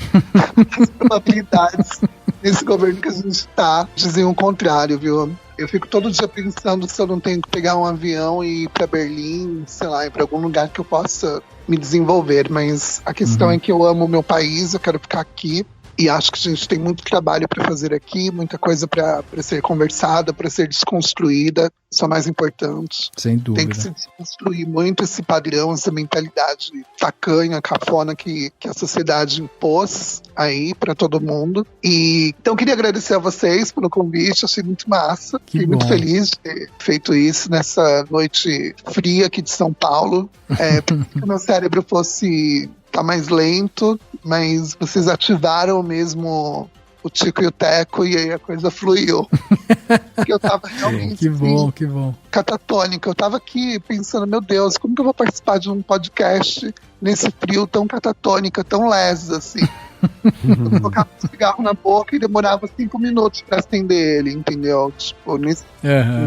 as probabilidades nesse governo que a gente está dizem o contrário, viu? Eu fico todo dia pensando se eu não tenho que pegar um avião e ir pra Berlim, sei lá, ir pra algum lugar que eu possa me desenvolver. Mas a questão é que eu amo o meu país, eu quero ficar aqui. E acho que a gente tem muito trabalho para fazer aqui, muita coisa para ser conversada, para ser desconstruída. Isso é o mais importante. Sem dúvida. Tem que se desconstruir muito esse padrão, essa mentalidade tacanha, cafona que a sociedade impôs aí para todo mundo. E então queria agradecer a vocês pelo convite, achei muito massa. Fiquei muito feliz de ter feito isso nessa noite fria aqui de São Paulo. Que o meu cérebro fosse tá mais lento, mas vocês ativaram mesmo o Tico e o Teco, e aí a coisa fluiu. Porque eu tava realmente que bom. Catatônica. Eu tava aqui pensando, meu Deus, como que eu vou participar de um podcast nesse frio tão catatônica, tão lesa, assim? Eu colocava um cigarro na boca e demorava 5 minutos pra acender ele, entendeu? Tipo,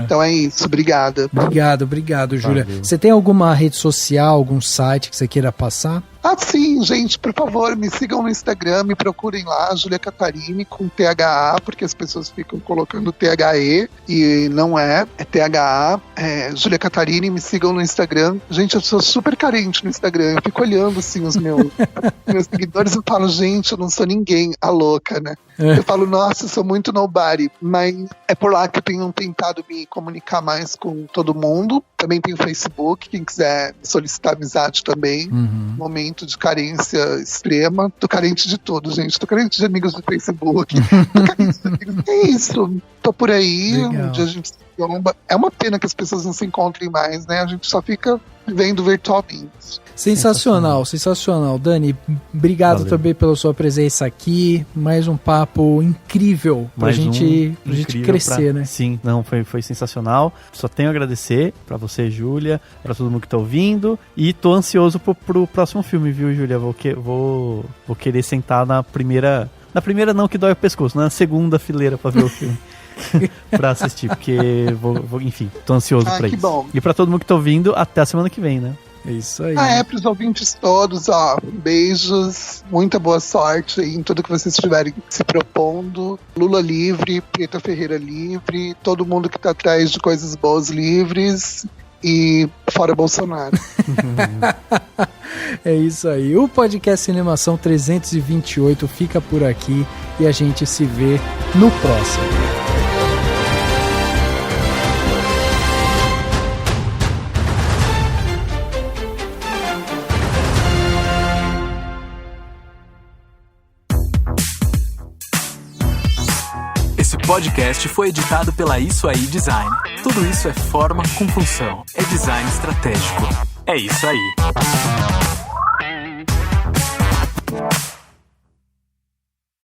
Então é isso, obrigada. Obrigado, Júlia. Você tem alguma rede social, algum site que você queira passar? Sim, gente, por favor, me sigam no Instagram, me procurem lá, Júlia Catarine com THA, porque as pessoas ficam colocando THE e não é THA. Júlia Catarine, me sigam no Instagram. Gente, eu sou super carente no Instagram, eu fico olhando assim os meus seguidores, eu falo, gente, eu não sou ninguém, a louca, né? Eu falo, nossa, eu sou muito nobody, mas é por lá que eu tenho tentado me comunicar mais com todo mundo. Também tem o Facebook, quem quiser solicitar amizade também. Momento de carência extrema. Tô carente de tudo, gente. Tô carente de amigos do Facebook. Tô carente de amigos. É isso. Tô por aí. Legal. Um dia a gente se tromba. É uma pena que as pessoas não se encontrem mais, né? A gente só fica vivendo virtualmente. Sensacional. Dani, obrigado também pela sua presença aqui. Mais um papo incrível pra gente crescer, né? Sim, não, foi sensacional. Só tenho a agradecer pra você, Júlia, pra todo mundo que tá ouvindo. E tô ansioso pro próximo filme, viu, Júlia? Vou querer sentar na primeira não, que dói o pescoço, na segunda fileira pra ver o filme. Pra assistir, porque enfim, tô ansioso pra isso. Bom. E pra todo mundo que tá ouvindo, até a semana que vem, né? É isso aí. Pros ouvintes todos, beijos, muita boa sorte aí em tudo que vocês estiverem se propondo. Lula livre, Preta Ferreira livre, todo mundo que tá atrás de coisas boas livres e fora Bolsonaro. É isso aí. O podcast Cinemação 328 fica por aqui e a gente se vê no próximo. Esse podcast foi editado pela Isso Aí Design. Tudo isso é forma com função. É design estratégico. É isso aí.